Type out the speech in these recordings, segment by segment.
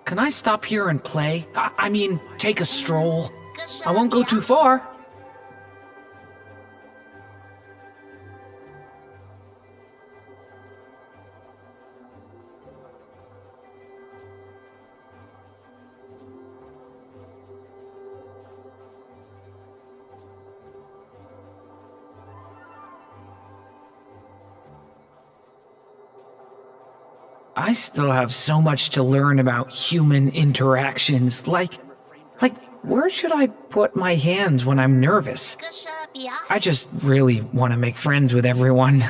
Can I stop here and play? I mean, take a stroll. I won't go too far. I still have so much to learn about human interactions, like, where should I put my hands when I'm nervous? I just really want to make friends with everyone.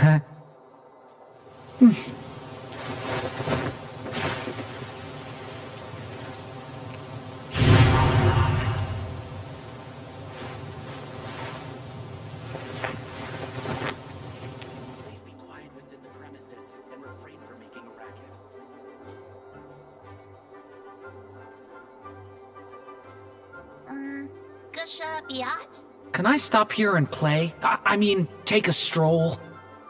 Can I stop here and play? I mean, take a stroll.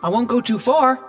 I won't go too far.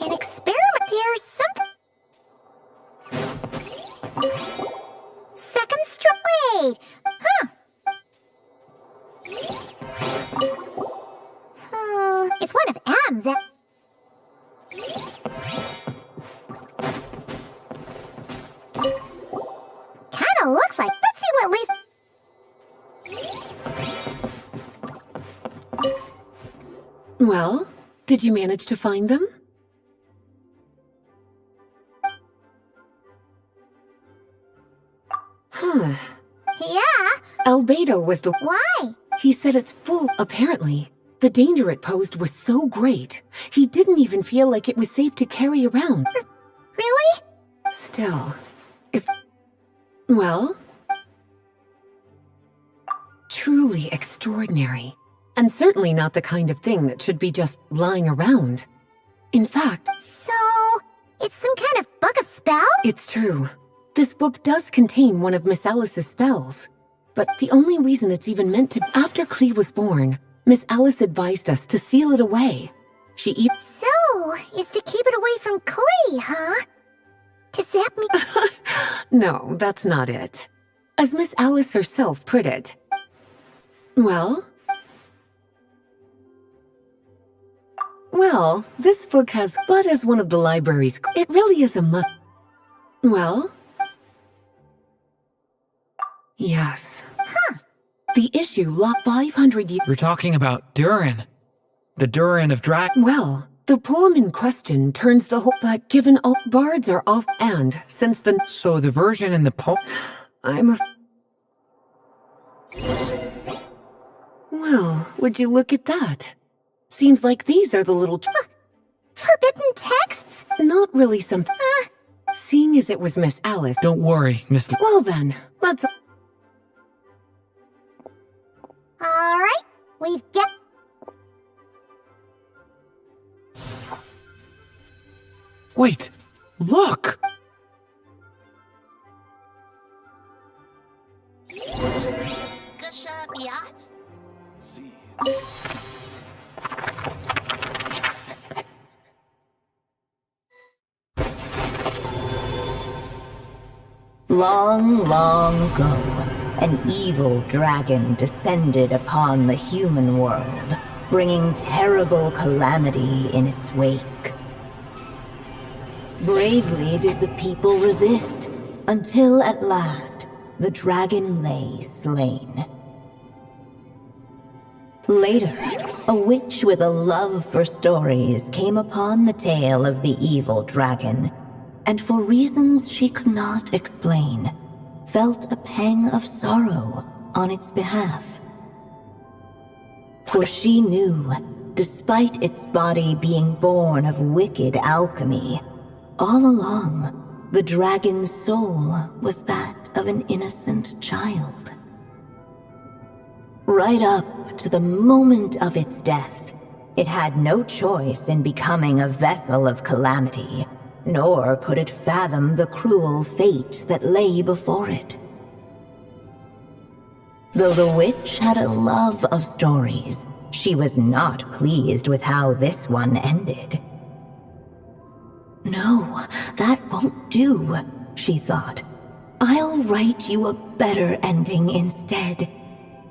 An experiment appears something. Second straight. Huh. It's one of M's. Kinda looks like. Let's see what Lisa. Well, did you manage to find them? Huh. Yeah. Albedo was the... Why? He said it's full, apparently. The danger it posed was so great, he didn't even feel like it was safe to carry around. Really? Still, if... Well... Truly extraordinary. And certainly not the kind of thing that should be just lying around. In fact... So, it's some kind of book of spell? It's true. This book does contain one of Miss Alice's spells. But the only reason it's even meant to... After Klee was born, Miss Alice advised us to seal it away. She even... So, it's to keep it away from Klee, huh? To zap me... No, that's not it. As Miss Alice herself put it. Well... Well, this book has... But as one of the libraries, it really is a must... Well... Yes. Huh. The issue locked 500 years... We're talking about Durin. The Durin of Well, the poem in question turns the whole... But given all bards are off and since the... So the version in the poem... I'm a... Well, would you look at that? Seems like these are the little... Forbidden texts? Not really something... Seeing as it was Miss Alice... Don't worry, Miss... Well then, let's... Alright, we've got... Wait! Look! Long, long ago, an evil dragon descended upon the human world, bringing terrible calamity in its wake. Bravely did the people resist, until at last, the dragon lay slain. Later, a witch with a love for stories came upon the tale of the evil dragon, and for reasons she could not explain, felt a pang of sorrow on its behalf. For she knew, despite its body being born of wicked alchemy, all along, the dragon's soul was that of an innocent child. Right up to the moment of its death, it had no choice in becoming a vessel of calamity, nor could it fathom the cruel fate that lay before it. Though the witch had a love of stories, she was not pleased with how this one ended. No, that won't do, she thought. I'll write you a better ending instead.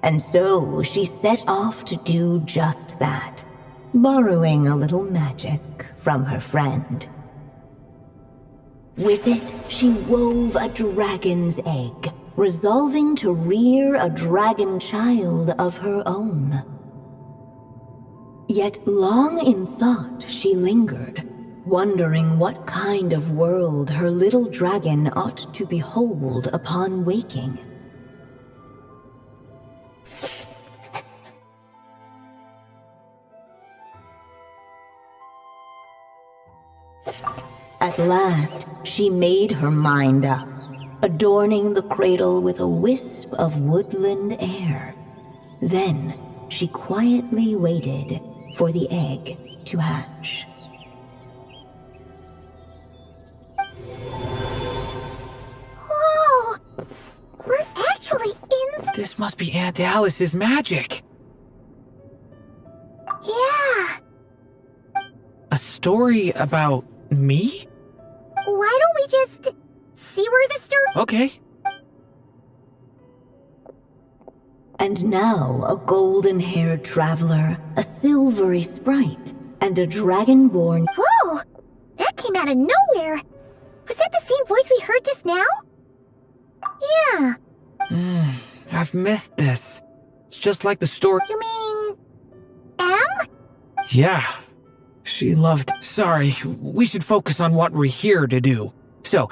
And so she set off to do just that, borrowing a little magic from her friend. With it, she wove a dragon's egg, resolving to rear a dragon child of her own. Yet long in thought she lingered, wondering what kind of world her little dragon ought to behold upon waking. At last, she made her mind up, adorning the cradle with a wisp of woodland air. Then, she quietly waited for the egg to hatch. Whoa! We're actually in... This must be Aunt Alice's magic. Yeah! A story about me? Why don't we just see where the story... Okay. And now a golden-haired traveler, a silvery sprite, and a dragonborn... Whoa! That came out of nowhere! Was that the same voice we heard just now? Yeah. I've missed this. It's just like the story. You mean... M? Yeah. She loved... Sorry, we should focus on what we're here to do. So,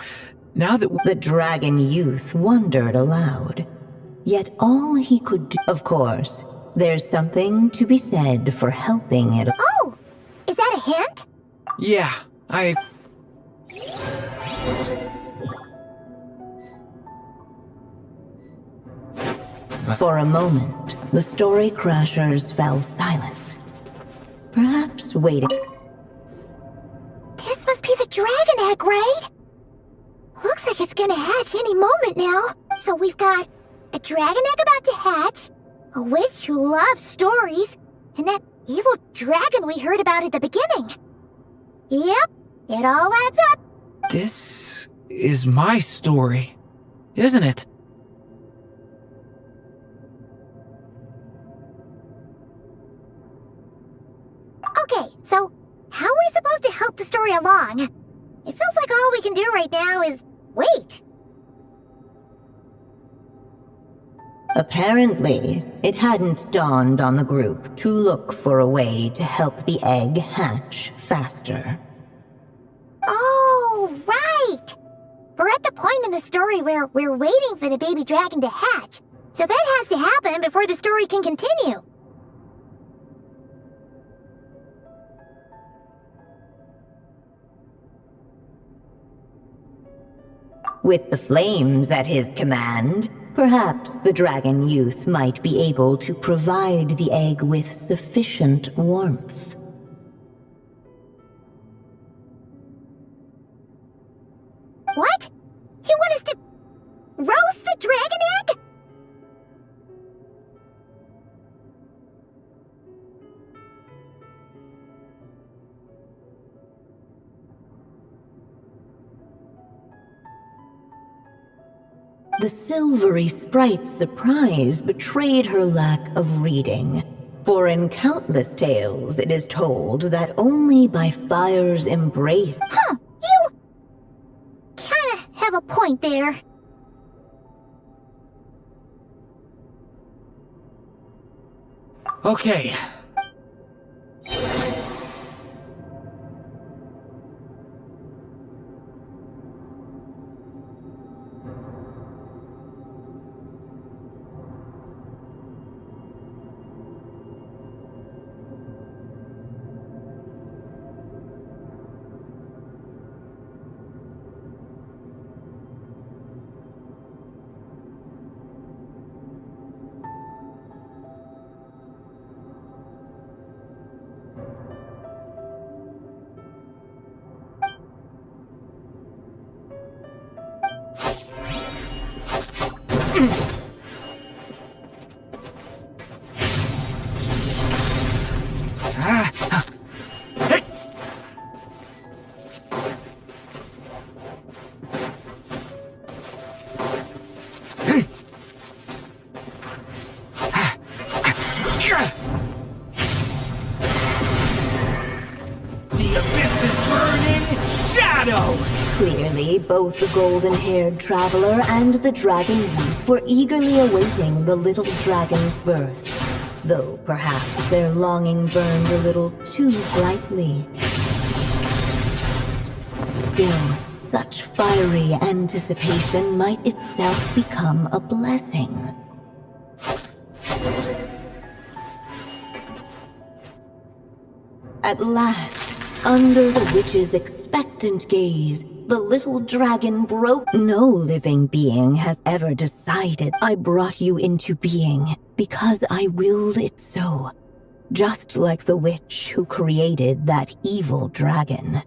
now that... The dragon youth wondered aloud. Yet all he could do... Of course, there's something to be said for helping it... Oh! Is that a hint? Yeah, I... For a moment, the story crashers fell silent. Perhaps waiting... This must be the dragon egg, right? Looks like it's gonna hatch any moment now. So we've got a dragon egg about to hatch, a witch who loves stories, and that evil dragon we heard about at the beginning. Yep, it all adds up. This is my story, isn't it? Okay, so how are we supposed to help the story along? It feels like all we can do right now is wait. Apparently, it hadn't dawned on the group to look for a way to help the egg hatch faster. Oh, right! We're at the point in the story where we're waiting for the baby dragon to hatch, so that has to happen before the story can continue. With the flames at his command, perhaps the dragon youth might be able to provide the egg with sufficient warmth. What? You want us to roast the dragon egg? The silvery sprite's surprise betrayed her lack of reading, for in countless tales it is told that only by fire's embrace... Huh, you kinda have a point there. Okay. The abyss is burning shadow! Clearly, both the golden-haired traveler and the dragon youth were eagerly awaiting the little dragon's birth, though perhaps their longing burned a little too brightly. Still, such fiery anticipation might itself become a blessing. At last, under the witch's expectant gaze, the little dragon broke. No living being has ever decided I brought you into being because I willed it so, just like the witch who created that evil dragon.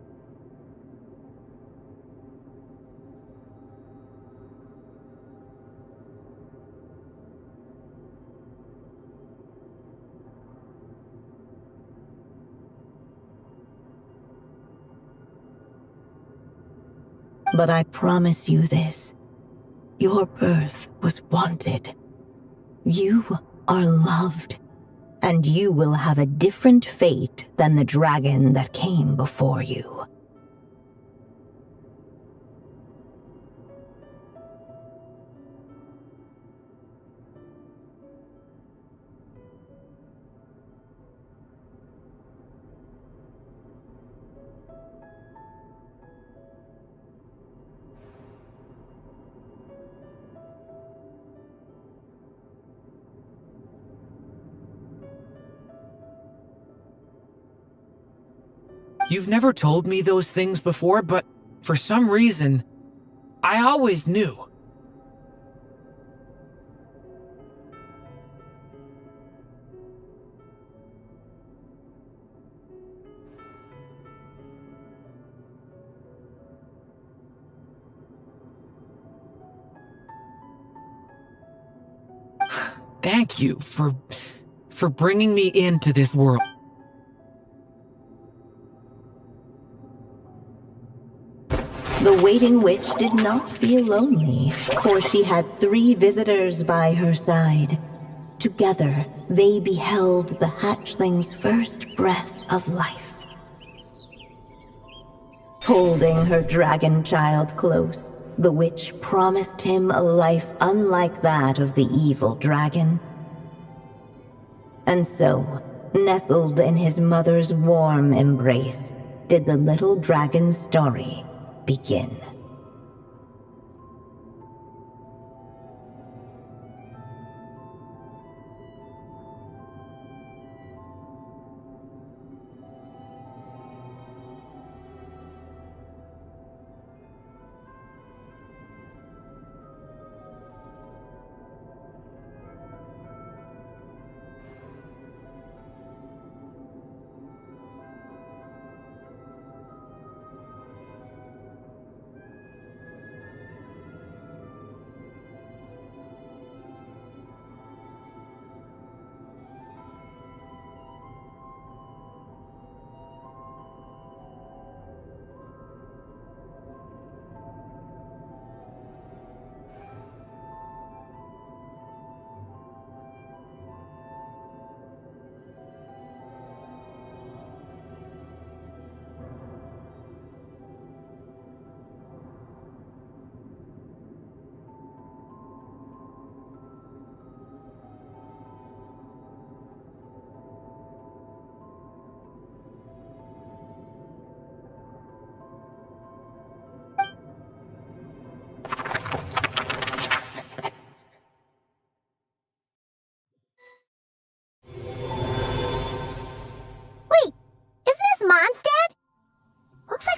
But I promise you this. Your birth was wanted. You are loved. And you will have a different fate than the dragon that came before you. You've never told me those things before, but for some reason, I always knew. Thank you for bringing me into this world. The waiting witch did not feel lonely, for she had 3 visitors by her side. Together, they beheld the hatchling's first breath of life. Holding her dragon child close, the witch promised him a life unlike that of the evil dragon. And so, nestled in his mother's warm embrace, did the little dragon's story begin.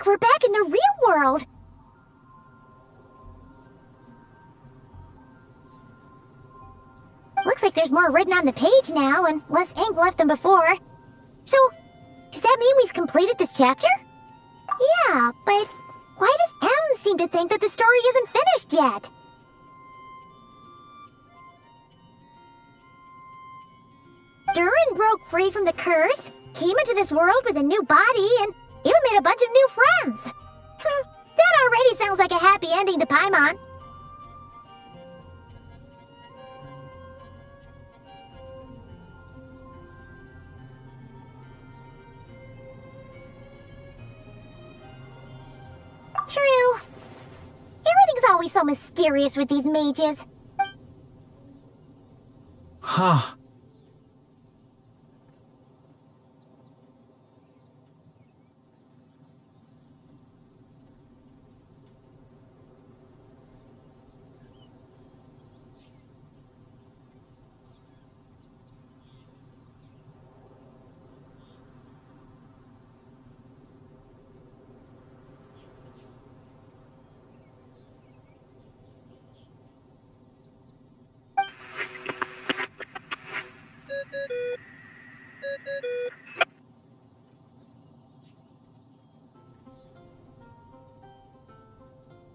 We're back in the real world! Looks like there's more written on the page now and less ink left than before. So, does that mean we've completed this chapter? Yeah, but why does M seem to think that the story isn't finished yet? Durin broke free from the curse, came into this world with a new body, and even made a bunch of new friends. That already sounds like a happy ending to Paimon. True. Everything's always so mysterious with these mages. Huh.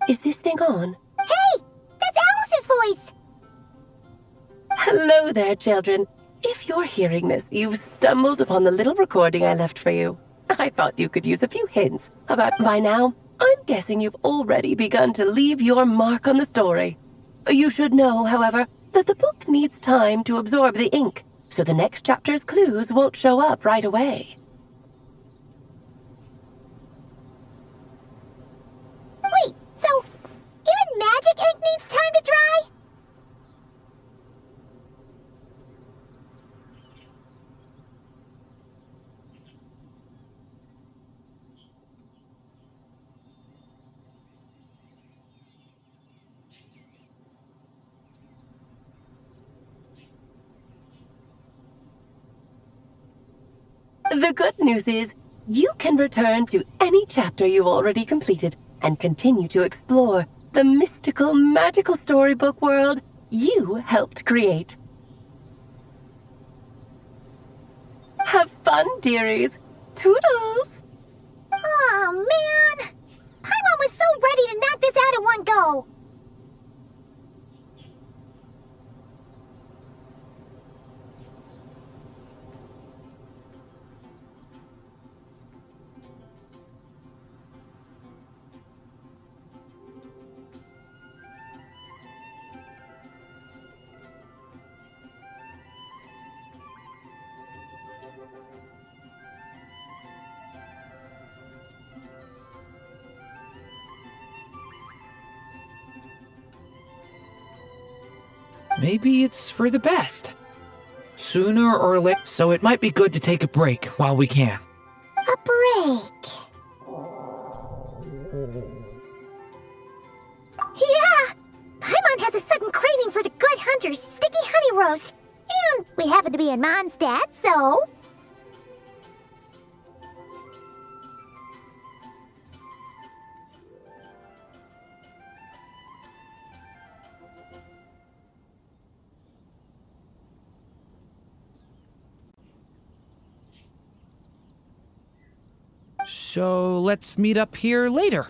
Is this thing on? Hey! That's Alice's voice! Hello there, children. If you're hearing this, you've stumbled upon the little recording I left for you. I thought you could use a few hints about by now. I'm guessing you've already begun to leave your mark on the story. You should know, however, that the book needs time to absorb the ink, so the next chapter's clues won't show up right away. Wait, so even magic ink needs time to dry? The good news is, you can return to any chapter you've already completed and continue to explore the mystical, magical storybook world you helped create. Have fun, dearies. Toodles! Oh, man! Paimon was so ready to knock this out in one go! Maybe it's for the best. Sooner or later, so it might be good to take a break while we can. A break. Yeah! Paimon has a sudden craving for the Good Hunter's sticky honey roast. And we happen to be in Mondstadt, so... So let's meet up here later.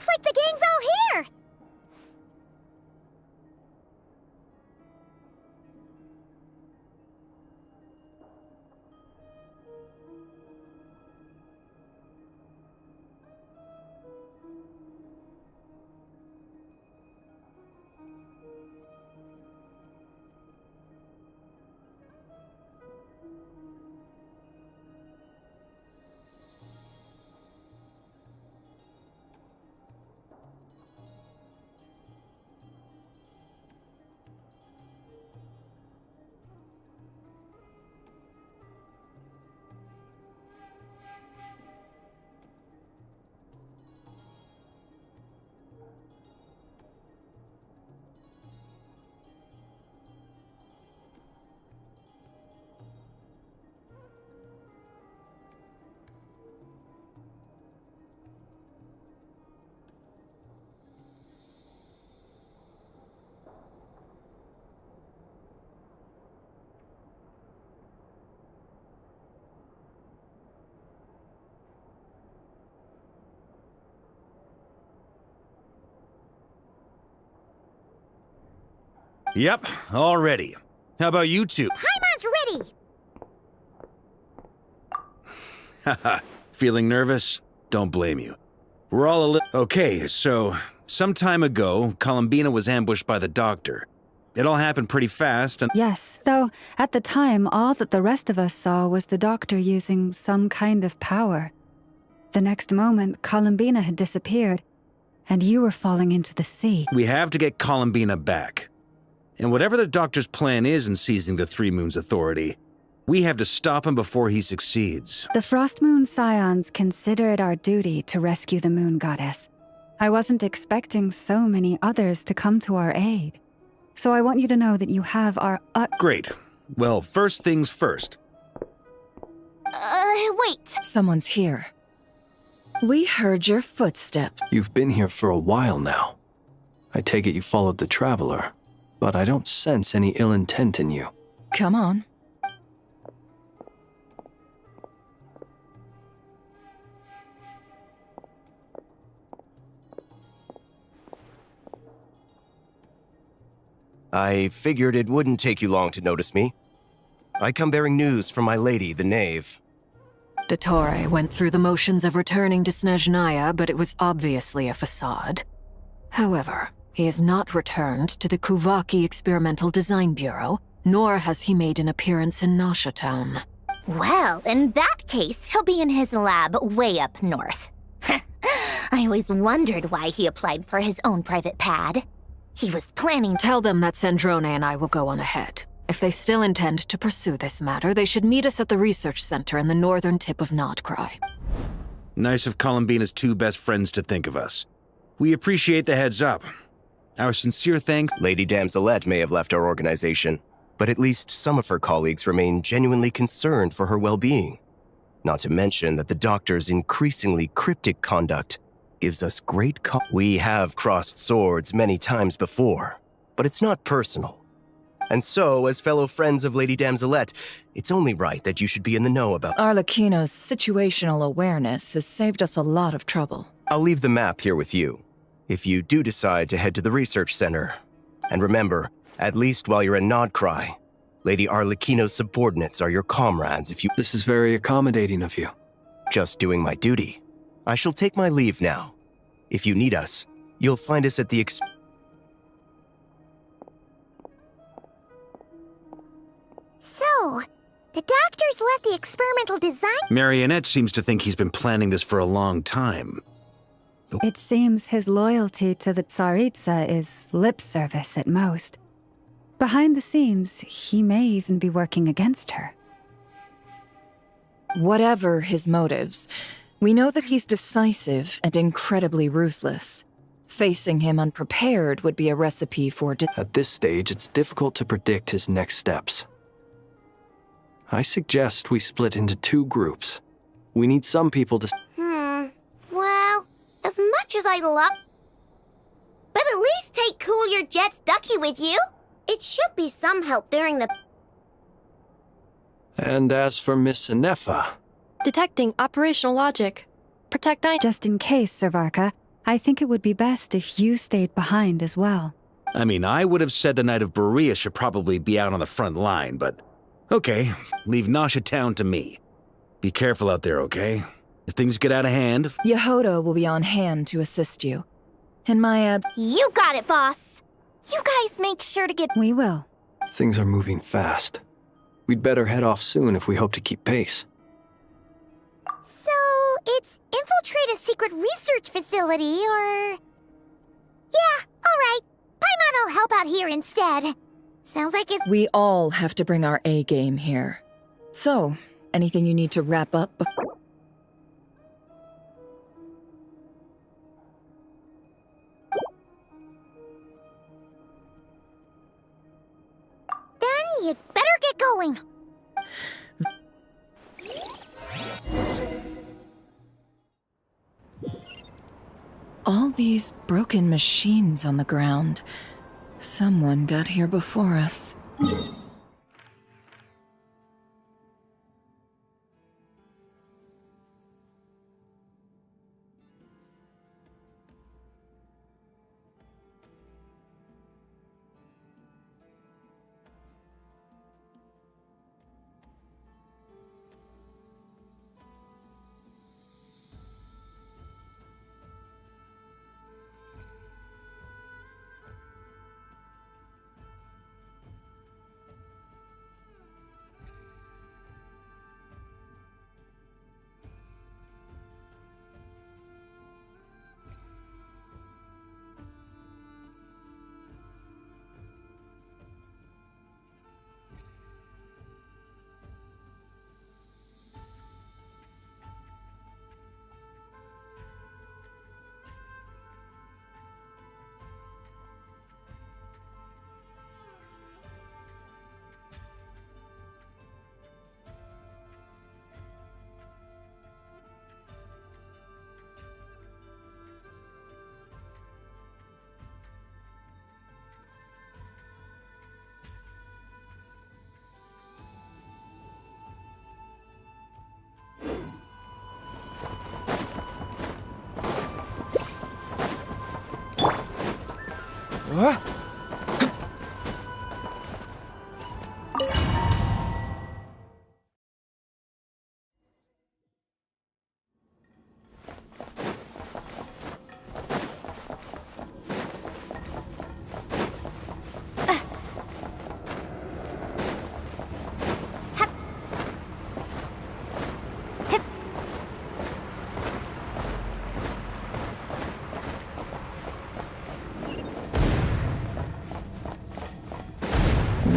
like the gang's all here! Yep, all ready. How about you two? Paimon's ready! Haha, feeling nervous? Don't blame you. We're all a little... Okay, so, some time ago, Columbina was ambushed by the doctor. It all happened pretty fast and... Yes, though at the time, all that the rest of us saw was the doctor using some kind of power. The next moment, Columbina had disappeared, and you were falling into the sea. We have to get Columbina back. And whatever the doctor's plan is in seizing the Three Moons Authority, we have to stop him before he succeeds. The Frost Moon Scions consider it our duty to rescue the Moon Goddess. I wasn't expecting so many others to come to our aid. So I want you to know that you have our Great. Well, first things first. Wait. Someone's here. We heard your footsteps. You've been here for a while now. I take it you followed the Traveler, but I don't sense any ill intent in you. Come on. I figured it wouldn't take you long to notice me. I come bearing news from my lady, the Knave. Dottore went through the motions of returning to Snezhnaya, but it was obviously a facade. However, he has not returned to the Kuvaki Experimental Design Bureau, nor has he made an appearance in Nasha Town. Well, in that case, he'll be in his lab way up north. I always wondered why he applied for his own private pad. He was planning to... Tell them that Sandrone and I will go on ahead. If they still intend to pursue this matter, they should meet us at the research center in the northern tip of Nodcry. Nice of Columbina's two best friends to think of us. We appreciate the heads up. Our sincere thanks... Lady Damselette may have left our organization, but at least some of her colleagues remain genuinely concerned for her well-being. Not to mention that the doctor's increasingly cryptic conduct gives us great We have crossed swords many times before, but it's not personal. And so, as fellow friends of Lady Damselette, it's only right that you should be in the know about... Arlecchino's situational awareness has saved us a lot of trouble. I'll leave the map here with you, if you do decide to head to the research center. And remember, at least while you're in Nodcry, Lady Arlecchino's subordinates are your comrades if you... This is very accommodating of you. Just doing my duty. I shall take my leave now. If you need us, you'll find us at the So, the doctor's left the experimental design... Marionette seems to think he's been planning this for a long time. It seems his loyalty to the Tsaritsa is lip service at most. Behind the scenes, he may even be working against her. Whatever his motives, we know that he's decisive and incredibly ruthless. Facing him unprepared would be a recipe for... At this stage, it's difficult to predict his next steps. I suggest we split into two groups. We need some people to... Well, as much as I'd love... But at least take Cool Your Jets Ducky with you. It should be some help during the... And as for Miss Inefa... Detecting operational logic. Protect I... Just in case, Servarka, I think it would be best if you stayed behind as well. I mean, I would have said the Knight of Berea should probably be out on the front line, but okay, leave Nasha Town to me. Be careful out there, okay? If things get out of hand... Yehoda will be on hand to assist you. In my You got it, boss. You guys make sure to get... We will. Things are moving fast. We'd better head off soon if we hope to keep pace. So, it's infiltrate a secret research facility, or... Yeah, alright. Paimon will help out here instead. Sounds like it's... We all have to bring our A game here. So, anything you need to wrap up before... Then you'd better get going. All these broken machines on the ground. Someone got here before us. What?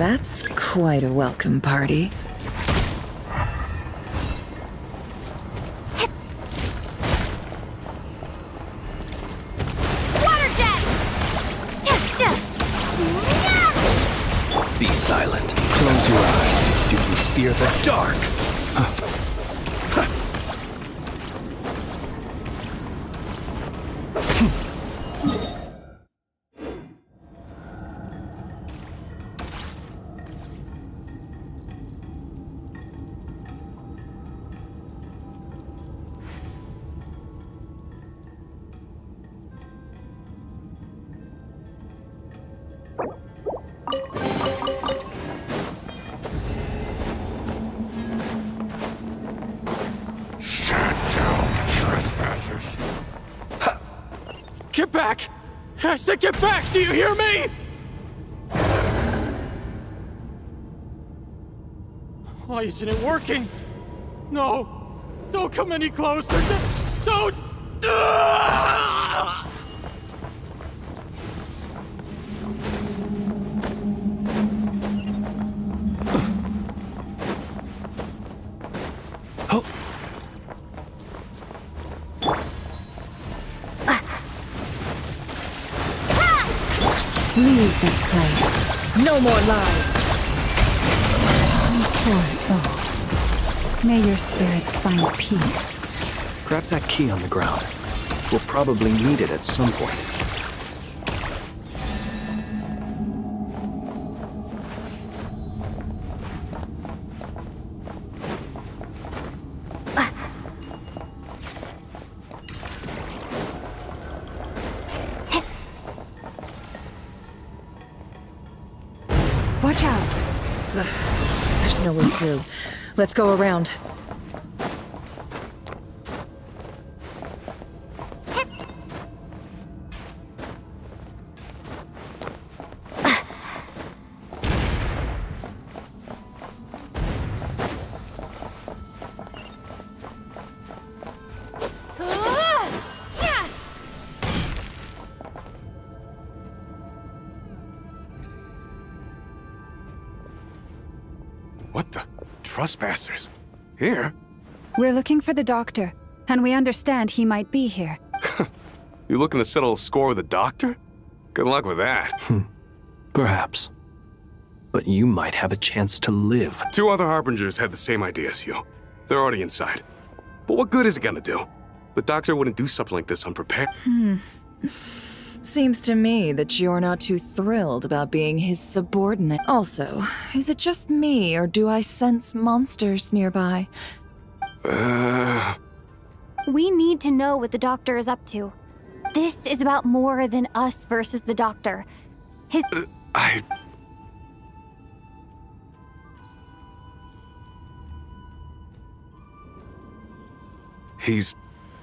That's quite a welcome party. Water jet! Be silent. Close your eyes. Do you fear the dark? Get back! I said get back! Do you hear me? Why isn't it working? No! Don't come any closer! Don't! Leave this place. No more lies. Poor soul. May your spirits find peace. Grab that key on the ground. We'll probably need it at some point. Watch out. Ugh, there's no way through. Let's go around. What the? Trespassers? Here? We're looking for the doctor, and we understand he might be here. You looking to settle a score with the doctor? Good luck with that. Perhaps. But you might have a chance to live. 2 other Harbingers had the same idea as you. They're already inside. But what good is it gonna do? The doctor wouldn't do something like this unprepared. Seems to me that you're not too thrilled about being his subordinate. Also, is it just me, or do I sense monsters nearby? We need to know what the doctor is up to. This is about more than us versus the doctor. He's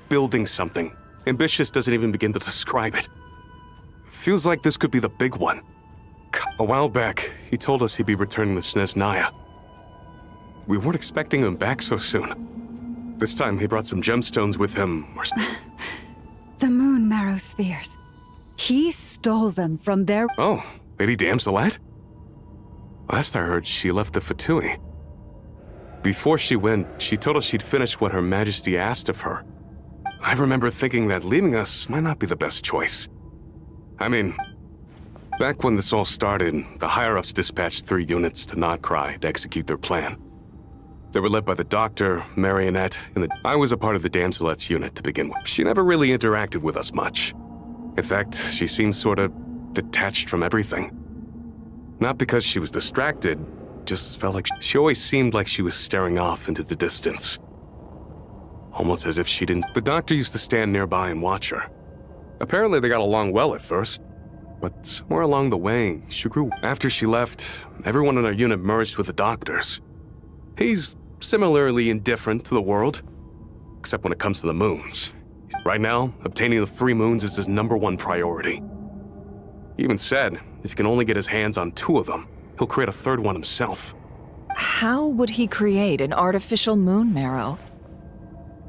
building something. Ambitious doesn't even begin to describe it. Feels like this could be the big one. A while back, he told us he'd be returning to Snezhnaya. We weren't expecting him back so soon. This time, he brought some gemstones with him. The moon marrow spheres. He stole them from their... Oh, Lady Damselette? Last I heard, she left the Fatui. Before she went, she told us she'd finish what Her Majesty asked of her. I remember thinking that leaving us might not be the best choice. I mean, back when this all started, the higher-ups dispatched 3 units to Notcry to execute their plan. They were led by the Doctor, Marionette, and I was a part of the Damselette's unit to begin with. She never really interacted with us much. In fact, she seemed sort of detached from everything. Not because she was distracted, just felt like she always seemed like she was staring off into the distance. Almost as if she didn't... The Doctor used to stand nearby and watch her. Apparently they got along well at first, but somewhere along the way, she grew. After she left, everyone in our unit merged with the Doctor's. He's similarly indifferent to the world, except when it comes to the moons. Right now, obtaining the 3 moons is his #1 priority. He even said, if he can only get his hands on 2 of them, he'll create a 3rd one himself. How would he create an artificial moon marrow?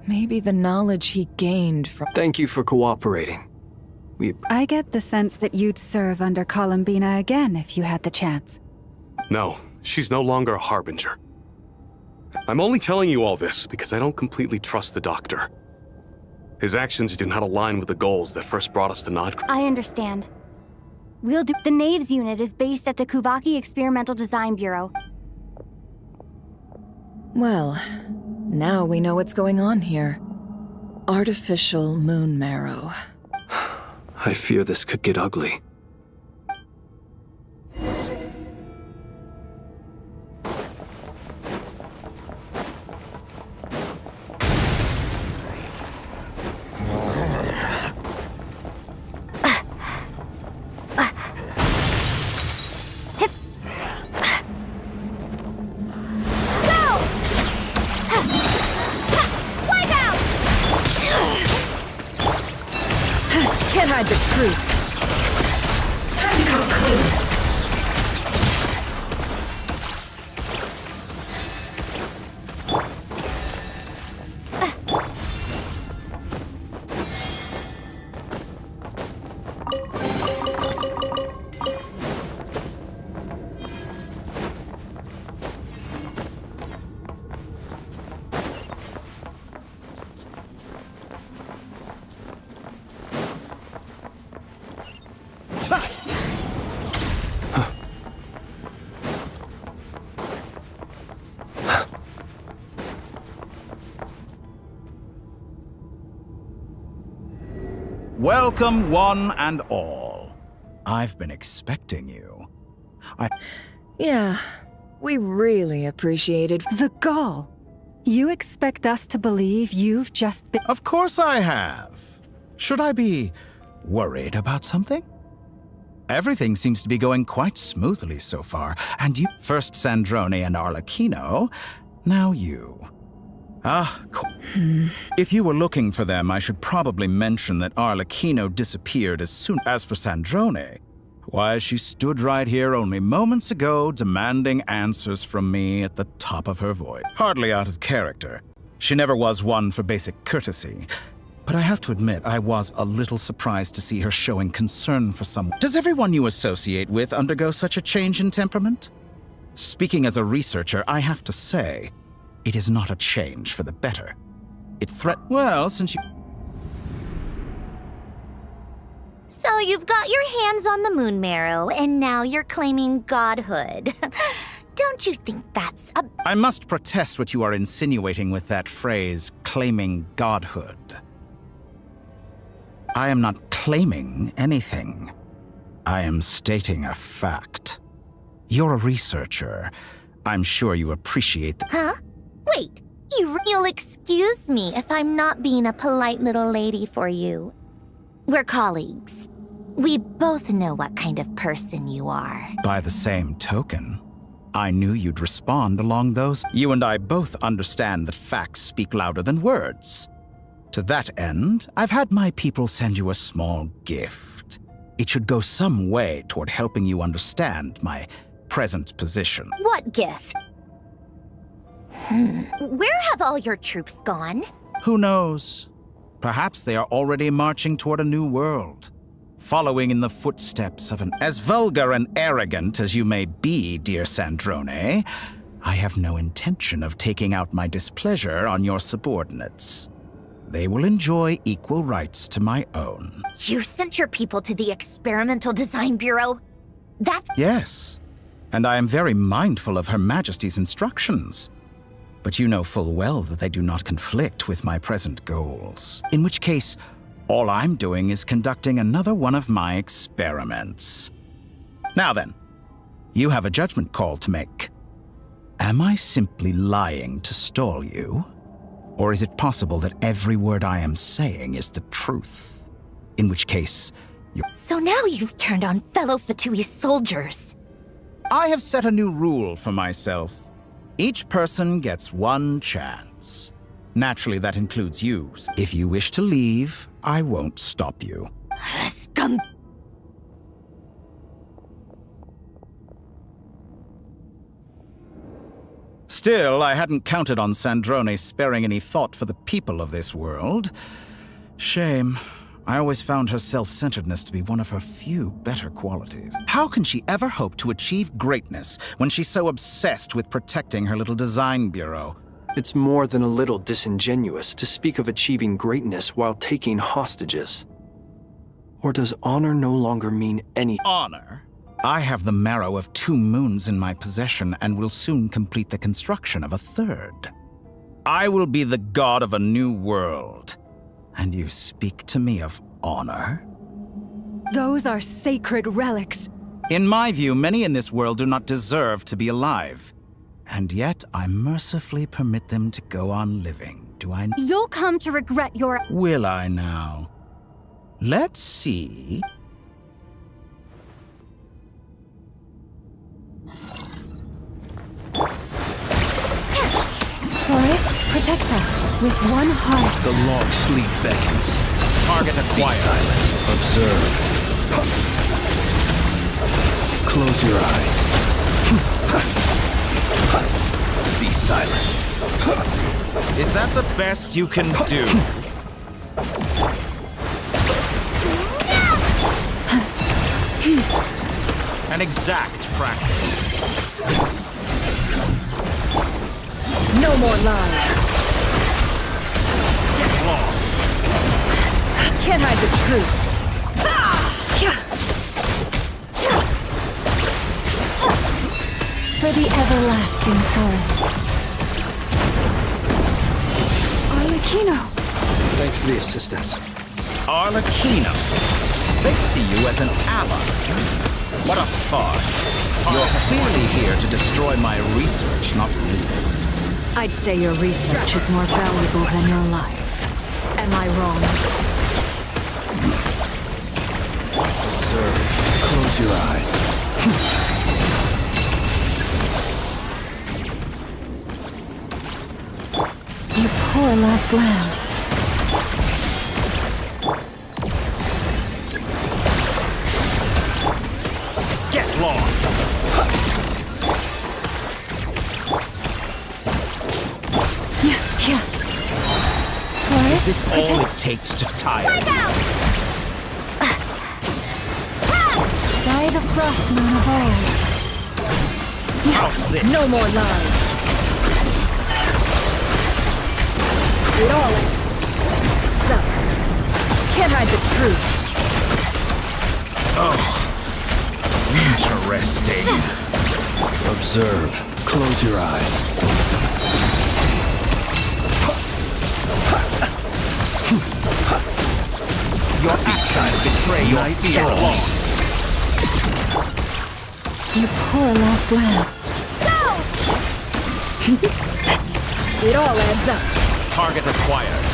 Maybe the knowledge he gained from... Thank you for cooperating. I get the sense that you'd serve under Columbina again if you had the chance. No, she's no longer a Harbinger. I'm only telling you all this because I don't completely trust the Doctor. His actions do not align with the goals that first brought us to Notcry. I understand. We'll do. The Knaves unit is based at the Kuvaki Experimental Design Bureau. Well, now we know what's going on here. Artificial moon marrow. I fear this could get ugly. Can't hide the truth. Time to come clean. Welcome, one and all. I've been expecting you. Yeah, we really appreciated the gall. You expect us to believe you've just been... Of course I have. Should I be worried about something? Everything seems to be going quite smoothly so far. And you, first Sandrone and Arlecchino, now you. If you were looking for them, I should probably mention that Arlecchino disappeared as soon as for Sandrone. Why, she stood right here only moments ago, demanding answers from me at the top of her voice. Hardly out of character. She never was one for basic courtesy. But I have to admit, I was a little surprised to see her showing concern for someone. Does everyone you associate with undergo such a change in temperament? Speaking as a researcher, I have to say, it is not a change for the better. Well, since you... So you've got your hands on the moon marrow, and now you're claiming godhood. Don't you think that's a... I must protest what you are insinuating with that phrase, claiming godhood. I am not claiming anything. I am stating a fact. You're a researcher. I'm sure you appreciate that. Huh? Wait, you'll excuse me if I'm not being a polite little lady for you. We're colleagues. We both know what kind of person you are. By the same token, I knew you'd respond along those. You and I both understand that facts speak louder than words. To that end, I've had my people send you a small gift. It should go some way toward helping you understand my present position. What gift? Where have all your troops gone? Who knows? Perhaps they are already marching toward a new world, following in the footsteps of an... As vulgar and arrogant as you may be, dear Sandrone, I have no intention of taking out my displeasure on your subordinates. They will enjoy equal rights to my own. You sent your people to the Experimental Design Bureau? That's... Yes, and I am very mindful of Her Majesty's instructions. But you know full well that they do not conflict with my present goals. In which case, all I'm doing is conducting another one of my experiments. Now then, you have a judgment call to make. Am I simply lying to stall you? Or is it possible that every word I am saying is the truth? In which case, you... So now you've turned on fellow Fatui soldiers. I have set a new rule for myself. Each person gets one chance. Naturally, that includes you. If you wish to leave, I won't stop you. Scum! Still, I hadn't counted on Sandrone sparing any thought for the people of this world. Shame. I always found her self-centeredness to be one of her few better qualities. How can she ever hope to achieve greatness when she's so obsessed with protecting her little design bureau? It's more than a little disingenuous to speak of achieving greatness while taking hostages. Or does honor no longer mean anything? Honor? I have the marrow of 2 moons in my possession and will soon complete the construction of a 3rd. I will be the god of a new world. And you speak to me of honor? Those are sacred relics. In my view, many in this world do not deserve to be alive. And yet, I mercifully permit them to go on living. Do I? You'll come to regret your... Will I now? Let's see. Forest, protect us with one heart. The long sleep beckons. Target acquired. Be silent. Observe. Close your eyes. Be silent. Is that the best you can do? An exact practice. No more lies. Get lost. Can't hide the truth. For the everlasting forest. Arlecchino. Thanks for the assistance. Arlecchino. They see you as an ally. What a farce. You're clearly here to destroy my research, not me. I'd say your research is more valuable than your life. Am I wrong? Observe. Close Close your eyes. You poor last lamb. Get lost! Yeah. Is this all it takes to tire you? By the frost moon of old. How's this? No more lies. It all ends up. Can't hide the truth. Oh, interesting. Observe. Close your eyes. Your actions betray your lost. You poor last lamb. It all adds up. Target acquired.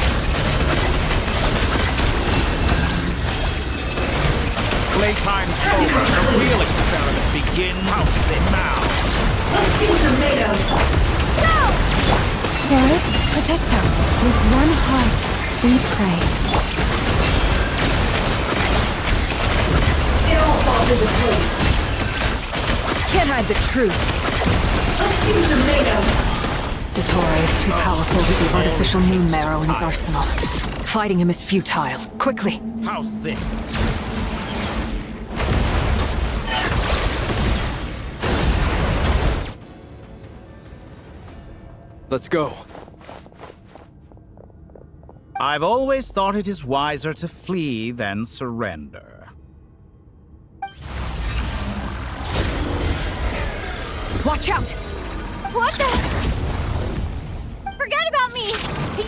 Playtime's over. The real experiment begins now. Varus, protect us. With one heart, we pray. It all falls into place. Can't hide the truth. Dottore is too powerful with the artificial moon marrow in his arsenal. Fighting him is futile. Quickly! How's this? Let's go. I've always thought it is wiser to flee than surrender. Watch out! What the? Forget about me!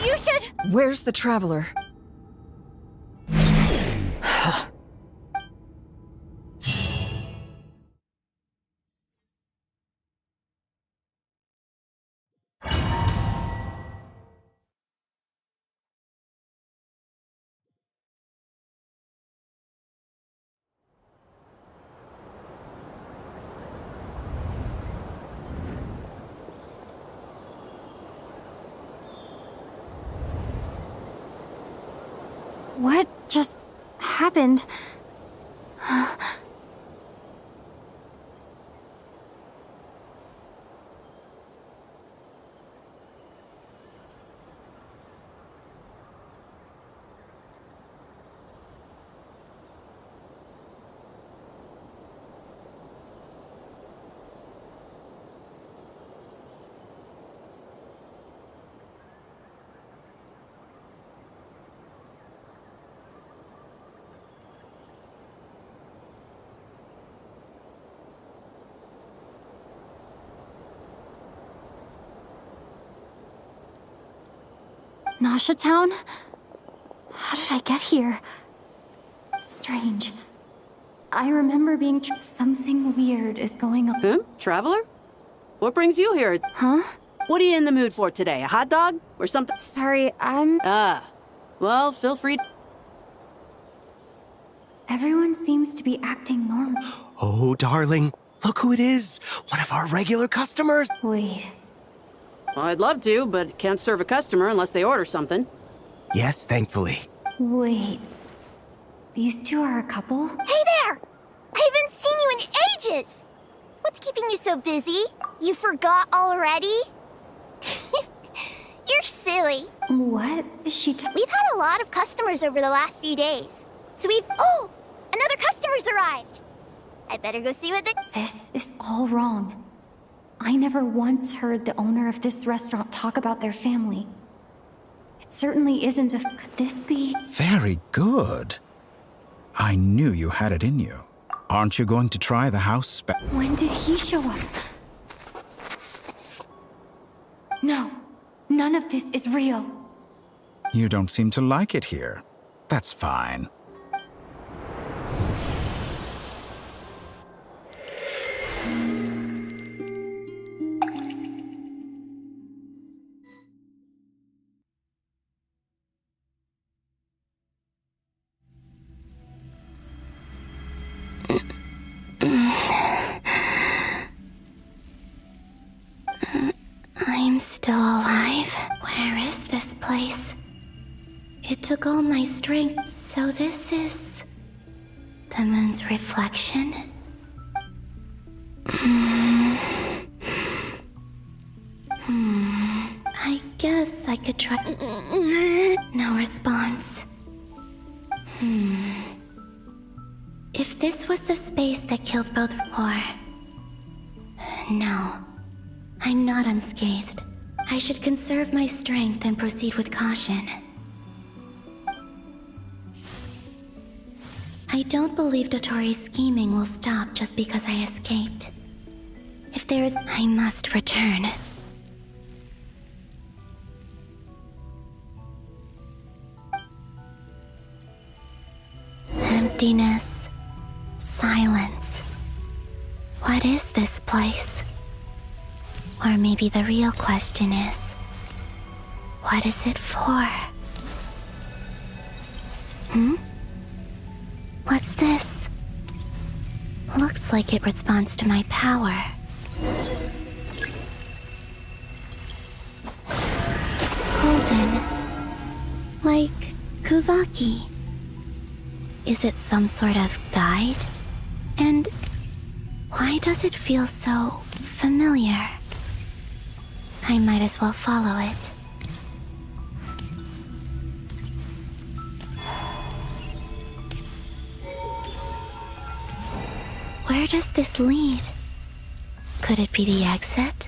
You should... Where's the traveler? What just happened? Nasha Town? How did I get here? Strange. I remember being something weird is going on. Traveler? What brings you here? Huh? What are you in the mood for today? A hot dog? Or something? Sorry, I'm... Well, feel free. Everyone seems to be acting normal. Oh, darling, look who it is. One of our regular customers. Wait. Well, I'd love to, but can't serve a customer unless they order something. Yes, thankfully. Wait. These two are a couple? Hey there! I haven't seen you in ages! What's keeping you so busy? You forgot already? You're silly. What is she We've had a lot of customers over the last few days. So we've... Oh! Another customer's arrived! I better go see what they... This is all wrong. I never once heard the owner of this restaurant talk about their family. It certainly isn't a... Could this be... Very good. I knew you had it in you. Aren't you going to try the house spell? When did he show up? No. None of this is real. You don't seem to like it here. That's fine. still alive? Where is this place? It took all my strength, so this is the moon's reflection? I guess I could try. No response. If this was the space that killed both, or... No. I'm not unscathed. I should conserve my strength and proceed with caution. I don't believe Dotori's scheming will stop just because I escaped. If there is, I must return. Emptiness. Silence. What is this place? Or maybe the real question is, what is it for? What's this? Looks like it responds to my power. Golden. Like Kuvaki. Is it some sort of guide? And why does it feel so familiar? I might as well follow it. Where does this lead? Could it be the exit?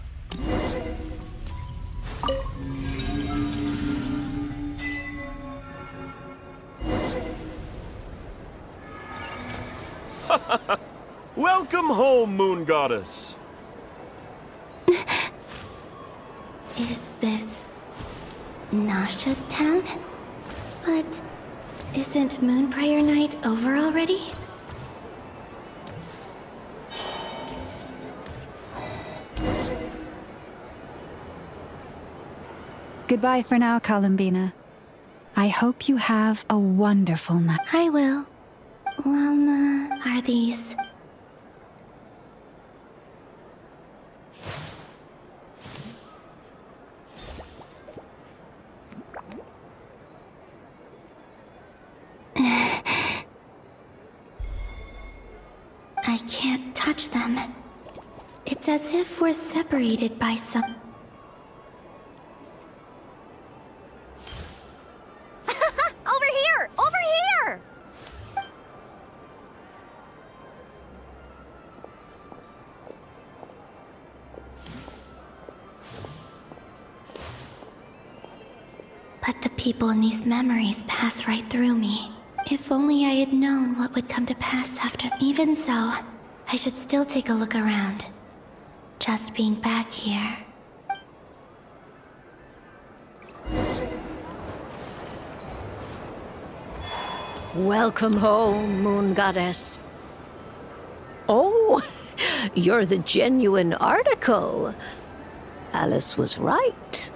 Welcome home, Moon Goddess. Is this Nasha Town? But isn't Moon Prayer Night over already? Goodbye for now, Columbina. I hope you have a wonderful night. I will. Lama, are these... I can't touch them. It's as if we're separated by some... Over here! Over here! But the people in these memories pass right through me. If only I had known what would come to pass after... Even so, I should still take a look around. Just being back here... Welcome home, Moon Goddess. Oh, you're the genuine article. Alice was right.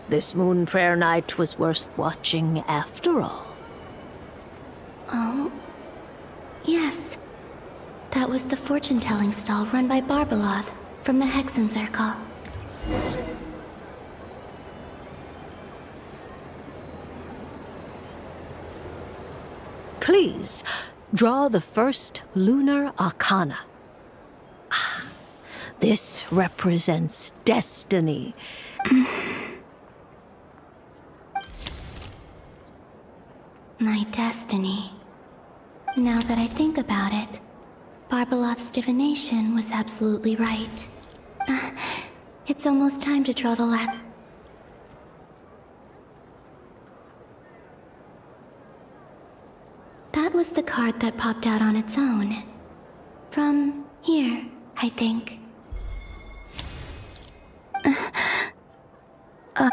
This Moon Prayer Night was worth watching after all. Oh... Yes. That was the fortune-telling stall run by Barbeloth from the Hexen Circle. Please, draw the first lunar arcana. This represents destiny. My destiny. Now that I think about it, Barbeloth's divination was absolutely right. It's almost time to draw the last... That was the card that popped out on its own. From here, I think.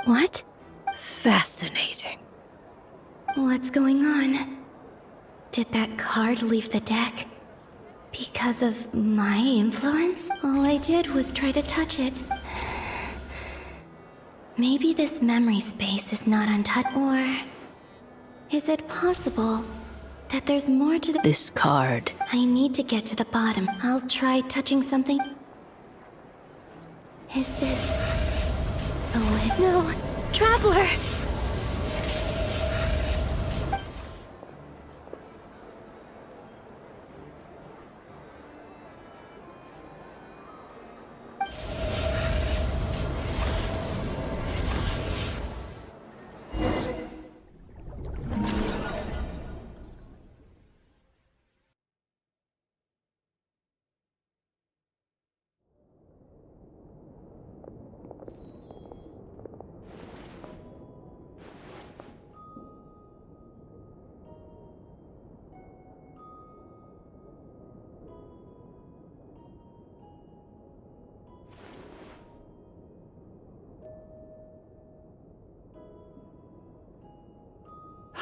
What? Fascinating. What's going on? Did that card leave the deck? Because of my influence? All I did was try to touch it. Maybe this memory space is not untouched, or... Is it possible that there's more to This card. I need to get to the bottom. I'll try touching something. Is this... Oh, no. Traveler!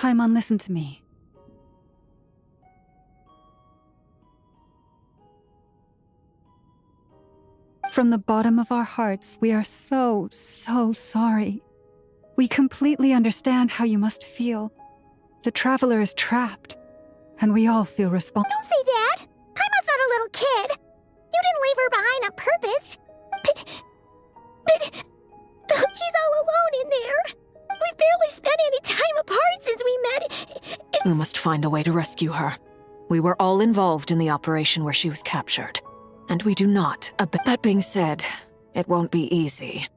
Haimon, listen to me. From the bottom of our hearts, we are so sorry. We completely understand how you must feel. The traveler is trapped, and we all feel responsible. Don't say that! Paima's not a little kid! You didn't leave her behind on purpose! But she's all alone in there! We've barely spent any time apart since we met. We must find a way to rescue her. We were all involved in the operation where she was captured, and we do not. That being said, it won't be easy.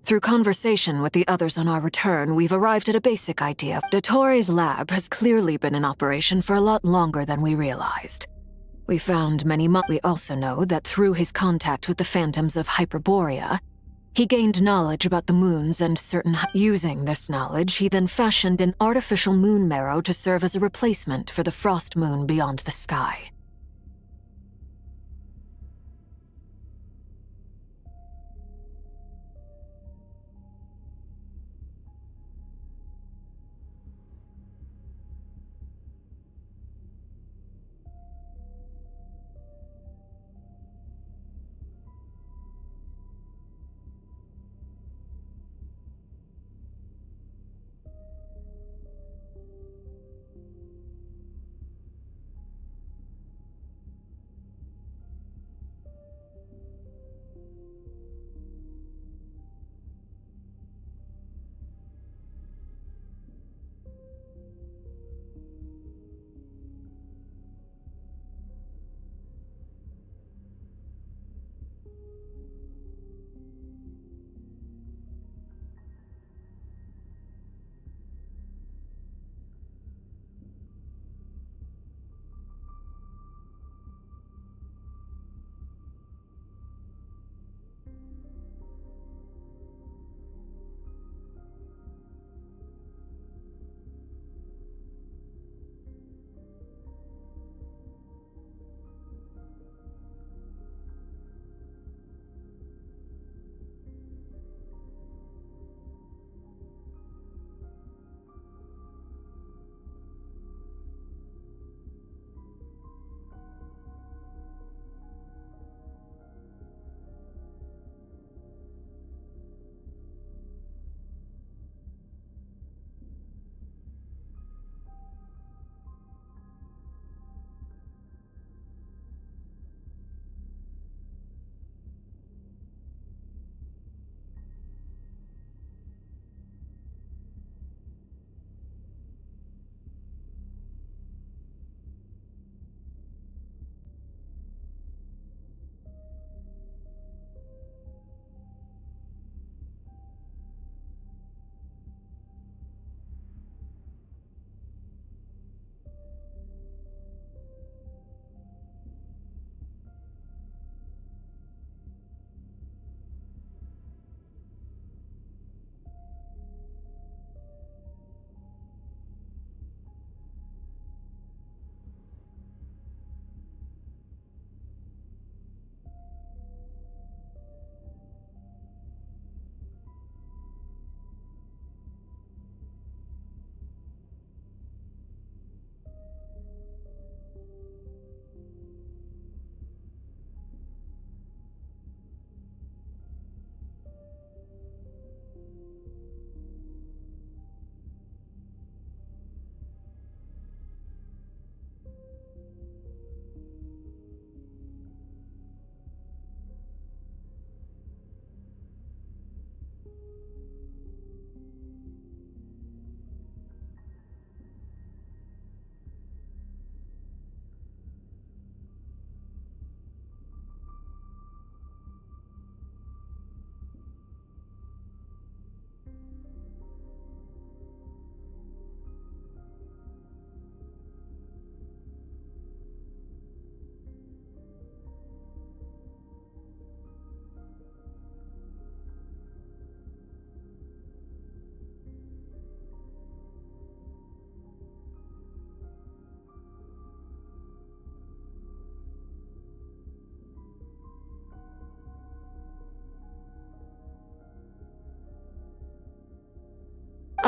Through conversation with the others on our return, we've arrived at a basic idea. Dottore's lab has clearly been in operation for a lot longer than we realized. We found many We also know that through his contact with the phantoms of Hyperborea, he gained knowledge about the moons and certain... Using this knowledge, he then fashioned an artificial moon marrow to serve as a replacement for the frost moon beyond the sky.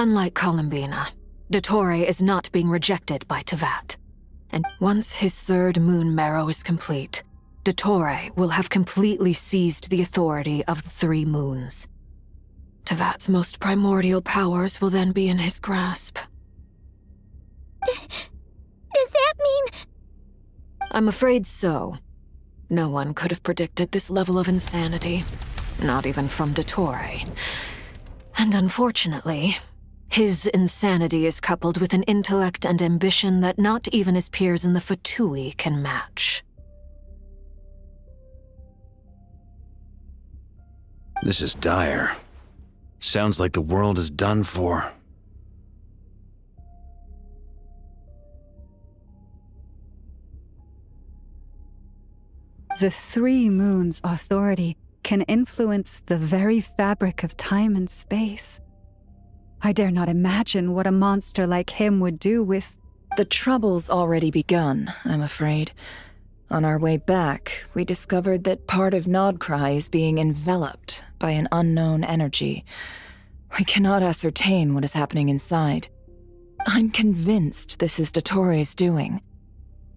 Unlike Columbina, Dottore is not being rejected by Tevat. And once his third moon marrow is complete, Dottore will have completely seized the authority of the three moons. Tevat's most primordial powers will then be in his grasp. Does that mean... I'm afraid so. No one could have predicted this level of insanity. Not even from Dottore. And unfortunately, his insanity is coupled with an intellect and ambition that not even his peers in the Fatui can match. This is dire. Sounds like the world is done for. The three moons' authority can influence the very fabric of time and space. I dare not imagine what a monster like him would do with... The trouble's already begun, I'm afraid. On our way back, we discovered that part of Nodcry is being enveloped by an unknown energy. We cannot ascertain what is happening inside. I'm convinced this is Dottore's doing.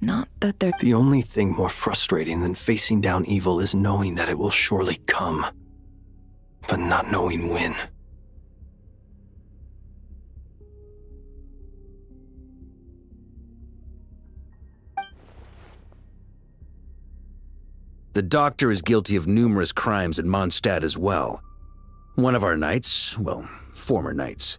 Not that they're... The only thing more frustrating than facing down evil is knowing that it will surely come, but not knowing when. The doctor is guilty of numerous crimes in Mondstadt as well. One of our knights, well, former knights.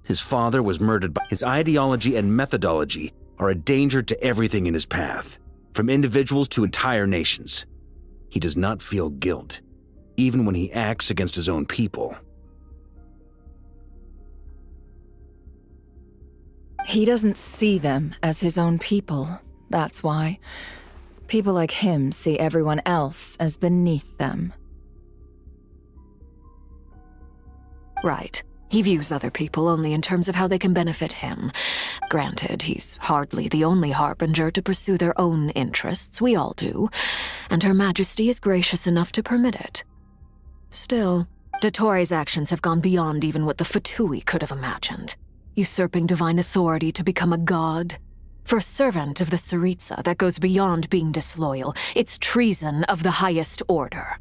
His father was murdered by... His ideology and methodology are a danger to everything in his path, from individuals to entire nations. He does not feel guilt, even when he acts against his own people. He doesn't see them as his own people, that's why. People like him see everyone else as beneath them. Right. He views other people only in terms of how they can benefit him. Granted, he's hardly the only harbinger to pursue their own interests. We all do. And Her Majesty is gracious enough to permit it. Still, Dottore's actions have gone beyond even what the Fatui could have imagined. Usurping divine authority to become a god. For a servant of the Tsaritsa, that goes beyond being disloyal. It's treason of the highest order.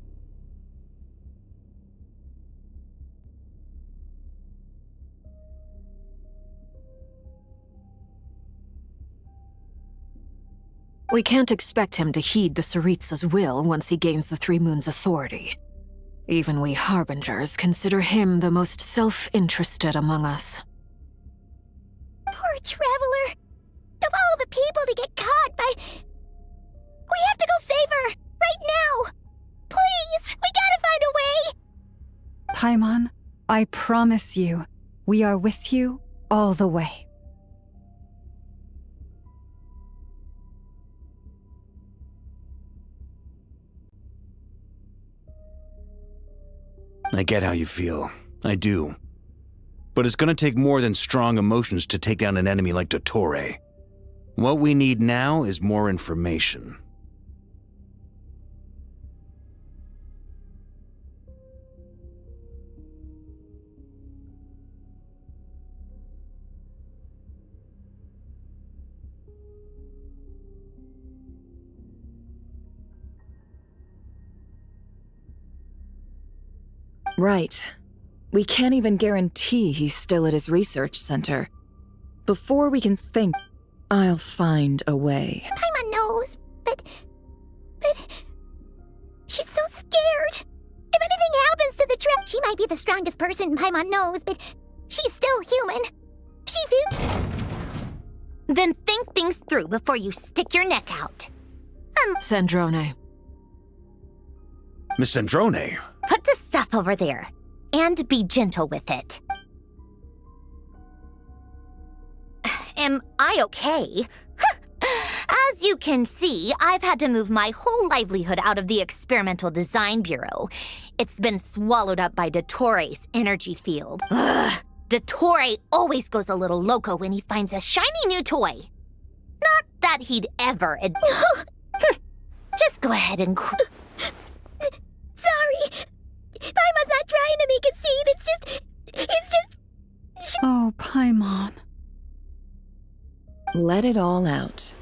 We can't expect him to heed the Tsaritsa's will once he gains the Three Moons' authority. Even we Harbingers consider him the most self-interested among us. Poor Traveler. Of all the people to get caught by... We have to go save her! Right now! Please! We gotta find a way! Paimon, I promise you, we are with you all the way. I get how you feel. I do. But it's gonna take more than strong emotions to take down an enemy like Dottore. What we need now is more information. Right. We can't even guarantee he's still at his research center. Before we can think, I'll find a way. Paimon knows, but... She's so scared. If anything happens to the trip, she might be the strongest person Paimon knows, but she's still human. Then think things through before you stick your neck out. Sandrone. Miss Sandrone? Put the stuff over there, and be gentle with it. Am I okay? As you can see, I've had to move my whole livelihood out of the Experimental Design Bureau. It's been swallowed up by Dottore's energy field. Ugh. Dottore always goes a little loco when he finds a shiny new toy. Not that he'd ever Just go ahead and Sorry. Paimon's not trying to make a scene, it's just... Oh, Paimon. Let it all out.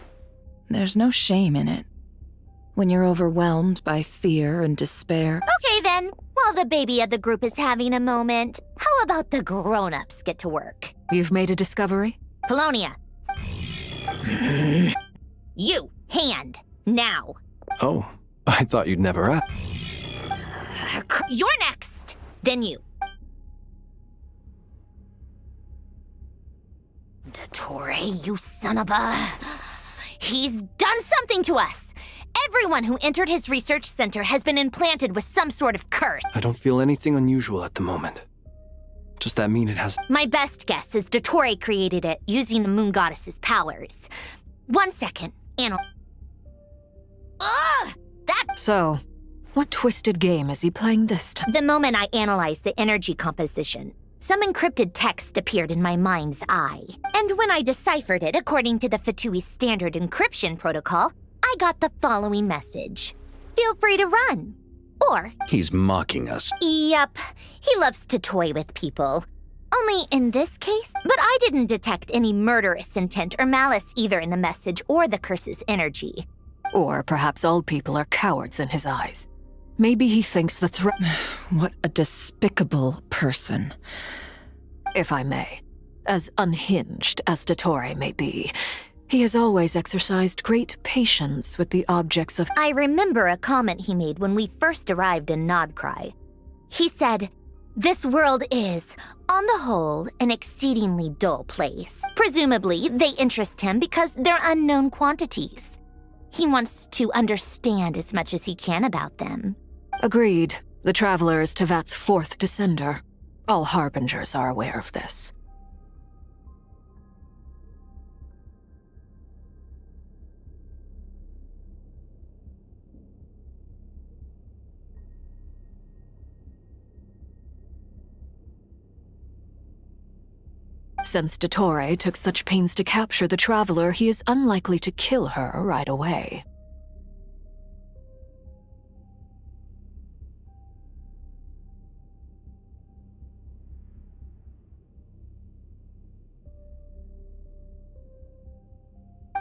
There's no shame in it. When you're overwhelmed by fear and despair. Okay then, while the baby of the group is having a moment, how about the grown-ups get to work? You've made a discovery? Polonia. You, hand, now. Oh, I thought you'd never ask. You're next, then you. Dottore, you son of a... He's done something to us! Everyone who entered his research center has been implanted with some sort of curse. I don't feel anything unusual at the moment. Does that mean it has... My best guess is Dottore created it using the moon goddess's powers. 1 second, Ugh! That... So, what twisted game is he playing this time? The moment I analyzed the energy composition, some encrypted text appeared in my mind's eye. And when I deciphered it according to the Fatui standard encryption protocol, I got the following message. Feel free to run. Or... He's mocking us. Yep, he loves to toy with people. Only in this case, but I didn't detect any murderous intent or malice either in the message or the curse's energy. Or perhaps all people are cowards in his eyes. Maybe he thinks the threat... What a despicable person. If I may, as unhinged as Dottore may be, he has always exercised great patience with the objects of... I remember a comment he made when we first arrived in Nodcry. He said, "This world is, on the whole, an exceedingly dull place. Presumably, they interest him because they're unknown quantities. He wants to understand as much as he can about them." Agreed. The Traveler is Tevat's 4th descender. All Harbingers are aware of this. Since Dottore took such pains to capture the Traveler, he is unlikely to kill her right away.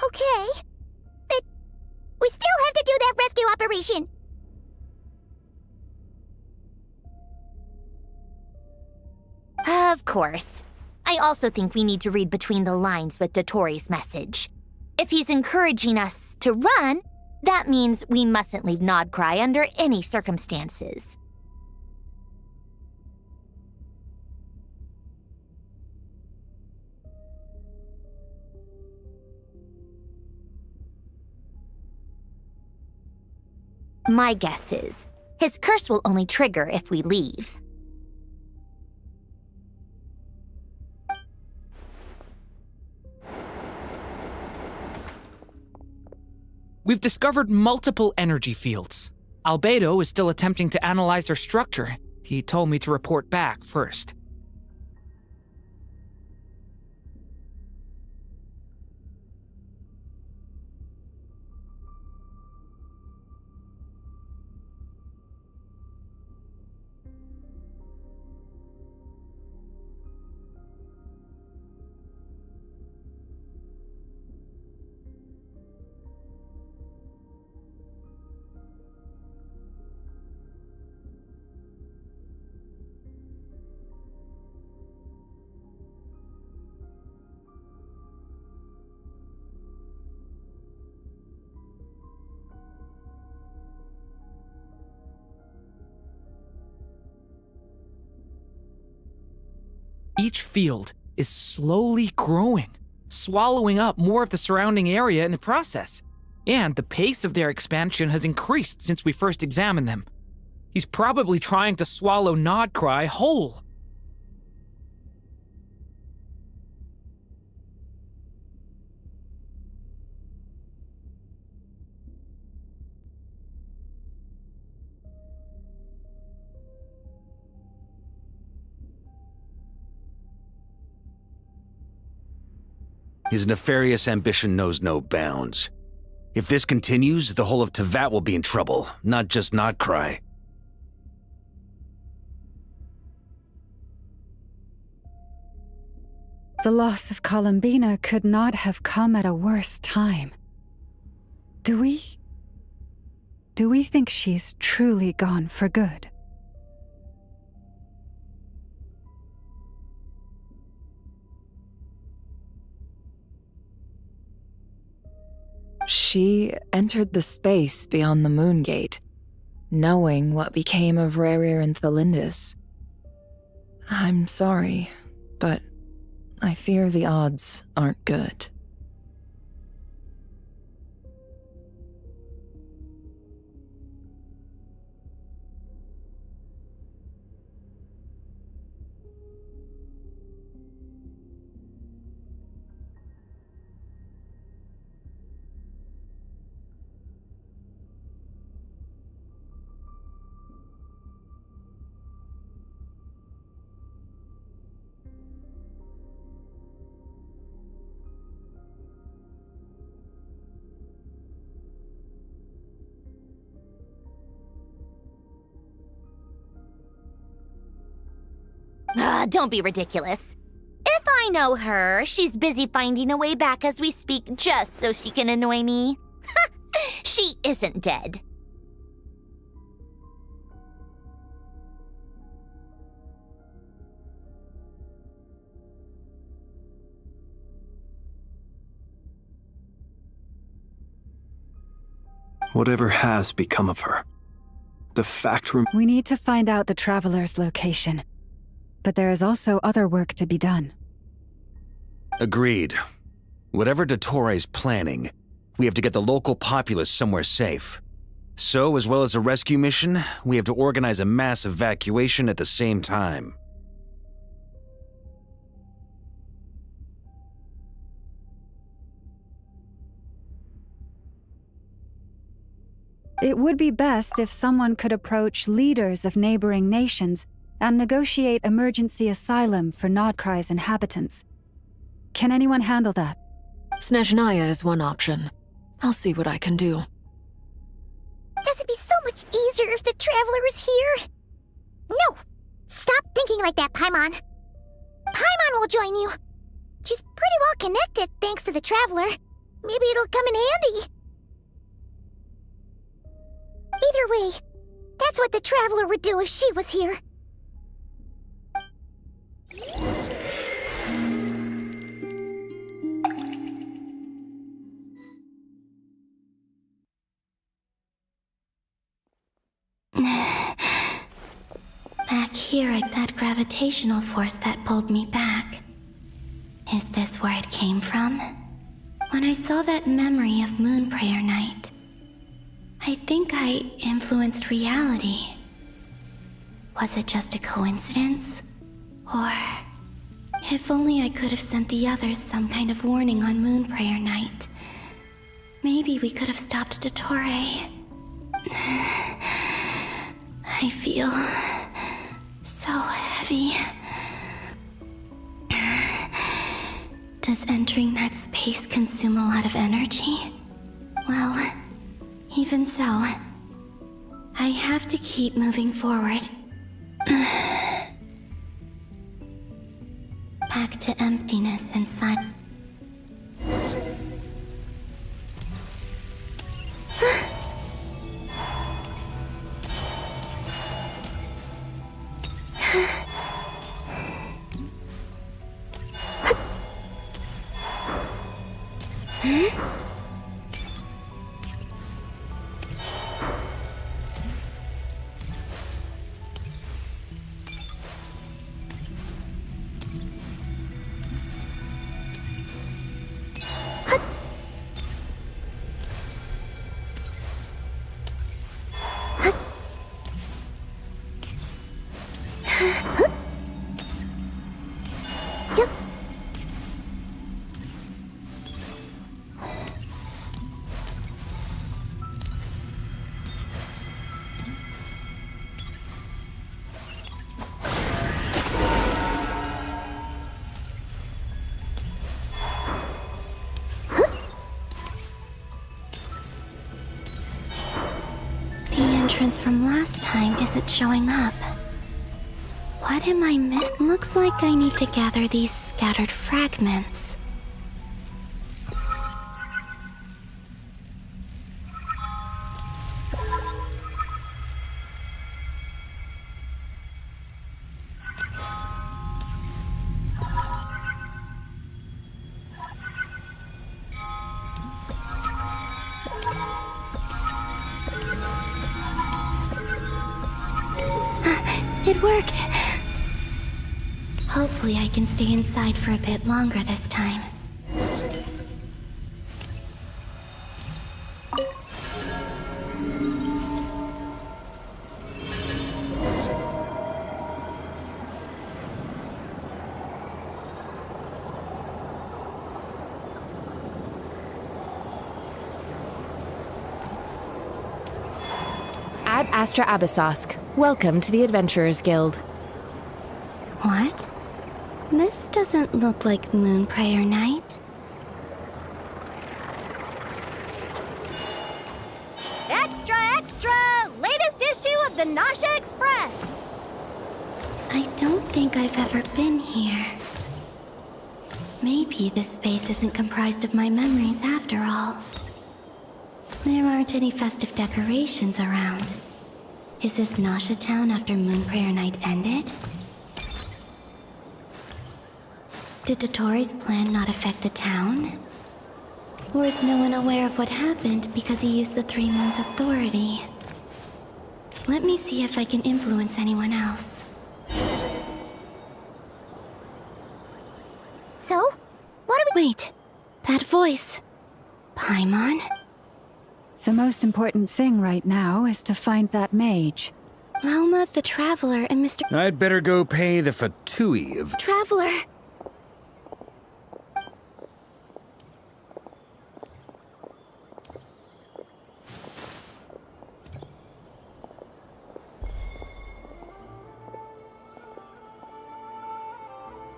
Okay, but we still have to do that rescue operation. Of course. I also think we need to read between the lines with Dottore's message. If he's encouraging us to run, that means we mustn't leave Nodcry under any circumstances. My guess is, his curse will only trigger if we leave. We've discovered multiple energy fields. Albedo is still attempting to analyze their structure. He told me to report back first. Each field is slowly growing, swallowing up more of the surrounding area in the process. And the pace of their expansion has increased since we first examined them. He's probably trying to swallow Nodcry whole. His nefarious ambition knows no bounds. If this continues, the whole of Tevat will be in trouble, not just Nodcry. The loss of Columbina could not have come at a worse time. Do we think she's truly gone for good? She entered the space beyond the Moon Gate, knowing what became of Rerir and Thalindus. I'm sorry, but I fear the odds aren't good. Don't be ridiculous. If I know her, she's busy finding a way back as we speak just so she can annoy me. She isn't dead. Whatever has become of her, the fact We need to find out the Traveler's location. But there is also other work to be done. Agreed. Whatever Dottore planning, we have to get the local populace somewhere safe. So, as well as a rescue mission, we have to organize a mass evacuation at the same time. It would be best if someone could approach leaders of neighboring nations and negotiate emergency asylum for Nodcry's inhabitants. Can anyone handle that? Snezhnaya is one option. I'll see what I can do. This would be so much easier if the Traveler was here. No! Stop thinking like that, Paimon. Paimon will join you. She's pretty well connected thanks to the Traveler. Maybe it'll come in handy. Either way, that's what the Traveler would do if she was here. Back here at that gravitational force that pulled me back. Is this where it came from? When I saw that memory of Moon Prayer Night, I think I influenced reality. Was it just a coincidence? Or, if only I could have sent the others some kind of warning on Moon Prayer Night. Maybe we could have stopped Dottore. I feel so heavy. Does entering that space consume a lot of energy? Well, even so, I have to keep moving forward. Back to emptiness inside. From last time isn't showing up. What am I missing? Looks like I need to gather these scattered fragments. It worked. Hopefully I can stay inside for a bit longer this time. Ad Astra Abyssosk. Welcome to the Adventurers Guild. What? This doesn't look like Moonprayer Night. Extra, extra! Latest issue of the Nausea Express! I don't think I've ever been here. Maybe this space isn't comprised of my memories after all. There aren't any festive decorations around. Is this Nausea Town after Moonprayer Night ended? Did Dottoro's plan not affect the town? Or is no one aware of what happened because he used the 3 Moons' authority? Let me see if I can influence anyone else. So? What do we— Wait! That voice! Paimon? The most important thing right now is to find that mage. Lauma the Traveler and Mr. I'd better go pay the Fatui of... Traveler!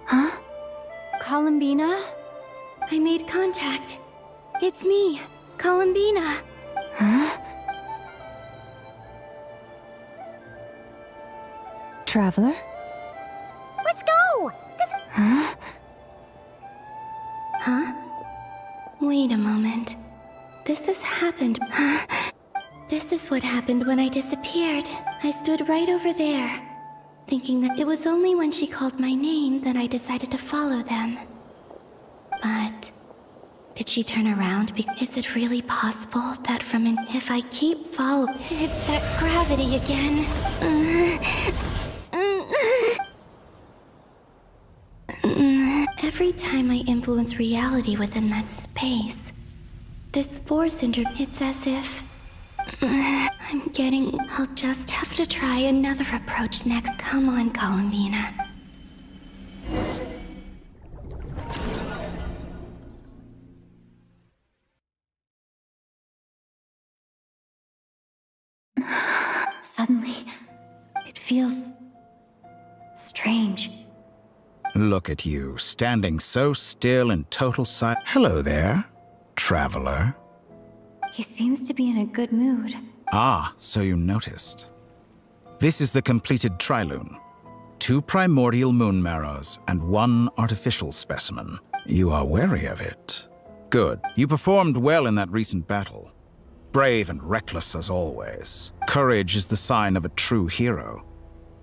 Huh? Columbina? I made contact. It's me, Columbina. Huh? Traveler? Let's go! Huh? Huh? Wait a moment. This has happened. This is what happened when I disappeared. I stood right over there, thinking that it was only when she called my name that I decided to follow them. But did she turn around? Is it really possible that if I keep following, it's that gravity again? Every time I influence reality within that space, this force it's as if I'll just have to try another approach next. Come on, Columbina. Suddenly, it feels strange. Look at you, standing so still in total silence. Hello there, traveler. He seems to be in a good mood. Ah, so you noticed. This is the completed Trilune. 2 primordial moon marrows and 1 artificial specimen. You are wary of it. Good. You performed well in that recent battle. Brave and reckless as always. Courage is the sign of a true hero.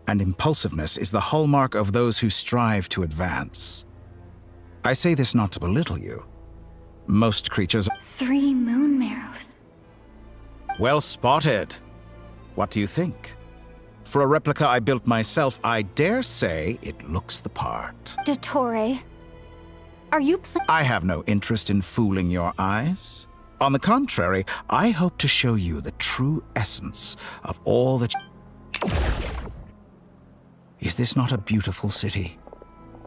And impulsiveness is the hallmark of those who strive to advance. I say this not to belittle you. Most creatures... 3 moon marrows. Well spotted. What do you think? For a replica I built myself, I dare say it looks the part. Dottore, are you I have no interest in fooling your eyes. On the contrary, I hope to show you the true essence of all that... Is this not a beautiful city?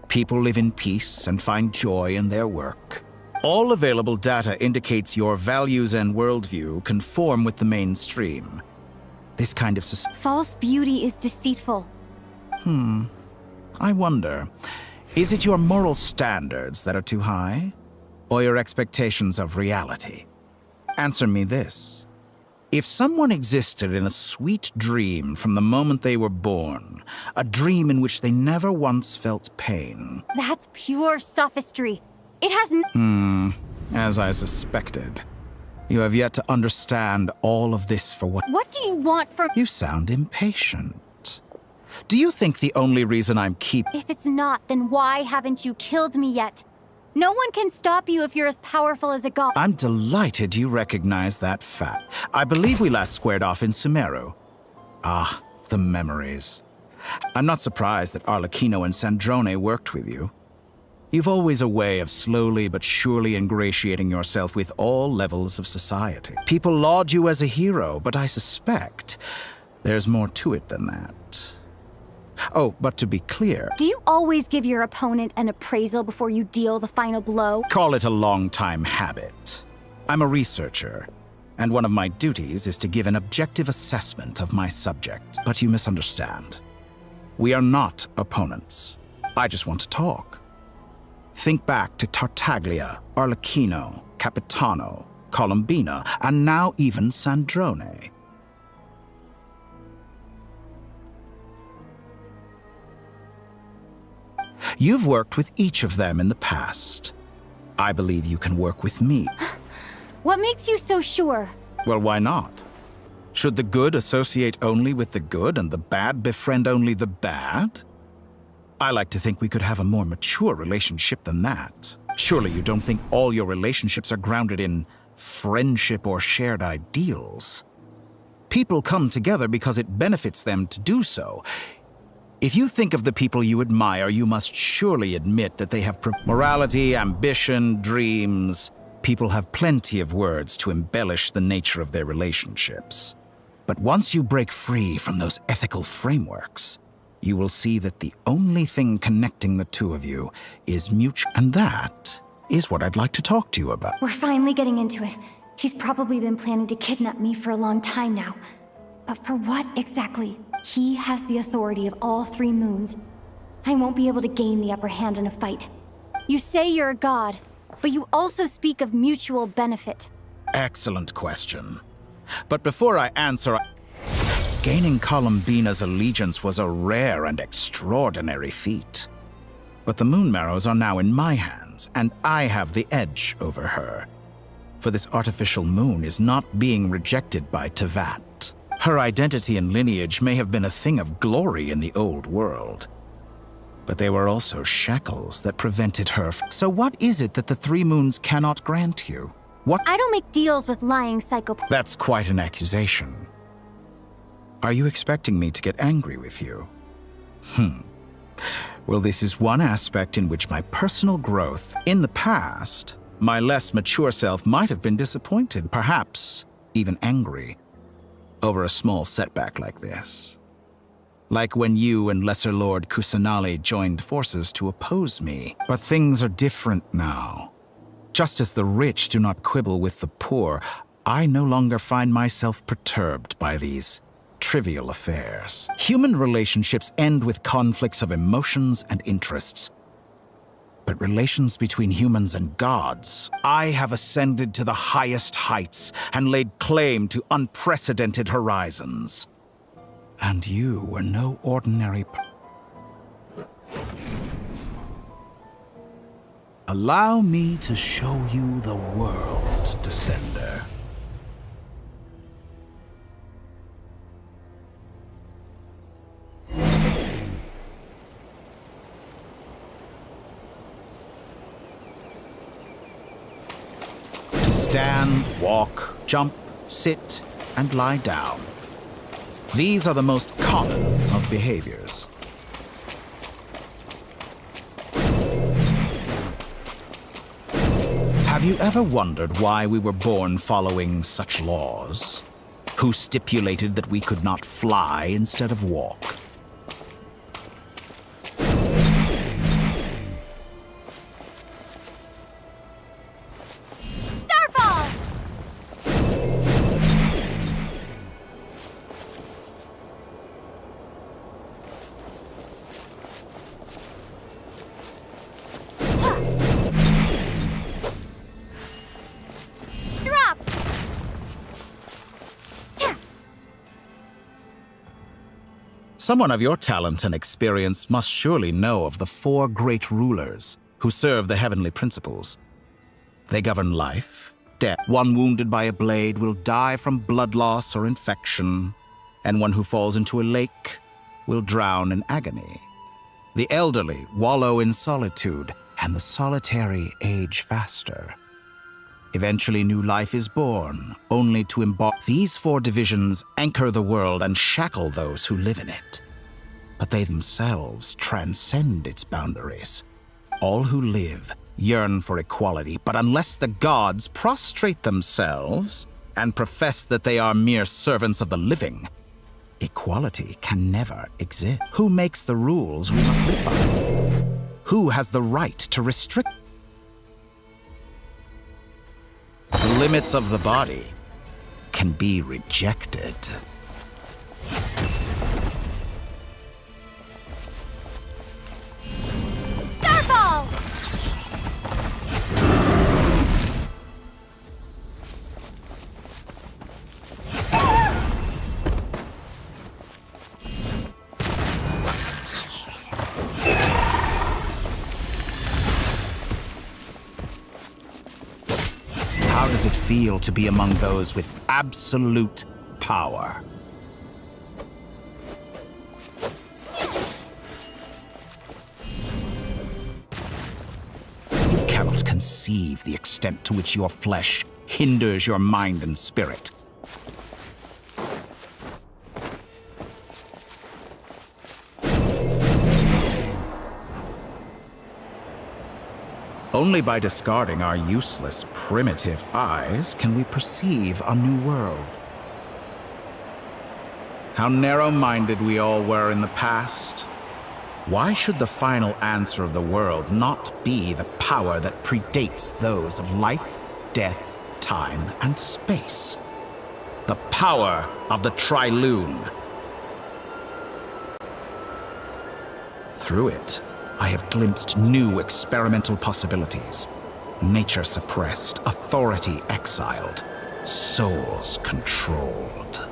People live in peace and find joy in their work. All available data indicates your values and worldview conform with the mainstream. This kind of society... False beauty is deceitful. I wonder, is it your moral standards that are too high? Or your expectations of reality? Answer me this. If someone existed in a sweet dream from the moment they were born, a dream in which they never once felt pain. That's pure sophistry. It has As I suspected. You have yet to understand all of this for what— What do you want from— You sound impatient. Do you think the only reason I'm If it's not, then why haven't you killed me yet? No one can stop you if you're as powerful as a god. I'm delighted you recognize that fact. I believe we last squared off in Sumeru. Ah, the memories. I'm not surprised that Arlecchino and Sandrone worked with you. You've always a way of slowly but surely ingratiating yourself with all levels of society. People laud you as a hero, but I suspect there's more to it than that. Oh, but to be clear— Do you always give your opponent an appraisal before you deal the final blow? Call it a long-time habit. I'm a researcher, and one of my duties is to give an objective assessment of my subject. But you misunderstand. We are not opponents. I just want to talk. Think back to Tartaglia, Arlecchino, Capitano, Colombina, and now even Sandrone. You've worked with each of them in the past. I believe you can work with me. What makes you so sure? Well, why not? Should the good associate only with the good and the bad befriend only the bad? I like to think we could have a more mature relationship than that. Surely you don't think all your relationships are grounded in friendship or shared ideals? People come together because it benefits them to do so. If you think of the people you admire, you must surely admit that they have morality, ambition, dreams. People have plenty of words to embellish the nature of their relationships. But once you break free from those ethical frameworks, you will see that the only thing connecting the two of you is mutual. And that is what I'd like to talk to you about. We're finally getting into it. He's probably been planning to kidnap me for a long time now. But for what exactly? He has the authority of all three moons. I won't be able to gain the upper hand in a fight. You say you're a god, but you also speak of mutual benefit. Excellent question. But before I answer, gaining Colombina's allegiance was a rare and extraordinary feat. But the Moon Marrows are now in my hands, and I have the edge over her. For this artificial moon is not being rejected by Tevat. Her identity and lineage may have been a thing of glory in the old world, but they were also shackles that prevented her. So what is it that the three moons cannot grant you? What? I don't make deals with lying psychopaths. That's quite an accusation. Are you expecting me to get angry with you? Well, this is one aspect in which my personal growth— in the past, my less mature self might have been disappointed, perhaps even angry, over a small setback like this. Like when you and Lesser Lord Kusanali joined forces to oppose me. But things are different now. Just as the rich do not quibble with the poor, I no longer find myself perturbed by these trivial affairs. Human relationships end with conflicts of emotions and interests. But relations between humans and gods— I have ascended to the highest heights and laid claim to unprecedented horizons. And you were no ordinary Allow me to show you the world, Descender. To stand, walk, jump, sit, and lie down. These are the most common of behaviors. Have you ever wondered why we were born following such laws? Who stipulated that we could not fly instead of walk? Starfall! Someone of your talent and experience must surely know of the 4 great rulers who serve the heavenly principles. They govern life, death. One wounded by a blade will die from blood loss or infection, and one who falls into a lake will drown in agony. The elderly wallow in solitude, and the solitary age faster. Eventually, new life is born, only to embark. These 4 divisions anchor the world and shackle those who live in it. But they themselves transcend its boundaries. All who live yearn for equality, but unless the gods prostrate themselves and profess that they are mere servants of the living, equality can never exist. Who makes the rules we must live by? Who has the right to restrict? The limits of the body can be rejected. Starfall! How does it feel to be among those with absolute power? You cannot conceive the extent to which your flesh hinders your mind and spirit. Only by discarding our useless, primitive eyes can we perceive a new world. How narrow-minded we all were in the past. Why should the final answer of the world not be the power that predates those of life, death, time, and space? The power of the Trilune. Through it, I have glimpsed new experimental possibilities. Nature suppressed, authority exiled, souls controlled.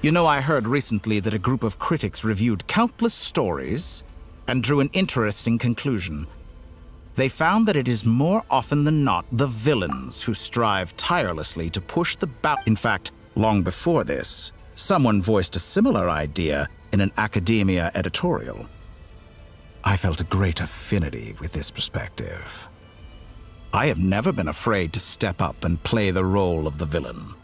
You know, I heard recently that a group of critics reviewed countless stories and drew an interesting conclusion. They found that it is more often than not the villains who strive tirelessly to push the In fact, long before this, someone voiced a similar idea in an academia editorial. I felt a great affinity with this perspective. I have never been afraid to step up and play the role of the villain.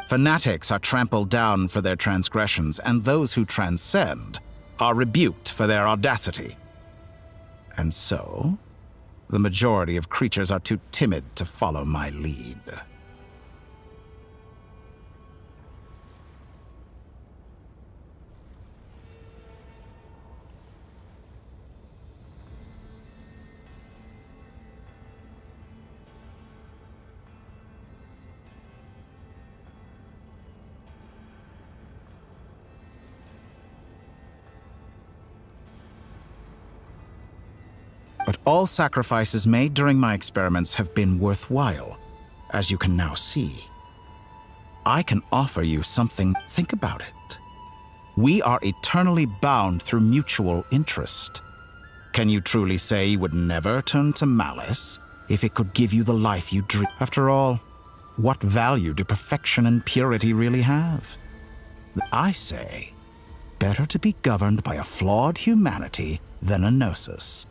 Fanatics are trampled down for their transgressions, and those who transcend are rebuked for their audacity. And so, the majority of creatures are too timid to follow my lead. But all sacrifices made during my experiments have been worthwhile, as you can now see. I can offer you something. Think about it. We are eternally bound through mutual interest. Can you truly say you would never turn to malice if it could give you the life you dream? After all, what value do perfection and purity really have? I say, better to be governed by a flawed humanity than a gnosis.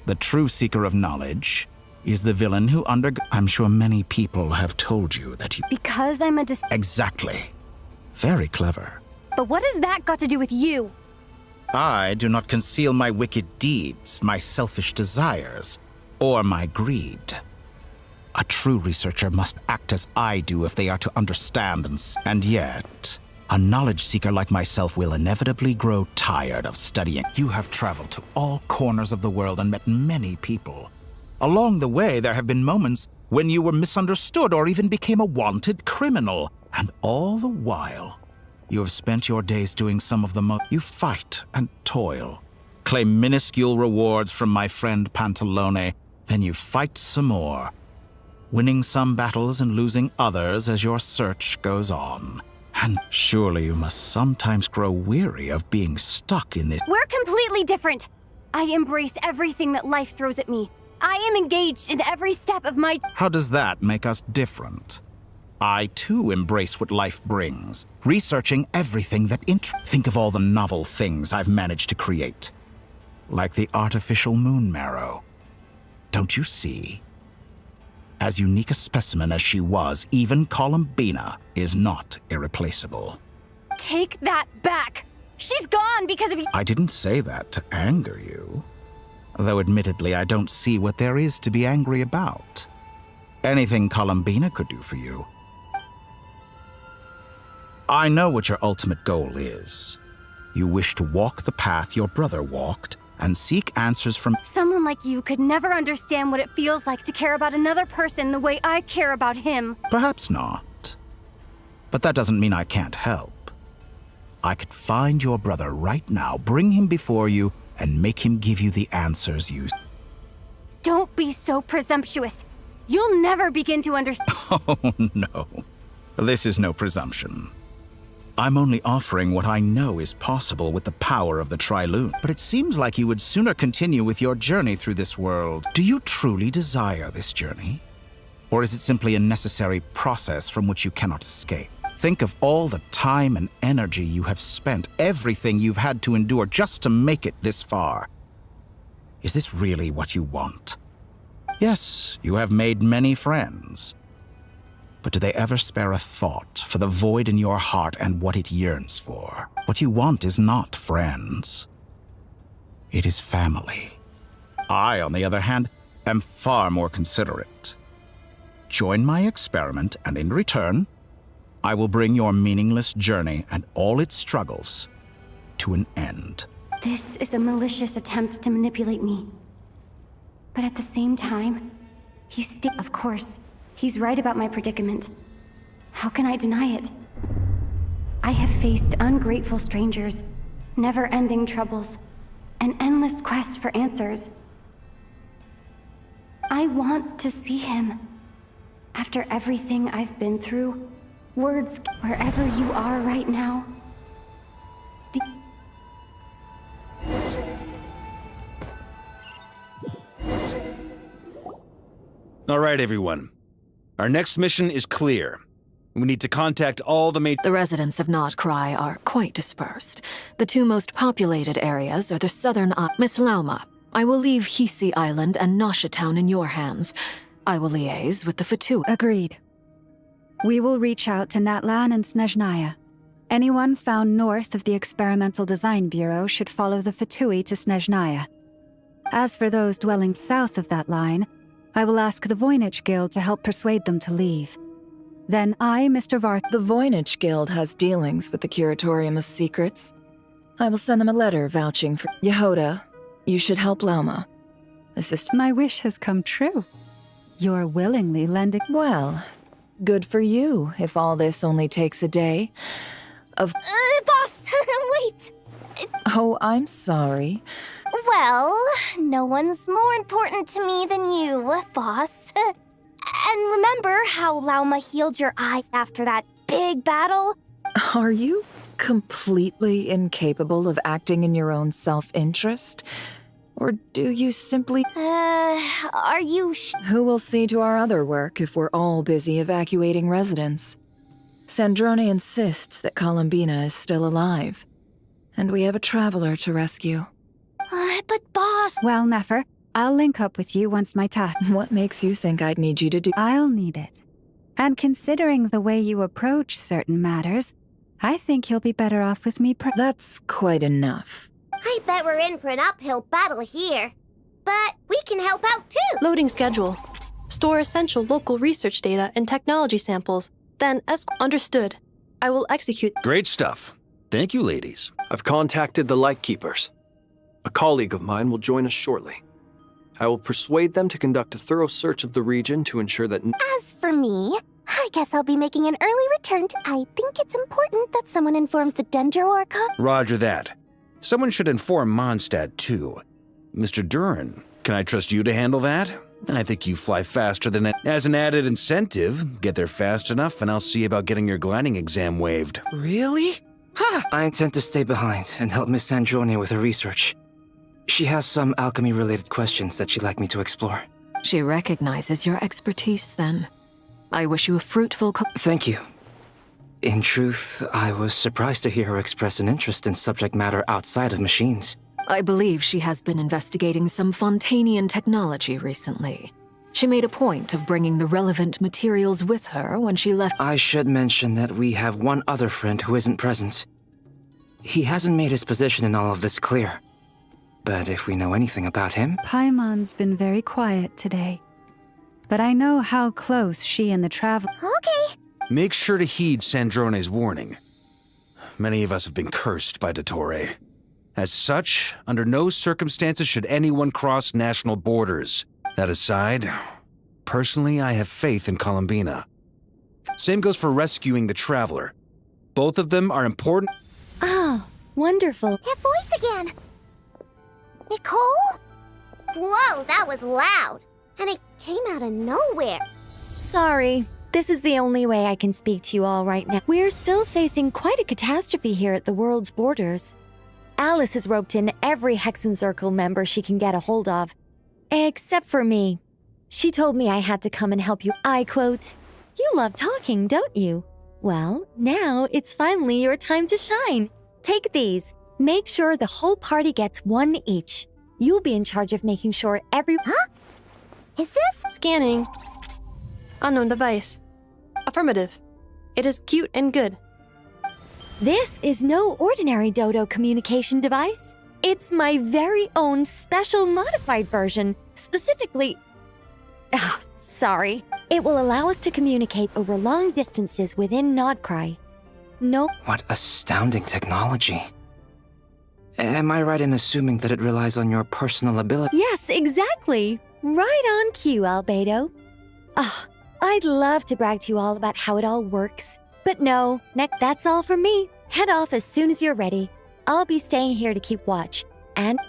The true seeker of knowledge is the villain who I'm sure many people have told you that you— Because I'm a Exactly. Very clever. But what has that got to do with you? I do not conceal my wicked deeds, my selfish desires, or my greed. A true researcher must act as I do if they are to understand and yet, a knowledge seeker like myself will inevitably grow tired of studying. You have traveled to all corners of the world and met many people. Along the way, there have been moments when you were misunderstood or even became a wanted criminal. And all the while, you have spent your days doing some of the most— You fight and toil, claim minuscule rewards from my friend Pantalone, then you fight some more, winning some battles and losing others as your search goes on. And surely you must sometimes grow weary of being stuck in this— We're completely different. I embrace everything that life throws at me. I am engaged in every step of my— How does that make us different? I too embrace what life brings, researching everything that Think of all the novel things I've managed to create. Like the artificial moon marrow. Don't you see? As unique a specimen as she was, even Columbina is not irreplaceable. Take that back! She's gone because of you! I didn't say that to anger you. Though admittedly, I don't see what there is to be angry about. Anything Columbina could do for you. I know what your ultimate goal is. You wish to walk the path your brother walked and seek answers from— Someone like you could never understand what it feels like to care about another person the way I care about him. Perhaps not. But that doesn't mean I can't help. I could find your brother right now, bring him before you, and make him give you the answers you— Don't be so presumptuous. You'll never begin to understand— Oh, no. This is no presumption. I'm only offering what I know is possible with the power of the Trilune. But it seems like you would sooner continue with your journey through this world. Do you truly desire this journey? Or is it simply a necessary process from which you cannot escape? Think of all the time and energy you have spent, everything you've had to endure just to make it this far. Is this really what you want? Yes, you have made many friends. But do they ever spare a thought for the void in your heart and what it yearns for? What you want is not friends. It is family. I, on the other hand, am far more considerate. Join my experiment, and in return, I will bring your meaningless journey and all its struggles to an end. This is a malicious attempt to manipulate me. But at the same time, of course, he's right about my predicament. How can I deny it? I have faced ungrateful strangers, never-ending troubles, an endless quest for answers. I want to see him. After everything I've been through, words, wherever you are right now. All right, everyone. Our next mission is clear. We need to contact all the The residents of Nodcry are quite dispersed. The two most populated areas are the southern Miss Lauma, I will leave Hisi Island and Nasha Town in your hands. I will liaise with the Fatu. Agreed. We will reach out to Natlan and Snezhnaya. Anyone found north of the Experimental Design Bureau should follow the Fatui to Snezhnaya. As for those dwelling south of that line, I will ask the Voynich Guild to help persuade them to leave. Then I, Mr. Vark— The Voynich Guild has dealings with the Curatorium of Secrets. I will send them a letter vouching for— Yehoda, you should help Lauma. My wish has come true. You're willingly lending— Well, good for you, if all this only takes a day. Boss, wait! Oh, I'm sorry. Well, no one's more important to me than you, boss. And remember how Lauma healed your eyes after that big battle? Are you completely incapable of acting in your own self-interest? Or do you simply— are you Who will see to our other work if we're all busy evacuating residents? Sandrone insists that Columbina is still alive, and we have a traveler to rescue. But boss— Well, Nefer, I'll link up with you once my task— What makes you think I'd need you to do— I'll need it. And considering the way you approach certain matters, I think you'll be better off with me That's quite enough. I bet we're in for an uphill battle here. But we can help out too! Loading schedule. Store essential local research data and technology samples. Then, understood. I will execute— Great stuff. Thank you, ladies. I've contacted the Lightkeepers. A colleague of mine will join us shortly. I will persuade them to conduct a thorough search of the region to ensure that— As for me, I guess I'll be making an early return I think it's important that someone informs the Dendro Archon— Roger that. Someone should inform Mondstadt, too. Mr. Duran, can I trust you to handle that? I think you fly faster than— As an added incentive, get there fast enough and I'll see about getting your gliding exam waived. Really? Ha! I intend to stay behind and help Miss Sandrone with her research. She has some alchemy-related questions that she'd like me to explore. She recognizes your expertise, then. I wish you a fruitful Thank you. In truth, I was surprised to hear her express an interest in subject matter outside of machines. I believe she has been investigating some Fontanian technology recently. She made a point of bringing the relevant materials with her when she left— I should mention that we have one other friend who isn't present. He hasn't made his position in all of this clear. But if we know anything about him— Paimon's been very quiet today. But I know how close she and the traveler— Okay. Make sure to heed Sandrone's warning. Many of us have been cursed by Dottore. As such, under no circumstances should anyone cross national borders. That aside, personally, I have faith in Columbina. Same goes for rescuing the traveler. Both of them are important— Oh, wonderful. That voice again! Nicole? Whoa, that was loud! And it came out of nowhere. Sorry. This is the only way I can speak to you all right now. We're still facing quite a catastrophe here at the world's borders. Alice has roped in every Hexenzirkel member she can get a hold of. Except for me. She told me I had to come and help you. I quote, "You love talking, don't you? Well, now it's finally your time to shine. Take these. Make sure the whole party gets one each. You'll be in charge of making sure Huh? Is this— Scanning. Unknown device. Affirmative. It is cute and good. This is no ordinary Dodo communication device. It's my very own special modified version, specifically— sorry. It will allow us to communicate over long distances within Nodcry. No— What astounding technology. Am I right in assuming that it relies on your personal ability? Yes, exactly. Right on cue, Albedo. I'd love to brag to you all about how it all works. But no, that's all from me. Head off as soon as you're ready. I'll be staying here to keep watch. And—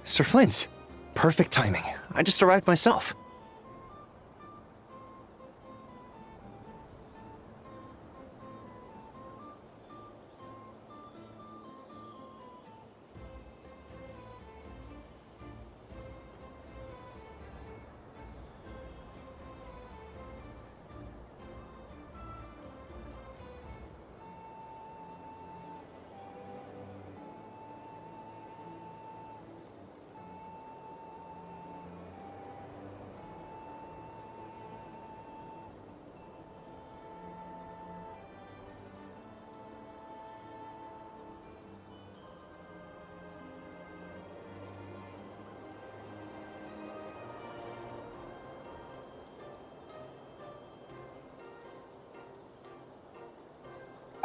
Sir Flint. Perfect timing. I just arrived myself.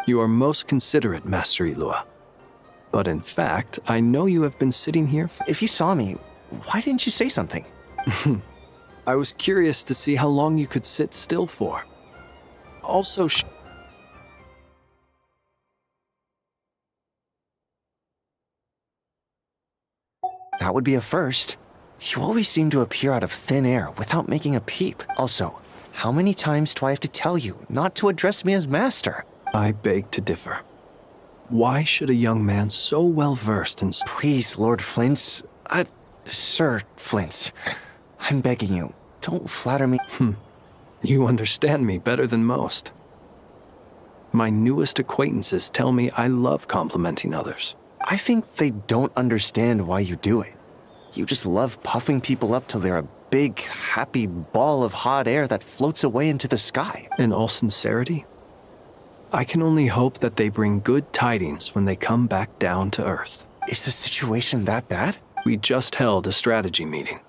You are most considerate, Master Ilua. But in fact, I know you have been sitting here If you saw me, why didn't you say something? I was curious to see how long you could sit still for. Also, That would be a first. You always seem to appear out of thin air without making a peep. Also, how many times do I have to tell you not to address me as master? I beg to differ. Why should a young man so well versed in... Please, Lord Flint's... Sir Flint's. I'm begging you, don't flatter me. You understand me better than most. My newest acquaintances tell me I love complimenting others. I think they don't understand why you do it. You just love puffing people up till they're a big, happy ball of hot air that floats away into the sky. In all sincerity, I can only hope that they bring good tidings when they come back down to Earth. Is the situation that bad? We just held a strategy meeting.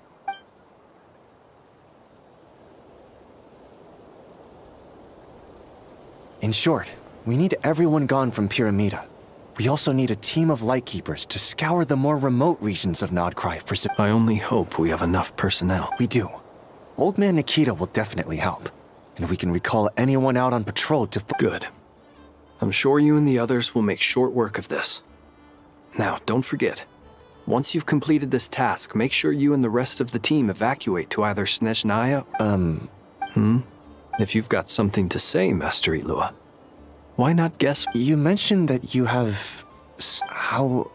In short, we need everyone gone from Pyramida. We also need a team of Lightkeepers to scour the more remote regions of Nodcry for I only hope we have enough personnel. We do. Old Man Nikita will definitely help. And we can recall anyone out on patrol to... Good. I'm sure you and the others will make short work of this. Now, don't forget. Once you've completed this task, make sure you and the rest of the team evacuate to either Snezhnaya... If you've got something to say, Master Ilua. Why not guess? You mentioned that you have... how...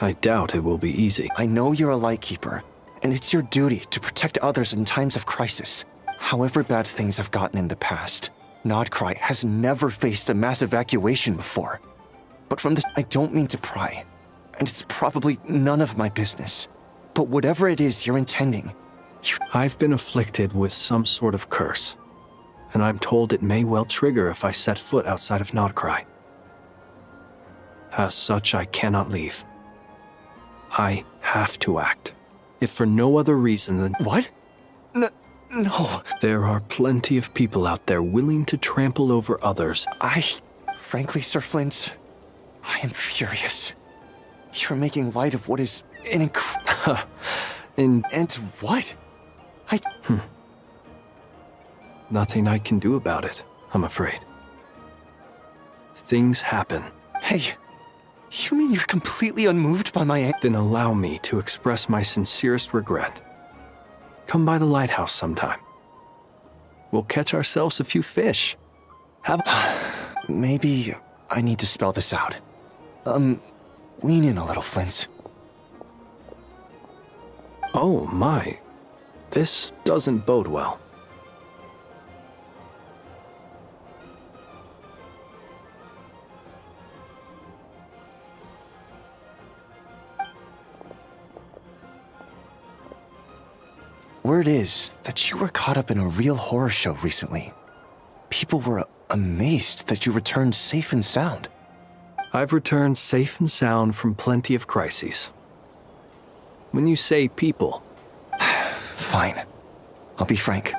I doubt it will be easy. I know you're a Lightkeeper, and it's your duty to protect others in times of crisis. However bad things have gotten in the past, Nodcry has never faced a mass evacuation before. But from this, I don't mean to pry, and it's probably none of my business. But whatever it is you're intending, I've been afflicted with some sort of curse, and I'm told it may well trigger if I set foot outside of Nodcry. As such, I cannot leave. I have to act, if for no other reason than... What? No. There are plenty of people out there willing to trample over others. Frankly, Sir Flint, I am furious. You're making light of what is an And what? Nothing I can do about it, I'm afraid. Things happen. Hey, you mean you're completely unmoved by my... Then allow me to express my sincerest regret. Come by the lighthouse sometime. We'll catch ourselves a few fish. Maybe I need to spell this out. Lean in a little, Flint. Oh my. This doesn't bode well. Word is that you were caught up in a real horror show recently. People were amazed that you returned safe and sound. I've returned safe and sound from plenty of crises. When you say people... Fine. I'll be frank.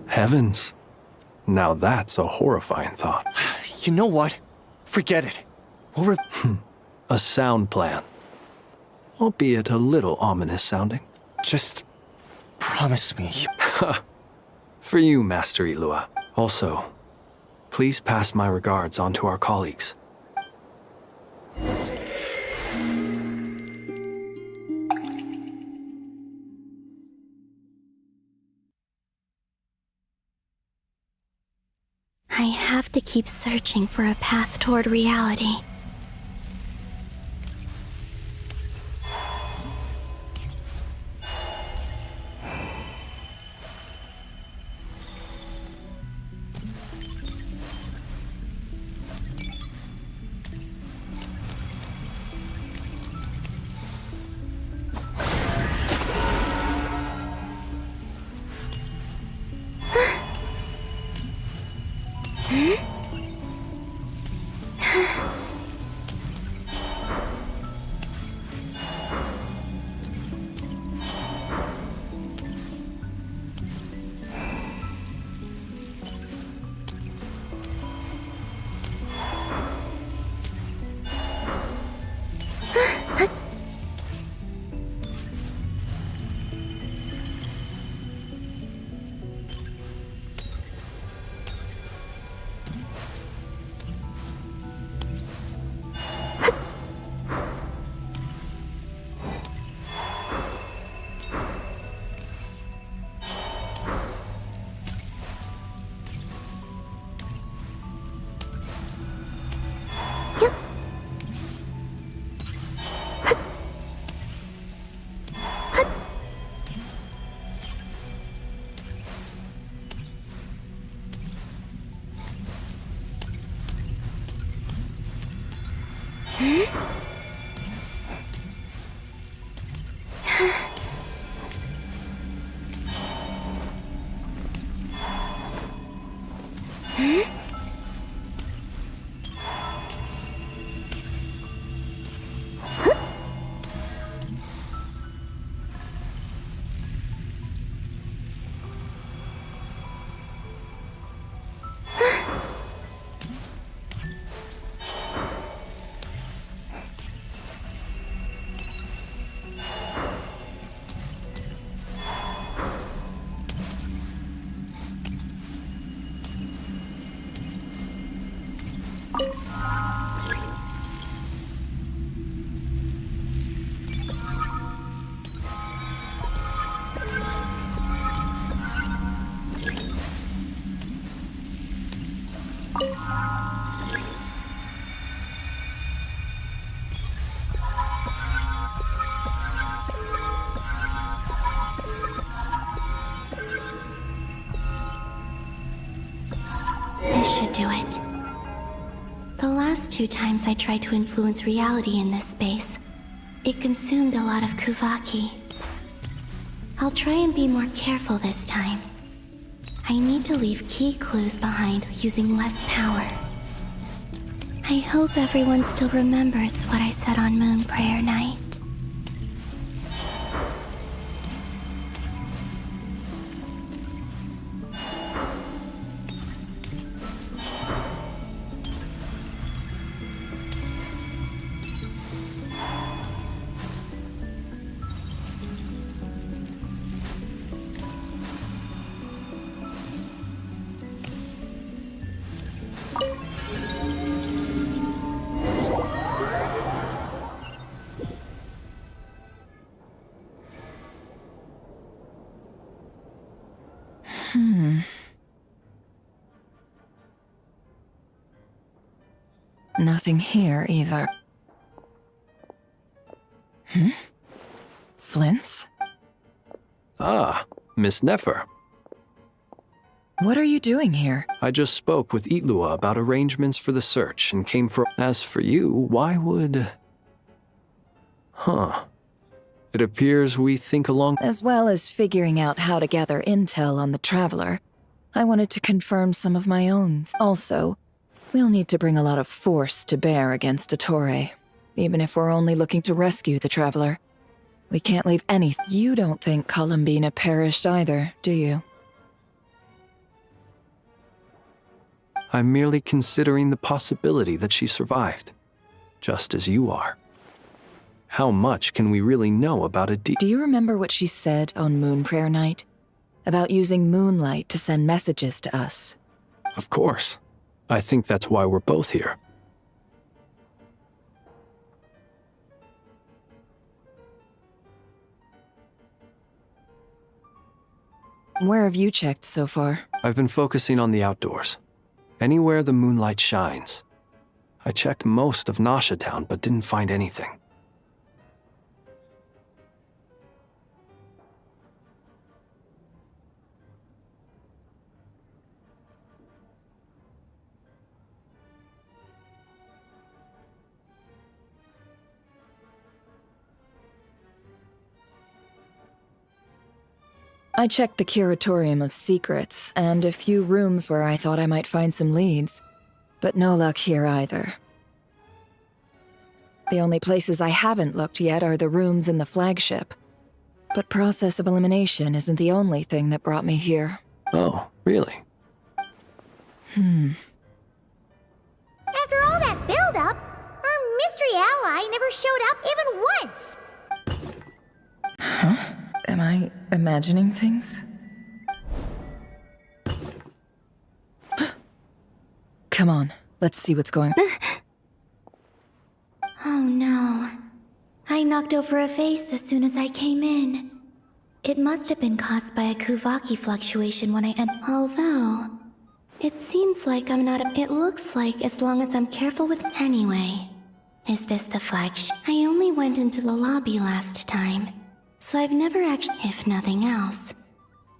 Heavens. Now that's a horrifying thought. You know what? Forget it. A sound plan. Albeit a little ominous sounding. Just promise me. For you, Master Ilua. Also, please pass my regards on to our colleagues. I have to keep searching for a path toward reality. should do it. The last 2 times I tried to influence reality in this space, it consumed a lot of Kuvaki. I'll try and be more careful this time. I need to leave key clues behind using less power. I hope everyone still remembers what I said on Moon Prayer Night. Nothing here either. Flints? Ah, Miss Nefer. What are you doing here? I just spoke with Itlua about arrangements for the search and came for... As for you, why would... Huh. It appears we think along... As well as figuring out how to gather intel on the Traveler, I wanted to confirm some of my own. Also, we'll need to bring a lot of force to bear against Ettore, even if we're only looking to rescue the Traveler. We can't leave anything. You don't think Columbina perished either, do you? I'm merely considering the possibility that she survived, just as you are. How much can we really know about a Do you remember what she said on Moon Prayer Night? About using moonlight to send messages to us? Of course. I think that's why we're both here. Where have you checked so far? I've been focusing on the outdoors. Anywhere the moonlight shines. I checked most of Nasha Town, but didn't find anything. I checked the Curatorium of Secrets, and a few rooms where I thought I might find some leads. But no luck here either. The only places I haven't looked yet are the rooms in the flagship. But process of elimination isn't the only thing that brought me here. Oh, really? After all that build-up, our mystery ally never showed up even once! Huh? Am I imagining things? Come on, let's see what's going on. Oh no. I knocked over a vase as soon as I came in. It must have been caused by a Kuvaki fluctuation when I entered. Although, it seems like I'm not It looks like as long as I'm careful with... Anyway, is this the flagship? I only went into the lobby last time, so I've never actually... If nothing else,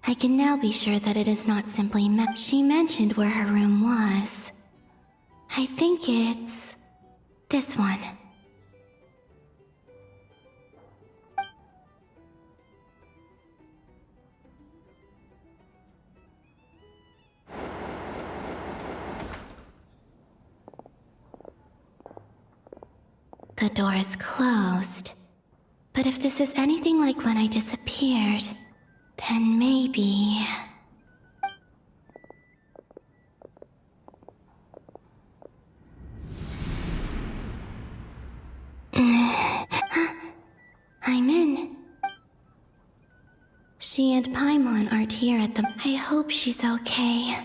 I can now be sure that it is not simply She mentioned where her room was. I think it's... this one. The door is closed. But if this is anything like when I disappeared, then maybe... I'm in. She and Paimon aren't here at the... I hope she's okay.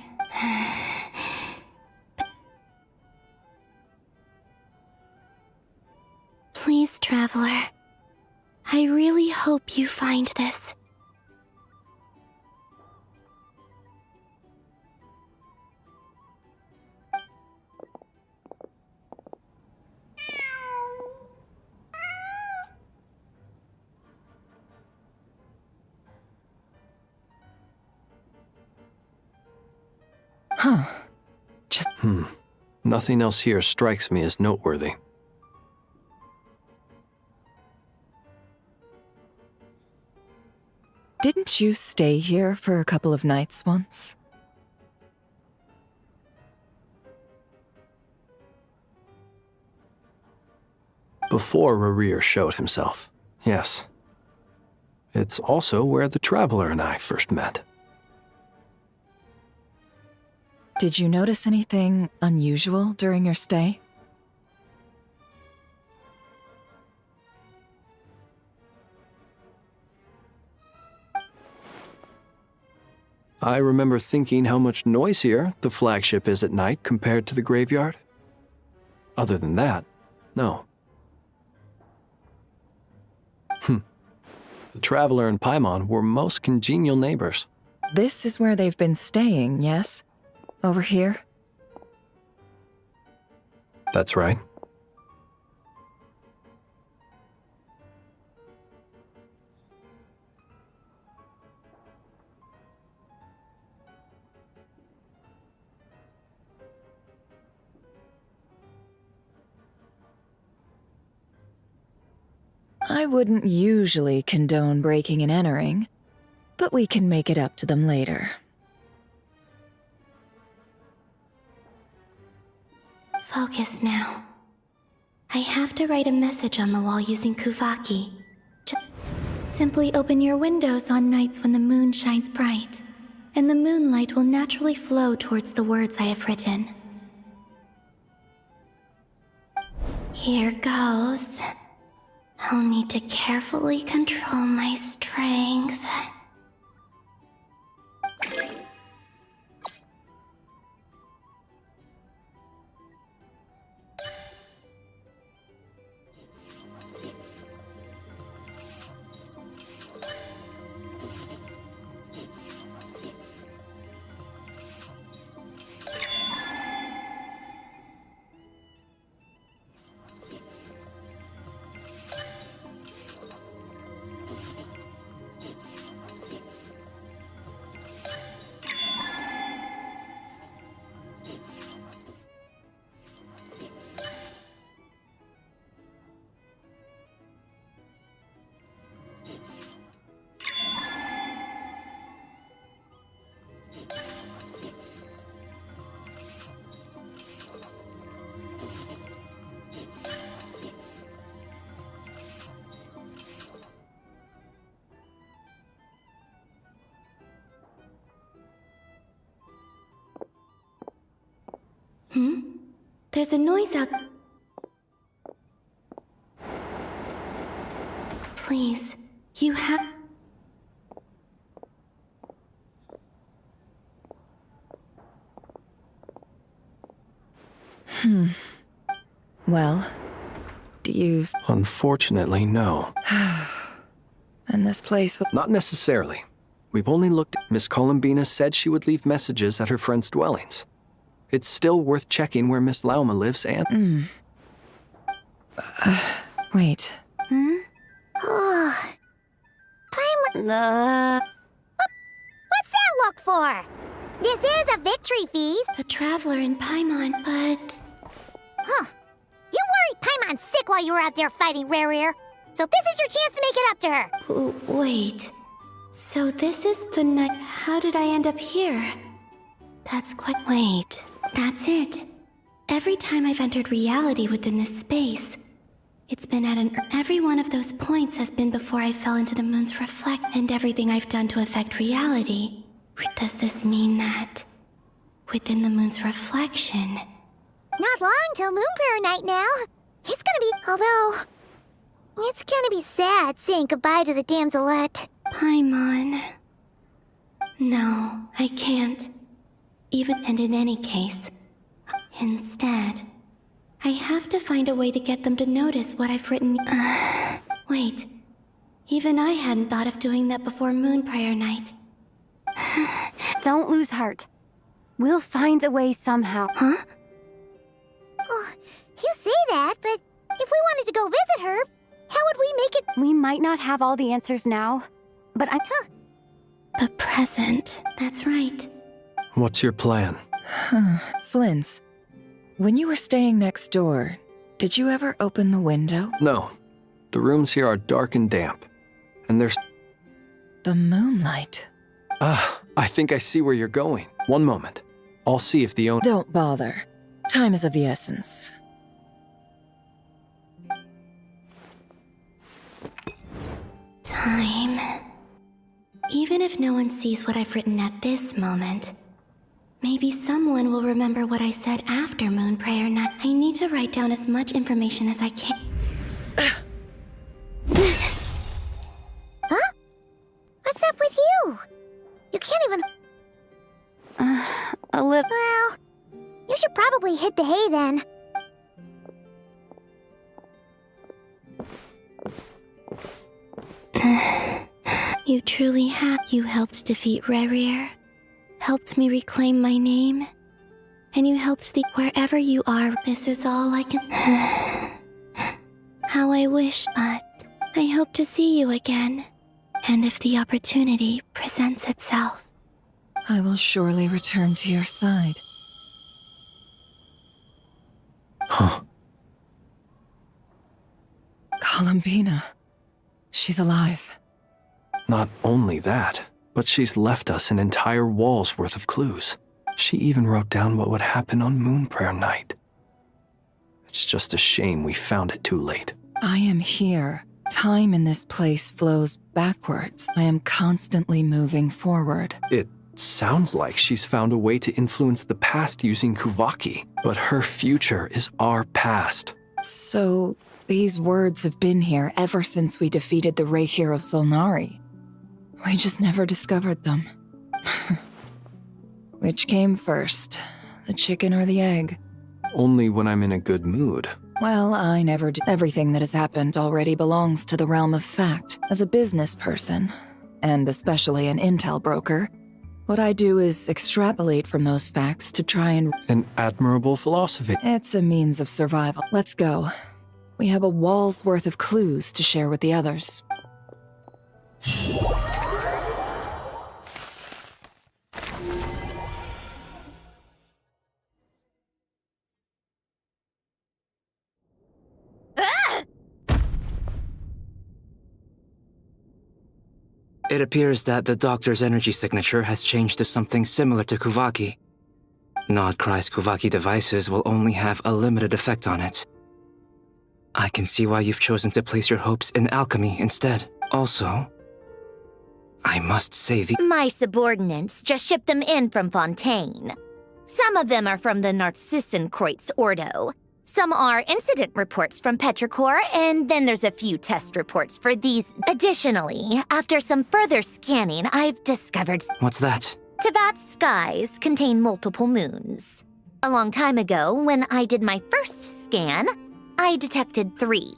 Please, Traveler. I really hope you find this. Huh. Just... Nothing else here strikes me as noteworthy. Didn't you stay here for a couple of nights once? Before Rerir showed himself, yes. It's also where the Traveler and I first met. Did you notice anything unusual during your stay? I remember thinking how much noisier the flagship is at night compared to the graveyard. Other than that, no. The Traveler and Paimon were most congenial neighbors. This is where they've been staying, yes? Over here? That's right. I wouldn't usually condone breaking and entering, but we can make it up to them later. Focus now. I have to write a message on the wall using Kuvaki. Simply open your windows on nights when the moon shines bright, and the moonlight will naturally flow towards the words I have written. Here goes. I'll need to carefully control my strength. There's a noise out... Please, you have... Well, do you... Unfortunately, no. And this place... Not necessarily. We've only looked... Miss Columbina said she would leave messages at her friends' dwellings. It's still worth checking where Miss Lauma lives and... Wait. What's that look for? This is a victory feast. The Traveler in Paimon, but... Huh. You worried Paimon's sick while you were out there fighting Rerir. So this is your chance to make it up to her. Wait. So this is the night... How did I end up here? That's quite... Wait. That's it. Every time I've entered reality within this space, it's been at an... Every one of those points has been before I fell into the moon's reflect, and everything I've done to affect reality. Does this mean that within the moon's reflection... Not long till Moonprayer night now. It's gonna be... Although... It's gonna be sad saying goodbye to the damselette. Paimon... No, I can't. And in any case, instead, I have to find a way to get them to notice what I've written. Wait, even I hadn't thought of doing that before Moonprayer night. Don't lose heart. We'll find a way somehow. Huh? Oh, you say that, but if we wanted to go visit her, how would we make it? We might not have all the answers now, but The present, that's right. What's your plan? Flynn's, When you were staying next door, did you ever open the window? No. The rooms here are dark and damp. And there's... The moonlight. I think I see where you're going. One moment. I'll see if the owner... Don't bother. Time is of the essence. Time. Even if no one sees what I've written at this moment, maybe someone will remember what I said after Moon Prayer Night. I need to write down as much information as I can. Huh? What's up with you? You can't even... A little... Well, you should probably hit the hay then. You truly have. You helped defeat Rerir, helped me reclaim my name, and you helped the... Wherever you are, this is all I can... How I wish, but I hope to see you again. And if the opportunity presents itself. I will surely return to your side. Huh. Columbina. She's alive. Not only that, but she's left us an entire wall's worth of clues. She even wrote down what would happen on Moon Prayer Night. It's just a shame we found it too late. I am here. Time in this place flows backwards. I am constantly moving forward. It sounds like she's found a way to influence the past using Kuvaki, but her future is our past. So, these words have been here ever since we defeated the Reihir of Solnari. We just never discovered them. Which came first, the chicken or the egg? Only when I'm in a good mood. Well, I never do. Everything that has happened already belongs to the realm of fact. As a business person, and especially an intel broker, what I do is extrapolate from those facts to try and... An admirable philosophy. It's a means of survival. Let's go. We have a wall's worth of clues to share with the others. It appears that the doctor's energy signature has changed to something similar to Kuvaki. Nodcry's Kuvaki devices will only have a limited effect on it. I can see why you've chosen to place your hopes in alchemy instead. Also, I must say My subordinates just shipped them in from Fontaine. Some of them are from the Narcissenkreuz Ordo. Some are incident reports from Petrichor, and then there's a few test reports for these. Additionally, after some further scanning, I've discovered... What's that? Tevat's skies contain multiple moons. A long time ago, when I did my first scan, I detected 3.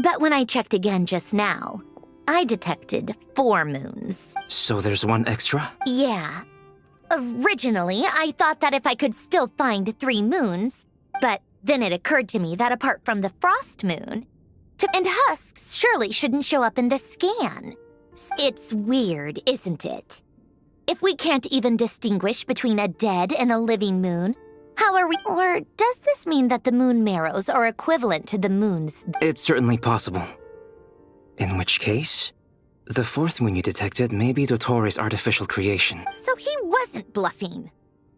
But when I checked again just now, I detected 4 moons. So there's one extra? Yeah. Originally, I thought that if I could still find 3 moons, but then it occurred to me that apart from the frost moon, and husks surely shouldn't show up in the scan. It's weird, isn't it? If we can't even distinguish between a dead and a living moon, how are we... Or does this mean that the moon marrows are equivalent to the moons? It's certainly possible. In which case, the 4th moon you detected may be Dottores' artificial creation. So he wasn't bluffing.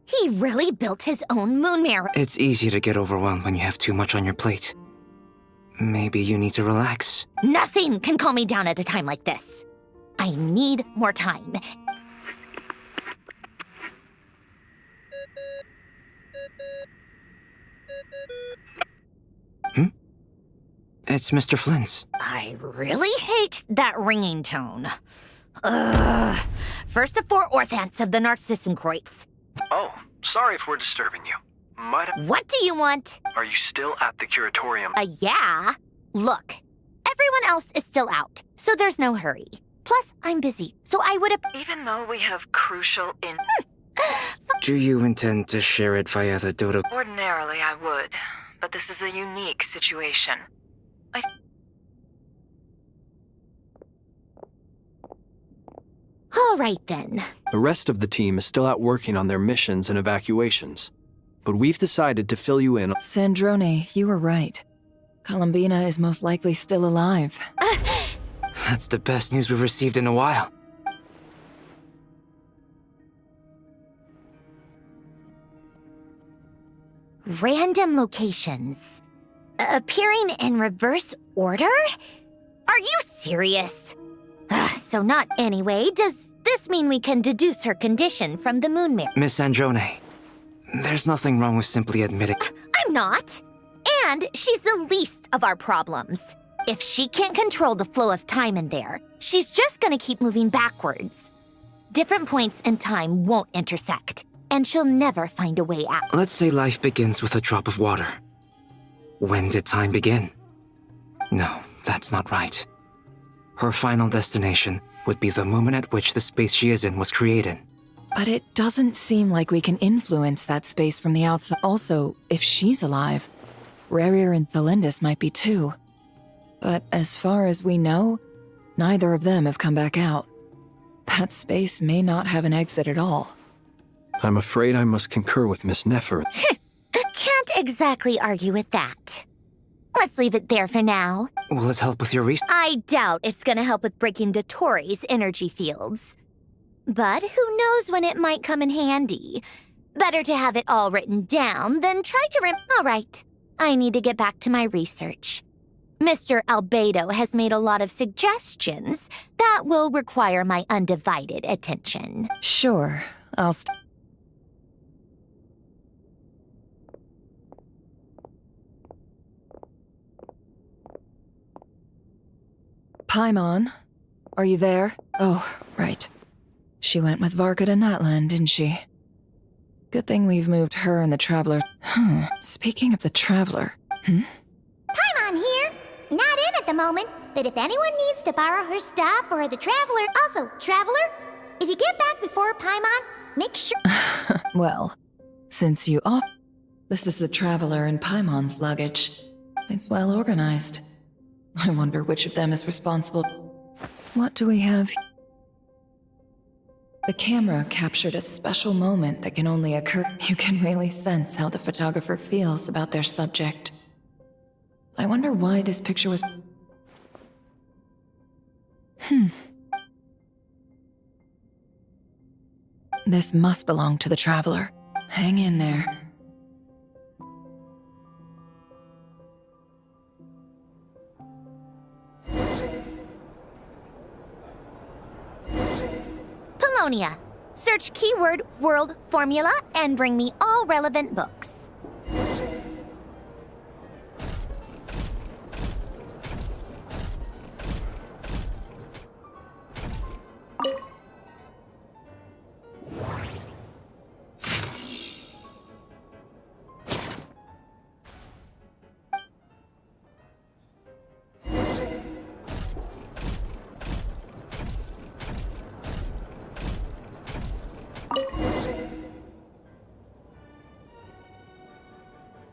He really built his own moon marrow. It's easy to get overwhelmed when you have too much on your plate. Maybe you need to relax. Nothing can calm me down at a time like this. I need more time. It's Mr. Flynn's. I really hate that ringing tone. Ugh. First of 4 Orthants of the Narcissenkreuz. Oh, sorry if we're disturbing you. What do you want? Are you still at the curatorium? Yeah. Look, everyone else is still out, so there's no hurry. Plus, I'm busy, so I would have... Even though we have crucial in... Do you intend to share it via the Dodo? Ordinarily, I would, but this is a unique situation. All right, then. The rest of the team is still out working on their missions and evacuations. but we've decided to fill you in. Sandrone, you were right. Columbina is most likely still alive. That's the best news we've received in a while. Random locations. Appearing in reverse order? Are you serious? So not anyway. Does this mean we can deduce her condition from the moon mirror? Miss Sandrone, there's nothing wrong with simply admitting. I'm not. And she's the least of our problems. If she can't control the flow of time in there, she's just gonna keep moving backwards. Different points in time won't intersect, and she'll never find a way out. Let's say life begins with a drop of water. When did time begin? No, that's not right. Her final destination would be the moment at which the space she is in was created. But it doesn't seem like we can influence that space from the outside. Also, if she's alive, Rarier and Thelindis might be too. But as far as we know, neither of them have come back out. That space may not have an exit at all. I'm afraid I must concur with Miss Nefer. Can't exactly argue with that. Let's leave it there for now. Will it help with your research? I doubt it's gonna help with breaking Dotori's energy fields. But who knows when it might come in handy. Better to have it all written down than try to All right, I need to get back to my research. Mr. Albedo has made a lot of suggestions that will require my undivided attention. Sure, I'll Paimon, are you there? Oh, right. She went with Varka to Natlan, didn't she? Good thing we've moved her and the Traveler. Speaking of the Traveler, Paimon here. Not in at the moment, but if anyone needs to borrow her stuff or the Traveler... Also, Traveler, if you get back before Paimon, make sure... Well, since you off... This is the Traveler and Paimon's luggage. It's well organized. I wonder which of them is responsible. What do we have? The camera captured a special moment that can only occur. You can really sense how the photographer feels about their subject. I wonder why this picture was... This must belong to the Traveler. Hang in there. Polonia. Search keyword world formula and bring me all relevant books.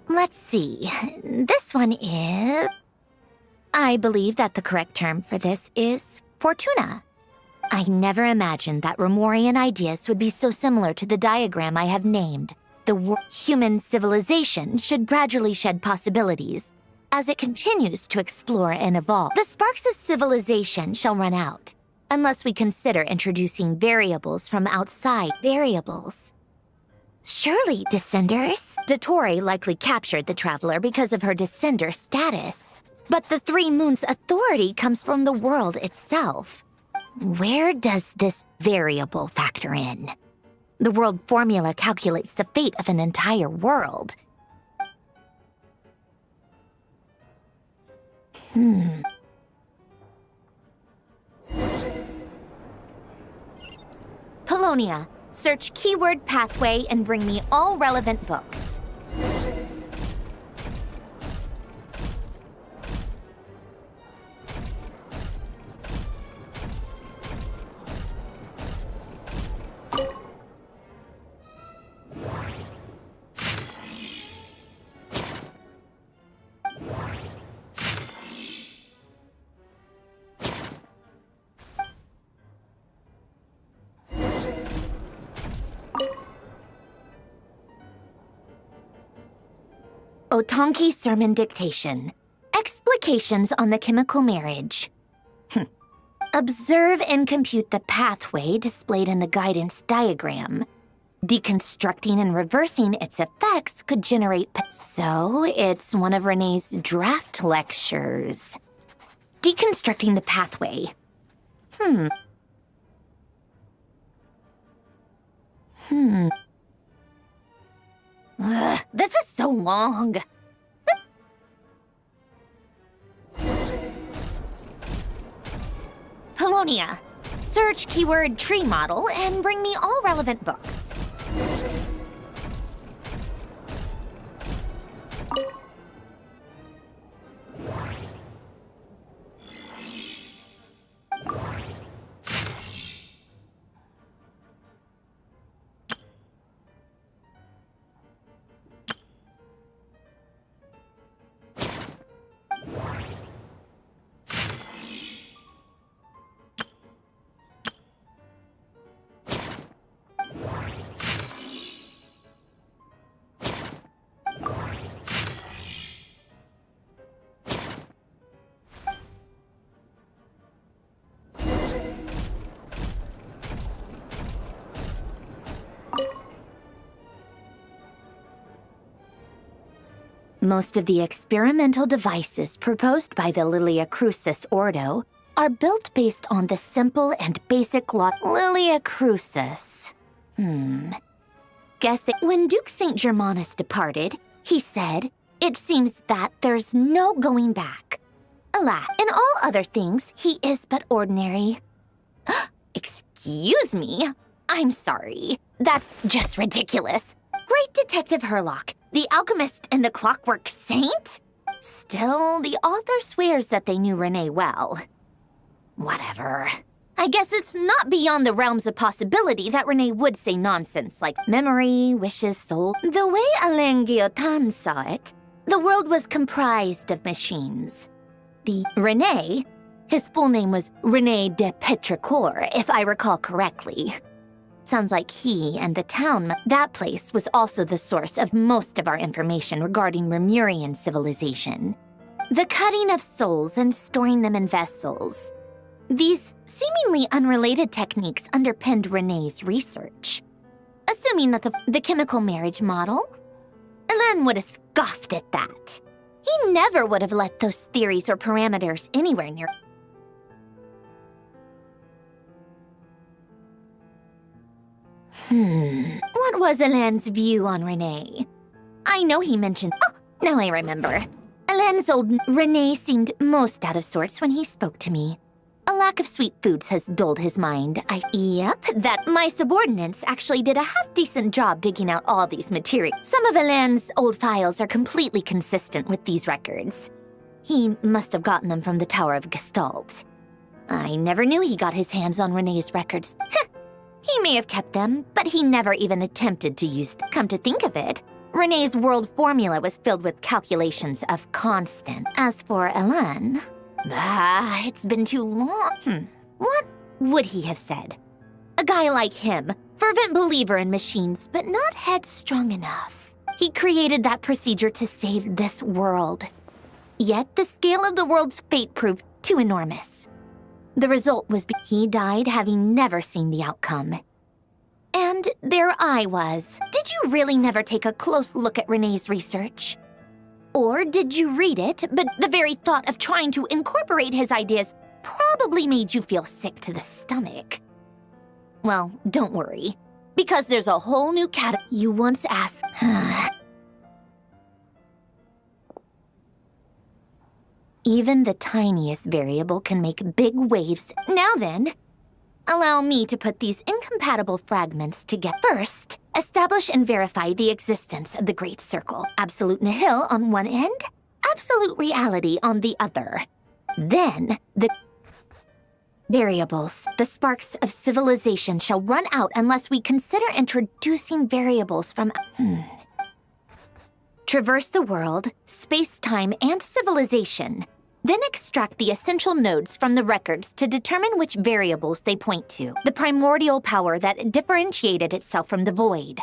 Let's see. This one is... I believe that the correct term for this is Fortuna. I never imagined that Romorian ideas would be so similar to the diagram I have named. The human civilization should gradually shed possibilities as it continues to explore and evolve. The sparks of civilization shall run out, unless we consider introducing variables from outside. Variables. Surely, Descenders? Dotori likely captured the Traveler because of her Descender status. But the Three Moons' authority comes from the world itself. Where does this variable factor in? The world formula calculates the fate of an entire world. Polonia. Search keyword pathway and bring me all relevant books. Otonki Sermon Dictation. Explications on the chemical marriage. Observe and compute the pathway displayed in the guidance diagram. Deconstructing and reversing its effects could generate... So, it's one of Renee's draft lectures. Deconstructing the pathway. Ugh, this is so long. Polonia. Search keyword tree model and bring me all relevant books. Most of the experimental devices proposed by the Lilia Crucis Ordo are built based on the simple and basic law. Lilia Crucis. Guess that when Duke St. Germanus departed, he said, "It seems that there's no going back. Alas, in all other things, he is but ordinary." Excuse me? I'm sorry. That's just ridiculous. Great Detective Herlock, the alchemist and the clockwork saint? Still, the author swears that they knew Renee well. Whatever. I guess it's not beyond the realms of possibility that Renee would say nonsense like memory, wishes, soul. The way Alain Guillotin saw it, the world was comprised of machines. The Renee, his full name was René de Petrichor, if I recall correctly. Sounds like he and the town, that place was also the source of most of our information regarding Remurian civilization. The cutting of souls and storing them in vessels. These seemingly unrelated techniques underpinned Renee's research. Assuming that the chemical marriage model, Alain would have scoffed at that. He never would have let those theories or parameters anywhere near. What was Alain's view on Renee? I know he mentioned... Oh, now I remember. Alain's old Renee seemed most out of sorts when he spoke to me. A lack of sweet foods has dulled his mind. Yep, that my subordinates actually did a half-decent job digging out all these materials. Some of Alain's old files are completely consistent with these records. He must have gotten them from the Tower of Gestalt. I never knew he got his hands on Renee's records. He may have kept them, but he never even attempted to use them. Come to think of it, Renee's world formula was filled with calculations of constant. As for Alain, it's been too long. What would he have said? A guy like him, fervent believer in machines, but not headstrong enough. He created that procedure to save this world. Yet the scale of the world's fate proved too enormous. The result was he died having never seen the outcome. And there I was. Did you really never take a close look at Renee's research? Or did you read it, but the very thought of trying to incorporate his ideas probably made you feel sick to the stomach? Well, don't worry, because there's a whole new category. You once asked... Even the tiniest variable can make big waves. Now then, allow me to put these incompatible fragments together. First, establish and verify the existence of the Great Circle. Absolute nihil on one end, absolute reality on the other. Then, the variables. The sparks of civilization shall run out unless we consider introducing variables from... Traverse the world, space-time, and civilization. Then extract the essential nodes from the records to determine which variables they point to. The primordial power that differentiated itself from the void.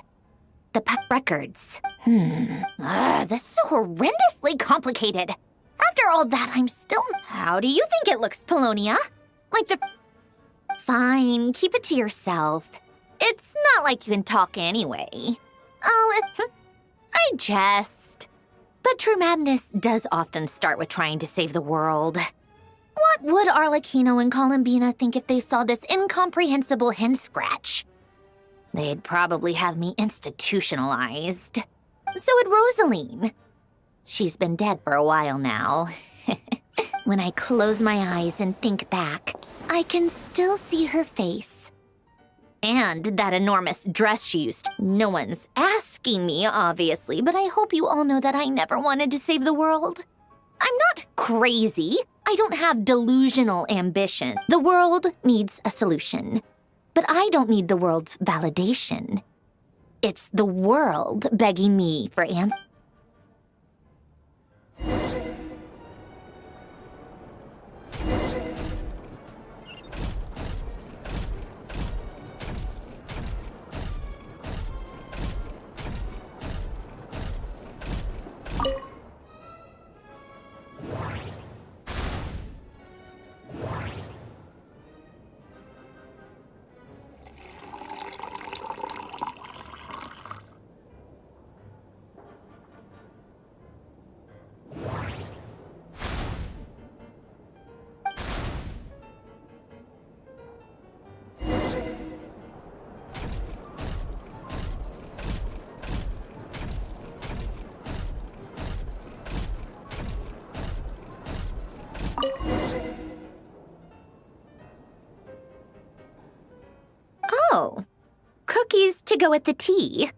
records. This is horrendously complicated. After all that, I'm still... How do you think it looks, Polonia? Like the... Fine, keep it to yourself. It's not like you can talk anyway. I jest. But true madness does often start with trying to save the world. What would Arlecchino and Columbina think if they saw this incomprehensible hen scratch? They'd probably have me institutionalized. So would Rosaline. She's been dead for a while now. When I close my eyes and think back, I can still see her face. And that enormous dress she used. No one's asking me, obviously, but I hope you all know that I never wanted to save the world. I'm not crazy. I don't have delusional ambition. The world needs a solution. But I don't need the world's validation. It's the world begging me for answers. Oh, cookies to go with the tea.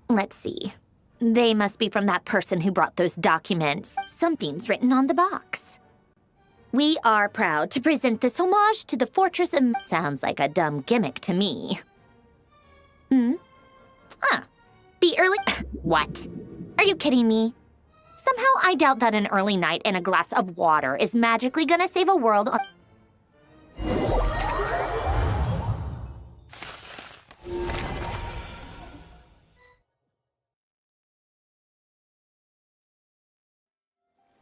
Let's see. They must be from that person who brought those documents. Something's written on the box. We are proud to present this homage to the Fortress of... Sounds like a dumb gimmick to me. Be early... What? Are you kidding me? Somehow I doubt that an early night and a glass of water is magically gonna save a world on...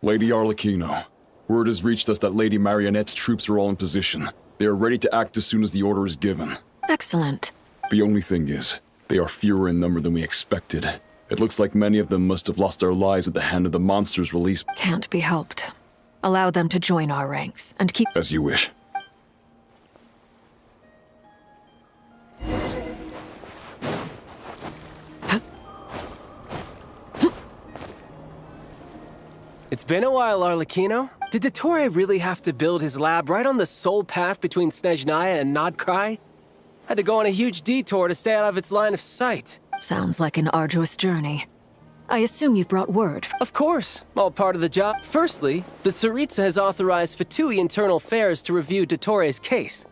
Lady Arlecchino, word has reached us that Lady Marionette's troops are all in position. They are ready to act as soon as the order is given. Excellent. The only thing is, they are fewer in number than we expected. It looks like many of them must have lost their lives at the hand of the monsters released. Can't be helped. Allow them to join our ranks and keep... As you wish. It's been a while, Arlecchino. Did Dottore really have to build his lab right on the sole path between Snezhnaya and Nodcry? Had to go on a huge detour to stay out of its line of sight. Sounds like an arduous journey. I assume you've brought word. Of course, all part of the job. Firstly, the Tsaritsa has authorized Fatui Internal Affairs to review Dottore's case.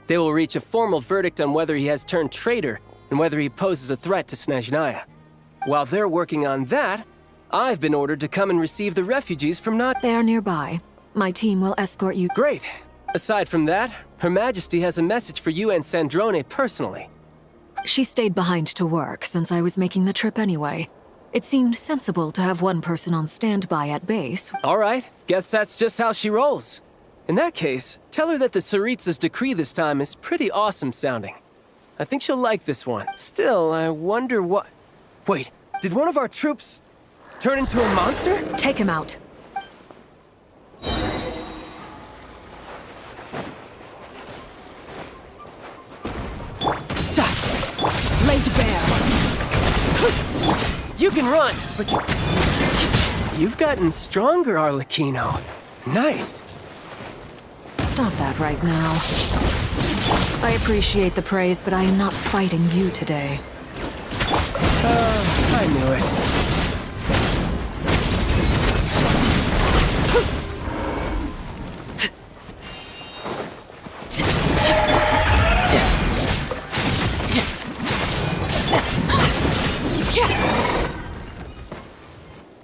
They will reach a formal verdict on whether he has turned traitor and whether he poses a threat to Snezhnaya. While they're working on that, I've been ordered to come and receive the refugees from Nod... They are nearby. My team will escort you... Great. Aside from that, Her Majesty has a message for you and Sandrone personally. She stayed behind to work since I was making the trip anyway. It seemed sensible to have one person on standby at base. All right, guess that's just how she rolls. In that case, tell her that the Tsaritsa's decree this time is pretty awesome sounding. I think she'll like this one. Still, I wonder what... Wait, did one of our troops... turn into a monster? Take him out. Laid bare. You can run, but you've gotten stronger, Arlecchino. Nice. Stop that right now. I appreciate the praise, but I am not fighting you today. I knew it.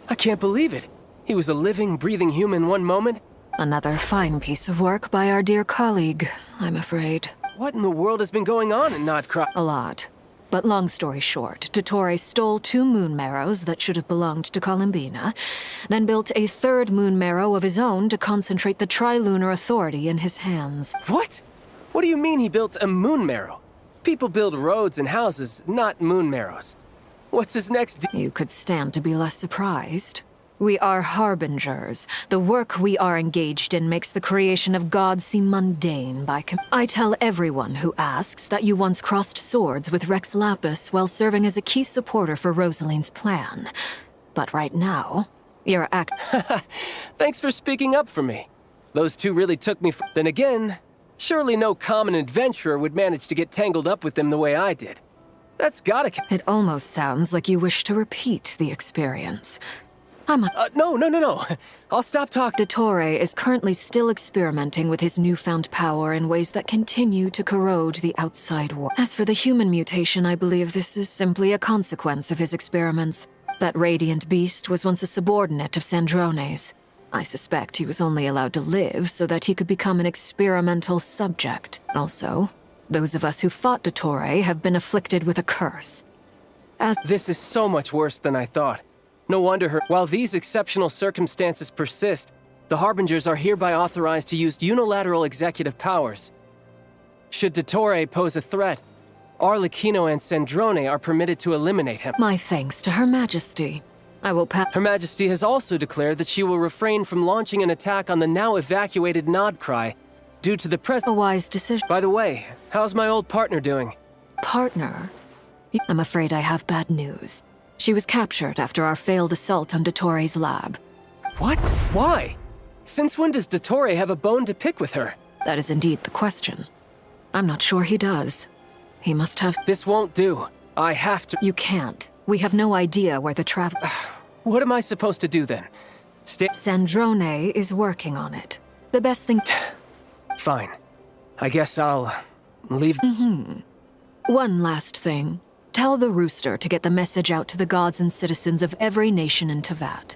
I can't believe it. He was a living, breathing human one moment. Another fine piece of work by our dear colleague, I'm afraid. What in the world has been going on in Nodcry? A lot. But long story short, Dottore stole 2 moon marrows that should have belonged to Columbina, then built a 3rd moon marrow of his own to concentrate the Trilunar Authority in his hands. What? What do you mean he built a moon marrow? People build roads and houses, not moon marrows. What's his next You could stand to be less surprised. We are harbingers. The work we are engaged in makes the creation of gods seem mundane by I tell everyone who asks that you once crossed swords with Rex Lapis while serving as a key supporter for Rosaline's plan. But right now, you're Thanks for speaking up for me. Those 2 really took me for— Then again, surely no common adventurer would manage to get tangled up with them the way I did. That's gotta— It almost sounds like you wish to repeat the experience. No. I'll stop talking. Dottore is currently still experimenting with his newfound power in ways that continue to corrode the outside world. As for the human mutation, I believe this is simply a consequence of his experiments. That radiant beast was once a subordinate of Sandrone's. I suspect he was only allowed to live so that he could become an experimental subject. Also, those of us who fought Dottore have been afflicted with a curse. This is so much worse than I thought. No wonder While these exceptional circumstances persist, the Harbingers are hereby authorized to use unilateral executive powers. Should Dottore pose a threat, Arlecchino and Sandrone are permitted to eliminate him. My thanks to Her Majesty. I will Her Majesty has also declared that she will refrain from launching an attack on the now evacuated Nodcry due to the A wise decision. By the way, how's my old partner doing? Partner? I'm afraid I have bad news. She was captured after our failed assault on Dottore's lab. What? Why? Since when does Dottore have a bone to pick with her? That is indeed the question. I'm not sure he does. He must have— This won't do. I have to— You can't. We have no idea where the What am I supposed to do then? Sandrone is working on it. The best thing— Fine. I guess I'll leave— One last thing. Tell the Rooster to get the message out to the gods and citizens of every nation in Tevat.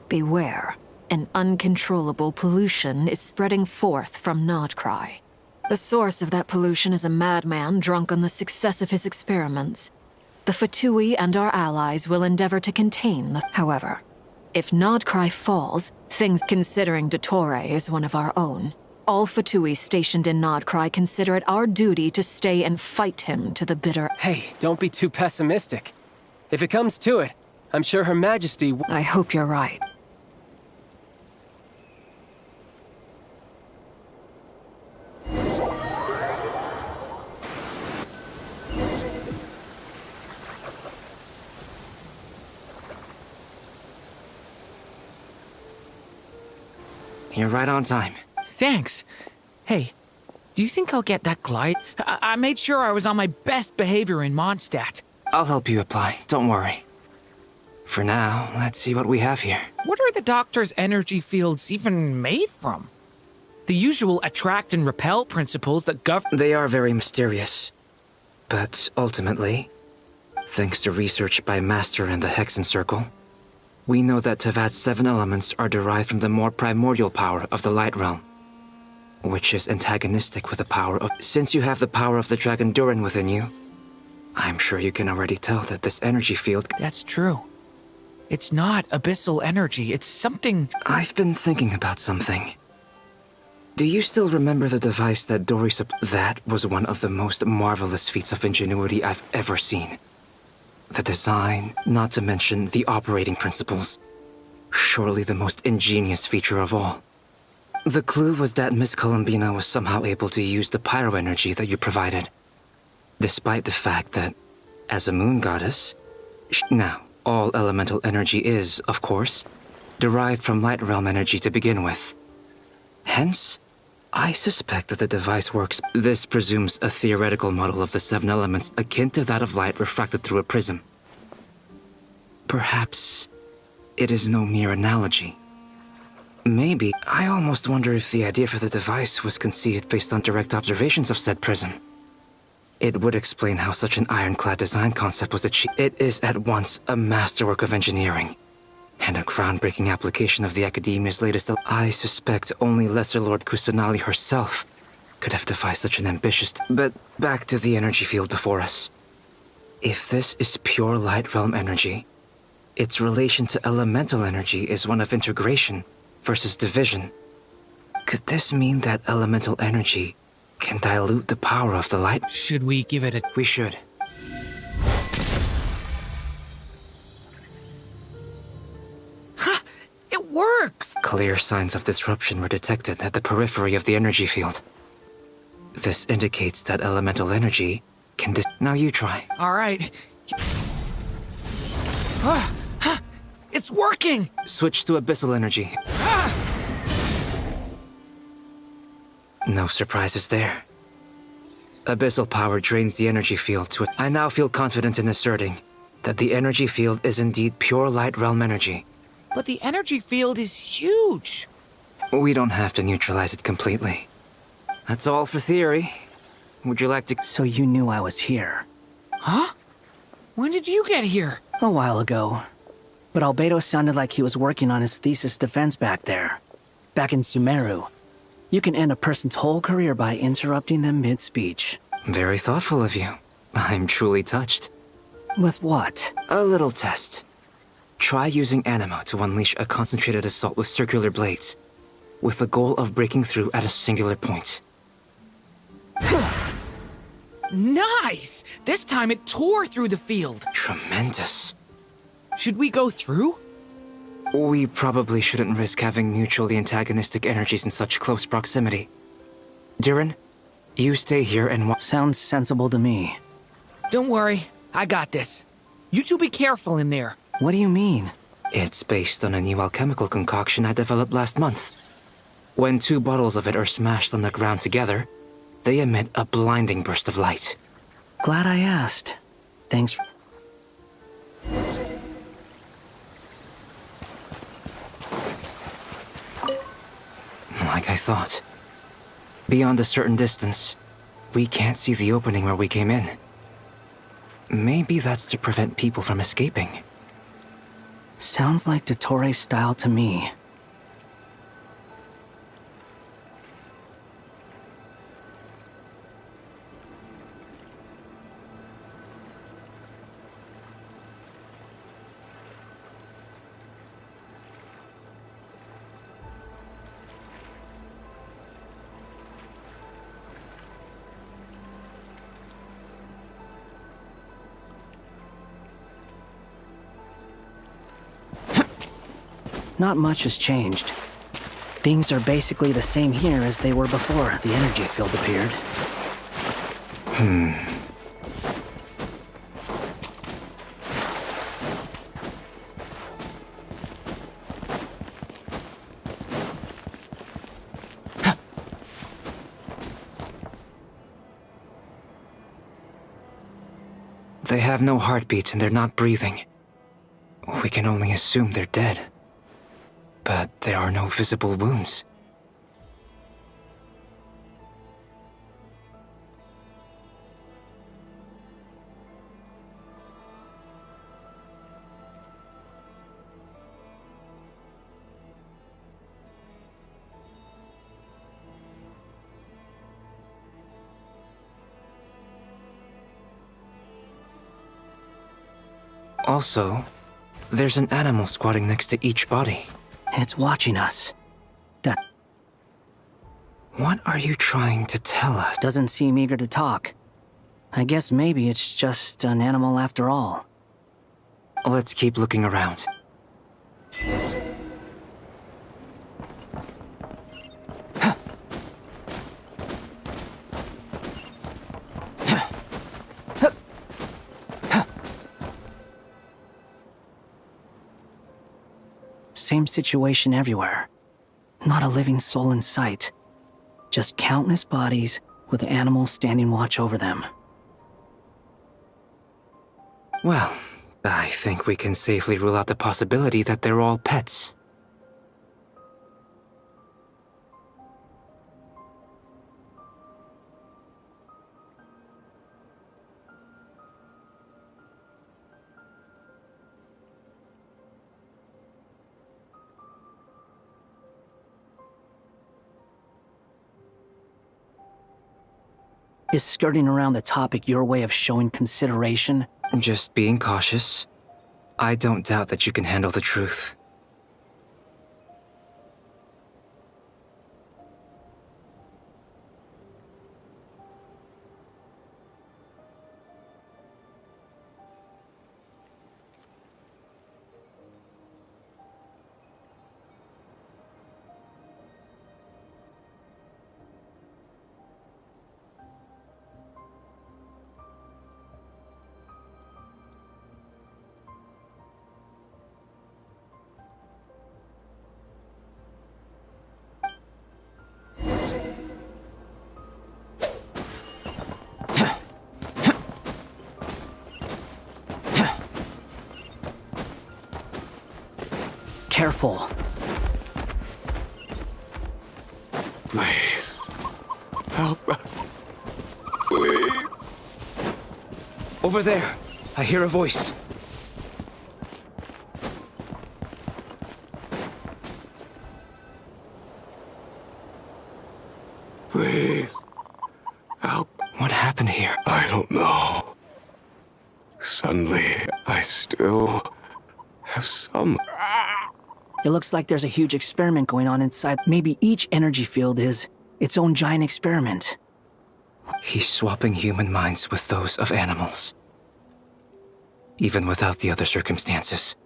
Beware. An uncontrollable pollution is spreading forth from Nodcry. The source of that pollution is a madman drunk on the success of his experiments. The Fatui and our allies will endeavor to contain the— However, if Nodcry falls, considering Dottore is one of our own, all Fatui stationed in Nodcry consider it our duty to stay and fight him to the bitter— Hey, don't be too pessimistic. If it comes to it, I'm sure Her Majesty— I hope you're right. You're right on time. Thanks. Hey, do you think I'll get that glide? I made sure I was on my best behavior in Mondstadt. I'll help you apply, don't worry. For now, let's see what we have here. What are the doctor's energy fields even made from? The usual attract and repel principles that govern— They are very mysterious. But ultimately, thanks to research by Master in the Hexen Circle, we know that Tevat's 7 elements are derived from the more primordial power of the Light Realm, which is antagonistic with the power of— Since you have the power of the Dragon Durin within you, I'm sure you can already tell that this energy field— That's true. It's not abyssal energy, it's something— I've been thinking about something. Do you still remember the device that Dory That was one of the most marvelous feats of ingenuity I've ever seen. The design, not to mention the operating principles. Surely the most ingenious feature of all. The clue was that Miss Columbina was somehow able to use the pyro energy that you provided. Despite the fact that, as a moon goddess, now, all elemental energy is, of course, derived from light realm energy to begin with. Hence, I suspect that the device works. This presumes a theoretical model of the 7 elements akin to that of light refracted through a prism. Perhaps it is no mere analogy. Maybe. I almost wonder if the idea for the device was conceived based on direct observations of said prism. It would explain how such an ironclad design concept was achieved. It is at once a masterwork of engineering and a groundbreaking application of the Academia's latest— I suspect only Lesser Lord Kusanali herself could have devised such an ambitious— But back to the energy field before us. If this is pure light realm energy, its relation to elemental energy is one of integration versus division. Could this mean that elemental energy can dilute the power of the light? Should we give it a... We should. Ha! It works! Clear signs of disruption were detected at the periphery of the energy field. This indicates that elemental energy can now you try. All right. It's working! Switch to abyssal energy. No surprises there. Abyssal power drains the energy field to it. I now feel confident in asserting that the energy field is indeed pure light realm energy. But the energy field is huge. We don't have to neutralize it completely. That's all for theory. Would you like to... So you knew I was here? Huh? When did you get here? A while ago. But Albedo sounded like he was working on his thesis defense back there. Back in Sumeru. You can end a person's whole career by interrupting them mid-speech. Very thoughtful of you. I'm truly touched. With what? A little test. Try using Animo to unleash a concentrated assault with circular blades, with the goal of breaking through at a singular point. Nice! This time it tore through the field. Tremendous. Should we go through? We probably shouldn't risk having mutually antagonistic energies in such close proximity. Durin, you stay here and Sounds sensible to me. Don't worry, I got this. You two be careful in there. What do you mean? It's based on a new alchemical concoction I developed last month. When 2 bottles of it are smashed on the ground together, they emit a blinding burst of light. Glad I asked. Thanks. Like I thought. Beyond a certain distance, we can't see the opening where we came in. Maybe that's to prevent people from escaping. Sounds like Dottore's style to me. Not much has changed. Things are basically the same here as they were before the energy field appeared. They have no heartbeats and they're not breathing. We can only assume they're dead. But there are no visible wounds. Also, there's an animal squatting next to each body. It's watching us. What are you trying to tell us? Doesn't seem eager to talk. I guess maybe it's just an animal after all. Let's keep looking around. Same situation everywhere. Not a living soul in sight. Just countless bodies with animals standing watch over them. Well, I think we can safely rule out the possibility that they're all pets. Is skirting around the topic your way of showing consideration Just being cautious. I don't doubt that you can handle the truth. Careful. Please. Help us. Please. Over there. I hear a voice. Please. Help. What happened here? I don't know. Suddenly, I still have some... It looks like there's a huge experiment going on inside. Maybe each energy field is its own giant experiment. He's swapping human minds with those of animals. Even without the other circumstances.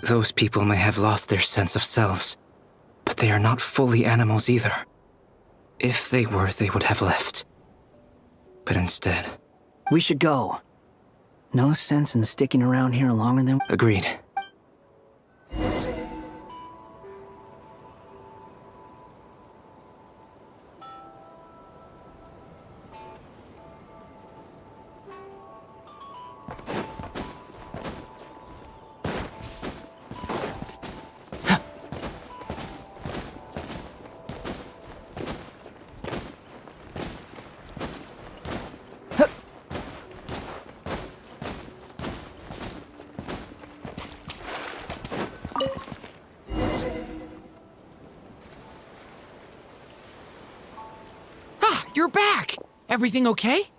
Those people may have lost their sense of selves, but they are not fully animals either. If they were, they would have left. But instead... We should go. No sense in sticking around here longer than... Agreed. You're back! Everything okay?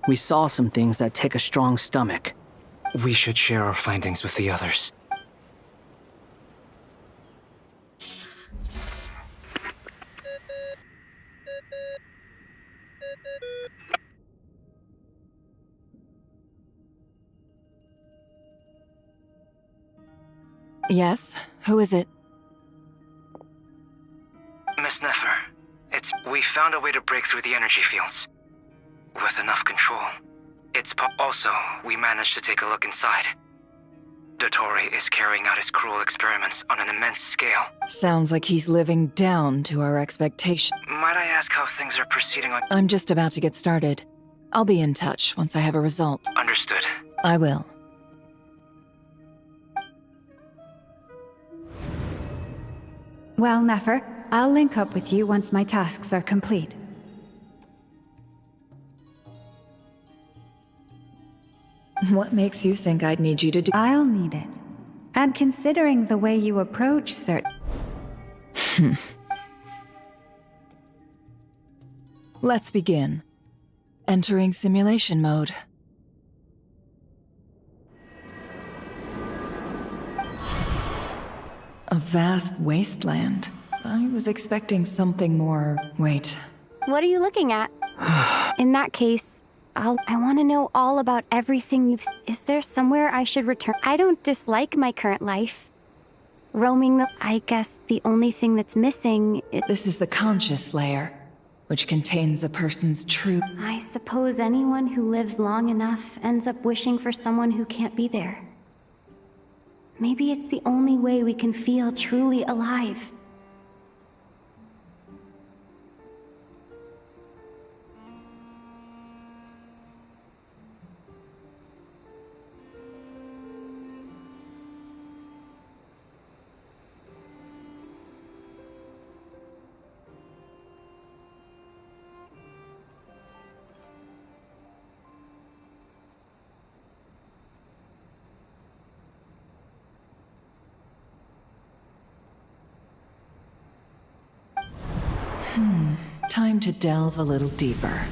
We saw some things that take a strong stomach. We should share our findings with the others. Yes? Who is it? Miss Nefer, we found a way to break through the energy fields. With enough control. Also, we managed to take a look inside. Dottore is carrying out his cruel experiments on an immense scale. Sounds like he's living down to our expectation. Might I ask how things are proceeding on... I'm just about to get started. I'll be in touch once I have a result. Understood. I will. Well, Nefer, I'll link up with you once my tasks are complete. What makes you think I'd need you to do— I'll need it. And considering the way you approach certain— Let's begin. Entering simulation mode. A vast wasteland. I was expecting something more— Wait. What are you looking at? In that case, I want to know all about everything you've... Is there somewhere I should return? I don't dislike my current life. Roaming I guess the only thing that's missing is... This is the conscious layer, which contains a person's true... I suppose anyone who lives long enough ends up wishing for someone who can't be there. Maybe it's the only way we can feel truly alive. Time to delve a little deeper.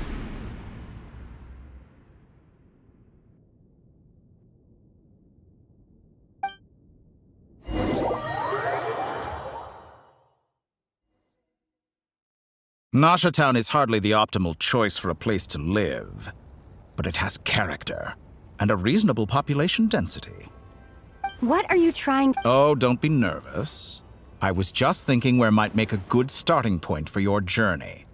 Nasha Town is hardly the optimal choice for a place to live, but it has character and a reasonable population density. What are you trying to— Oh, don't be nervous. I was just thinking where might make a good starting point for your journey.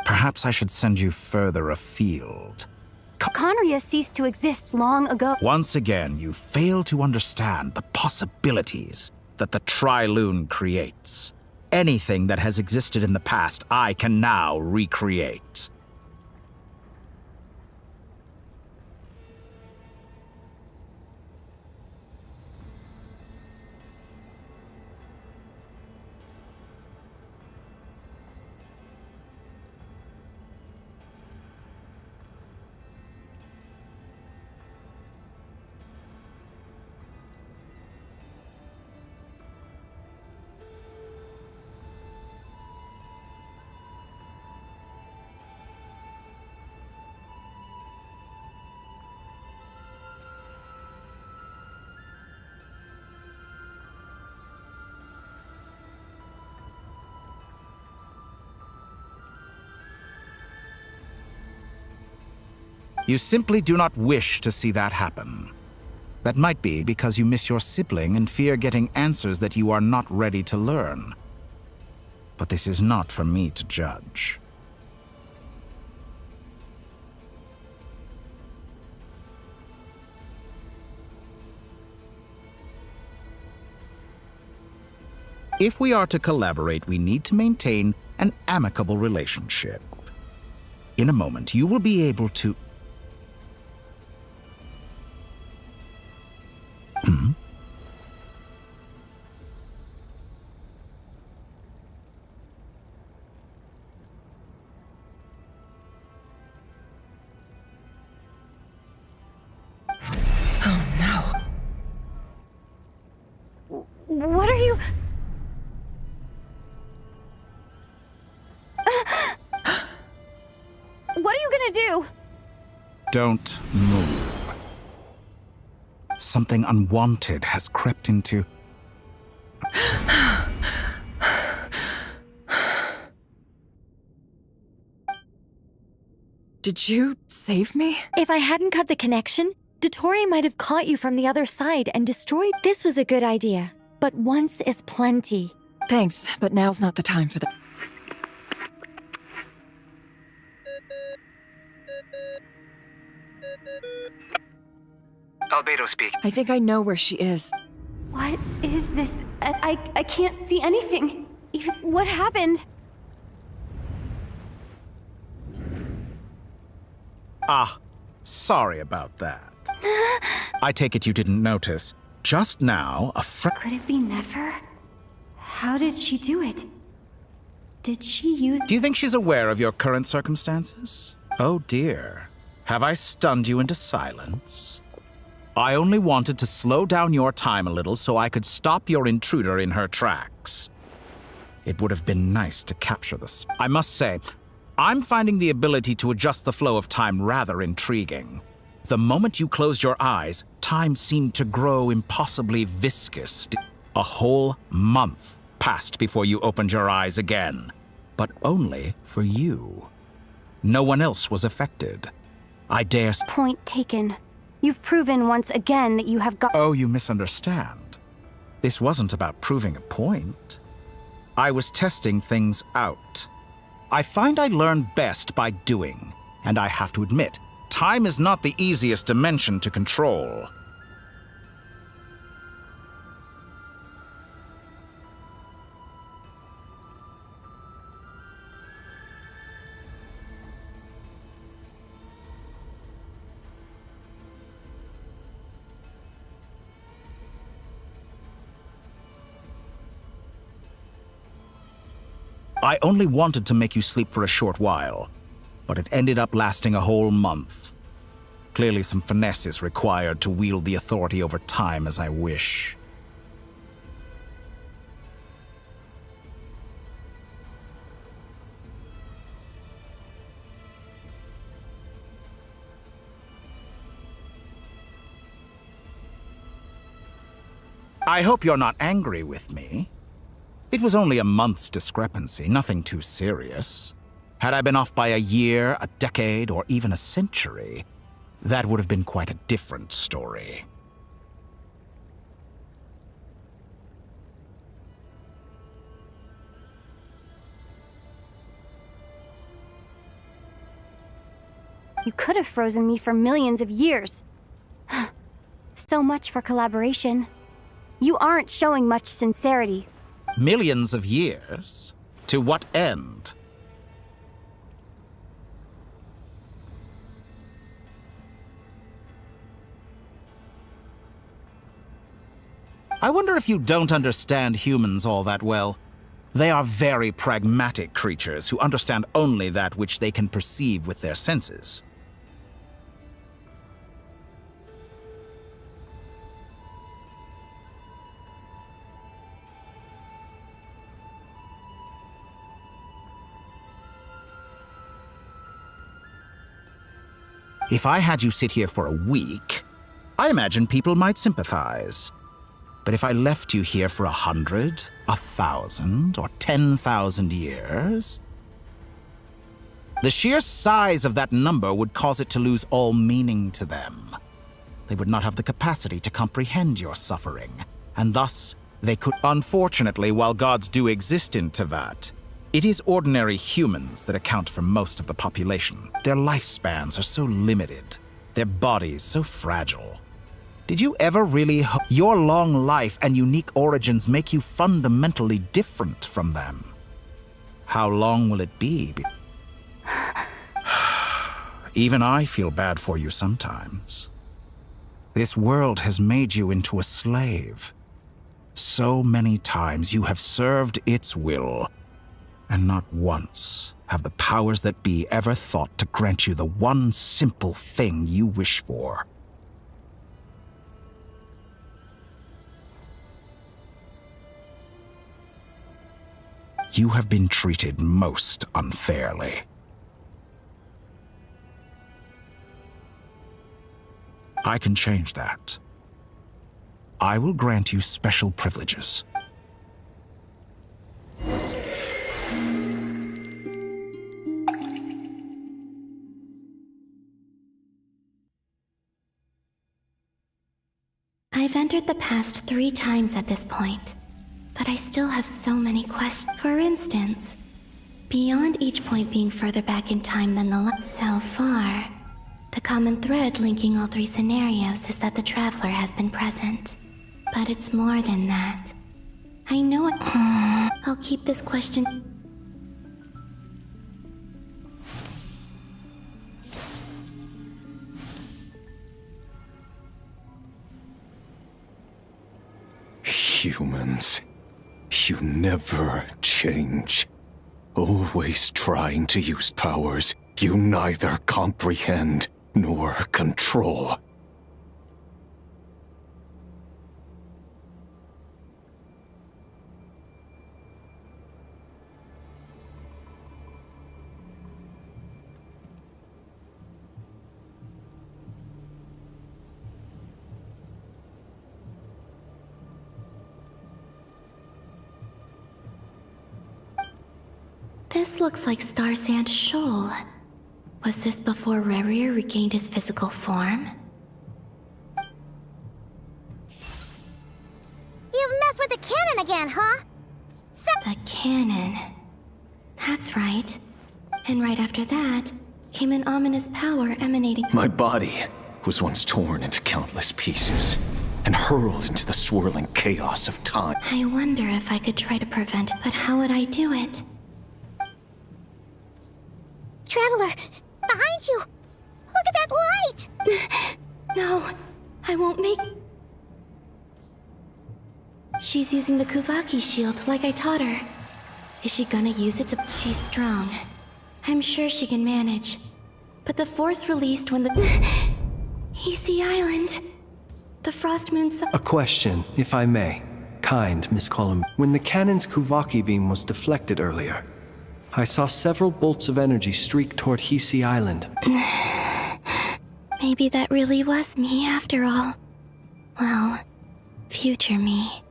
Perhaps I should send you further afield. Conria ceased to exist long ago. Once again, you fail to understand the possibilities that the Tri-Lune creates. Anything that has existed in the past, I can now recreate. You simply do not wish to see that happen. That might be because you miss your sibling and fear getting answers that you are not ready to learn. But this is not for me to judge. If we are to collaborate, we need to maintain an amicable relationship. In a moment, you will be able to... What are you— What are you gonna do? Don't move. Something unwanted has crept into... Did you save me? If I hadn't cut the connection, Dottore might have caught you from the other side and destroyed. This was a good idea, but once is plenty. Thanks, but now's not the time for the... Albedo speak. I think I know where she is. What is this? I can't see anything. Even what happened? Ah, sorry about that. I take it you didn't notice. Just now, a friend... Could it be Nefer? How did she do it? Did she use— Do you think she's aware of your current circumstances? Oh dear. Have I stunned you into silence? I only wanted to slow down your time a little so I could stop your intruder in her tracks. It would have been nice to capture this. I must say, I'm finding the ability to adjust the flow of time rather intriguing. The moment you closed your eyes, time seemed to grow impossibly viscous. A whole month passed before you opened your eyes again, but only for you. No one else was affected. I dare... Point taken. You've proven once again that you have got— Oh, you misunderstand. This wasn't about proving a point. I was testing things out. I find I learn best by doing, and I have to admit, time is not the easiest dimension to control. I only wanted to make you sleep for a short while, but it ended up lasting a whole month. Clearly some finesse is required to wield the authority over time as I wish. I hope you're not angry with me. It was only a month's discrepancy, nothing too serious. Had I been off by a year, a decade, or even a century, that would have been quite a different story. You could have frozen me for millions of years. So much for collaboration. You aren't showing much sincerity. Millions of years? To what end? I wonder if you don't understand humans all that well. They are very pragmatic creatures who understand only that which they can perceive with their senses. If I had you sit here for a week, I imagine people might sympathize. But if I left you here for 100, 1,000, or 10,000 years, the sheer size of that number would cause it to lose all meaning to them. They would not have the capacity to comprehend your suffering, and thus they could. Unfortunately, while gods do exist in Tevat, it is ordinary humans that account for most of the population. Their lifespans are so limited, their bodies so fragile. Did you ever really your long life and unique origins make you fundamentally different from them? How long will it be? Even I feel bad for you sometimes. This world has made you into a slave. So many times you have served its will, and not once have the powers that be ever thought to grant you the one simple thing you wish for. You have been treated most unfairly. I can change that. I will grant you special privileges. I've entered the past 3 times at this point, but I still have so many questions. For instance, beyond each point being further back in time than the last. So far, the common thread linking all 3 scenarios is that the Traveler has been present. But it's more than that. I know it. I'll keep this question. Humans, you never change. Always trying to use powers you neither comprehend nor control. This looks like Star Sand Shoal. Was this before Rerir regained his physical form? You've messed with the cannon again, huh? The cannon. That's right. And right after that, came an ominous power emanating. My body was once torn into countless pieces and hurled into the swirling chaos of time. I wonder if I could try to prevent it, but how would I do it? Traveler, behind you! Look at that light! No, I won't make... She's using the Kuvaki shield like I taught her. Is she gonna use it to... She's strong. I'm sure she can manage. But the force released when the... Easy Island. The Frost Moon... A question, if I may. Kind, Miss Colum. When the cannon's Kuvaki beam was deflected earlier, I saw several bolts of energy streak toward Hisi Island. Maybe that really was me after all. Well, future me.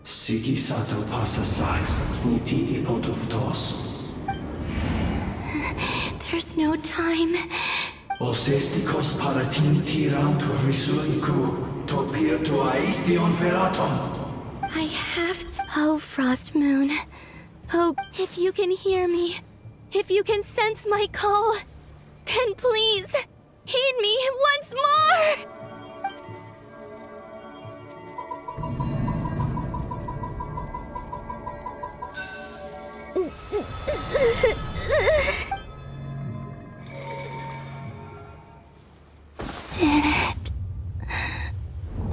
Siki sato pasa sais, niti ipotuftos. There's no time. Osestikos paratin tiran to risuiku, topir to aithion feraton. I have to... Oh, Frost Moon. Oh, if you can hear me, if you can sense my call, then please, heed me once more! Did it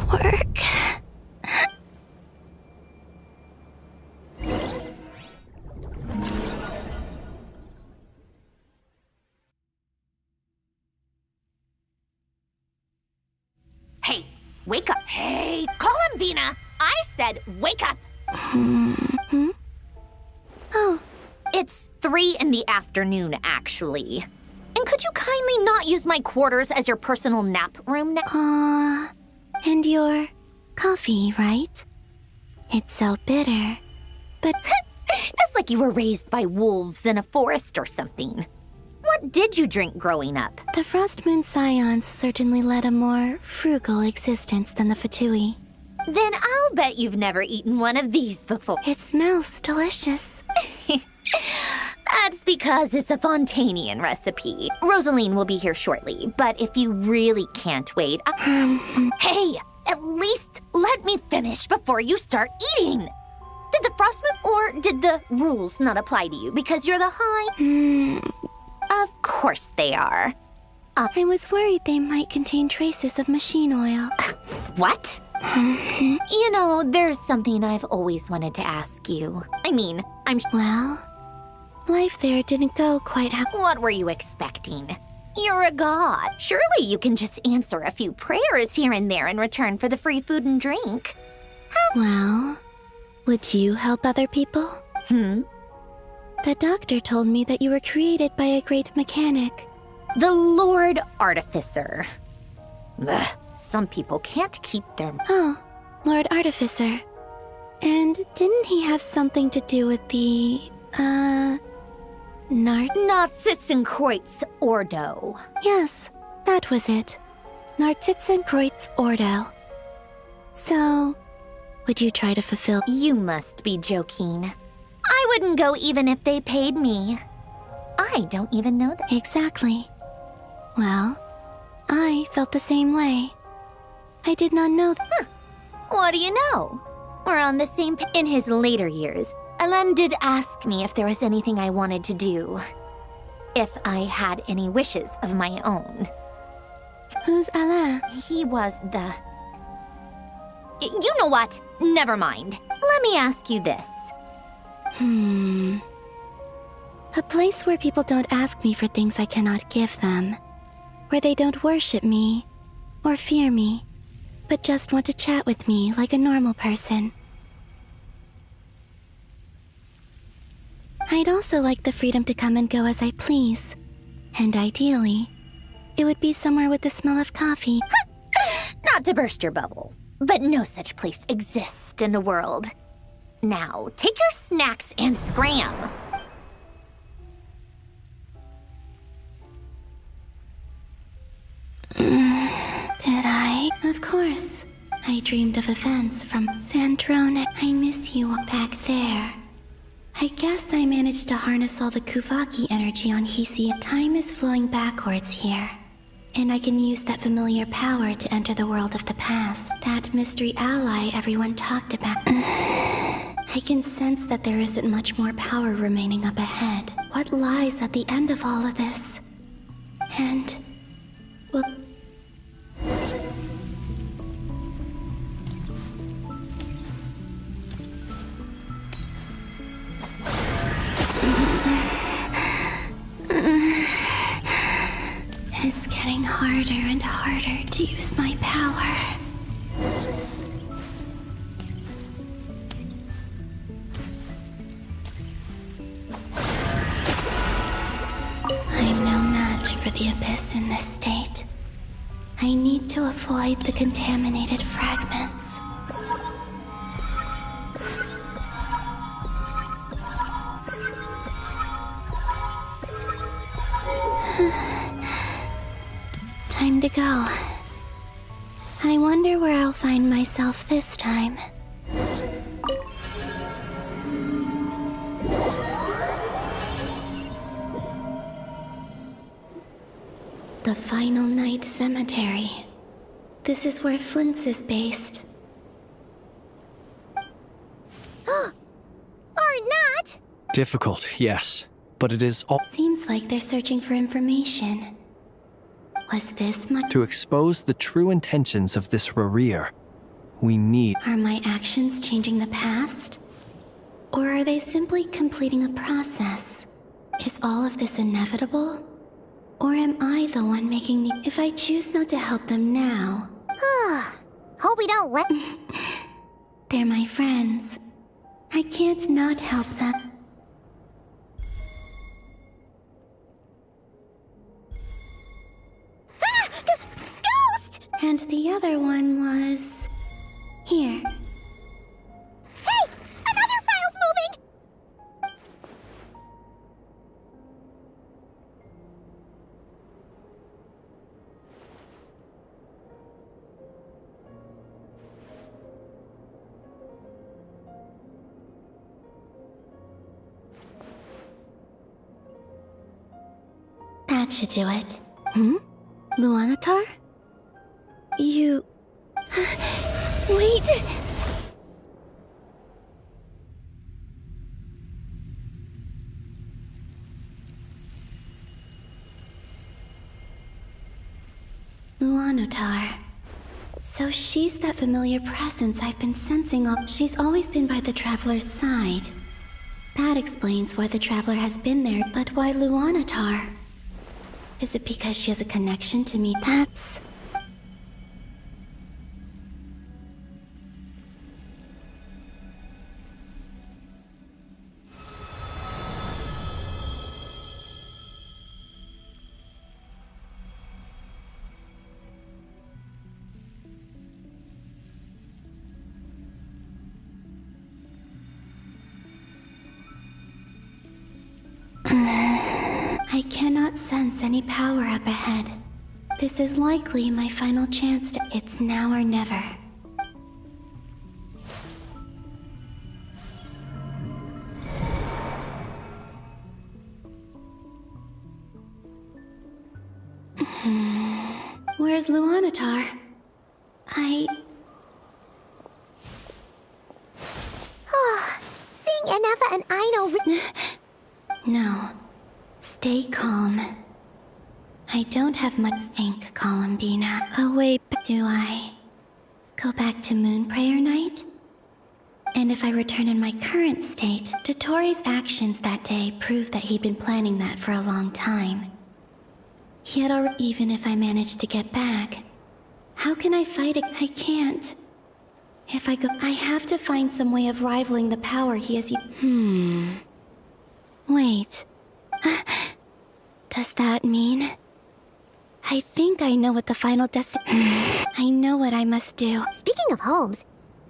work? Hey, wake up. Hey, Columbina! I said wake up! Oh. It's 3 in the afternoon, actually. And could you kindly not use my quarters as your personal nap room now? And your coffee, right? It's so bitter. But... It's like you were raised by wolves in a forest or something. What did you drink growing up? The Frost Moon Scions certainly led a more frugal existence than the Fatui. Then I'll bet you've never eaten one of these before. It smells delicious. That's because it's a Fontanian recipe. Rosaline will be here shortly, but if you really can't wait... Hey, at least let me finish before you start eating! Did the Frostmoon or did the rules not apply to you because you're the High? Of course they are. I was worried they might contain traces of machine oil. What? You know, there's something I've always wanted to ask you. I mean, Well, life there didn't go quite how... What were you expecting? You're a god. Surely you can just answer a few prayers here and there in return for the free food and drink. Well, would you help other people? The doctor told me that you were created by a great mechanic. The Lord Artificer. Ugh, some people can't keep their... Oh, Lord Artificer. And didn't he have something to do with the, Narcitzenkreuz Ordo. Yes, that was it. Narcitzenkreuz Ordo. So, would you try to fulfill... You must be joking. I wouldn't go even if they paid me. I don't even know that. Exactly. Well, I felt the same way. I did not know that. What do you know? We're on the same In his later years, Alain did ask me if there was anything I wanted to do. If I had any wishes of my own. Who's Alain? He was the... You know what? Never mind. Let me ask you this. A place where people don't ask me for things I cannot give them. Where they don't worship me or fear me, but just want to chat with me like a normal person. I'd also like the freedom to come and go as I please. And ideally, it would be somewhere with the smell of coffee. Not to burst your bubble, but no such place exists in the world. Now, take your snacks and scram. Did I? Of course. I dreamed of events from Sandrone. I miss you back there. I guess I managed to harness all the Kuvaki energy on Hisi. Time is flowing backwards here. And I can use that familiar power to enter the world of the past. That mystery ally everyone talked about. I can sense that there isn't much more power remaining up ahead. What lies at the end of all of this? And... well... harder and harder to use my power. I'm no match for the Abyss in this state. I need to avoid the contaminated fragments. Time to go. I wonder where I'll find myself this time. The Final Night Cemetery. This is where Flint's is based. Or not! Difficult, yes. But it is all Seems like they're searching for information. Was this my... to expose the true intentions of this Rarir. We need... Are my actions changing the past? Or are they simply completing a process? Is all of this inevitable? Or am I the one making me... If I choose not to help them now... Hope we don't let... They're my friends. I can't not help them. Ghost! And the other one was... here. Hey! Another file's moving! That should do it. Luanatar? You... Wait! Luanatar. So she's that familiar presence I've been sensing all... She's always been by the Traveler's side. That explains why the Traveler has been there, but why Luanatar? Is it because she has a connection to me? That's... I cannot sense any power up ahead. This is likely my final chance to... It's now or never. Where's Luanatar? Seeing Enefa and Aino... No. Stay calm. I don't have much to think, Columbina. Oh wait, do I? Go back to Moon Prayer Night? And if I return in my current state, Dotori's actions that day prove that he'd been planning that for a long time. He had already... Even if I manage to get back, how can I fight it? I can't. If I go... I have to find some way of rivaling the power he has... Wait. Does that mean... I think I know what the final I know what I must do. Speaking of homes,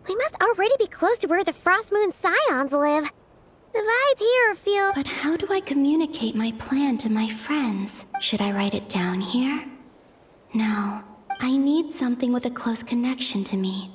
we must already be close to where the Frost Moon Scions live. The vibe here feels... But how do I communicate my plan to my friends? Should I write it down here? No. I need something with a close connection to me.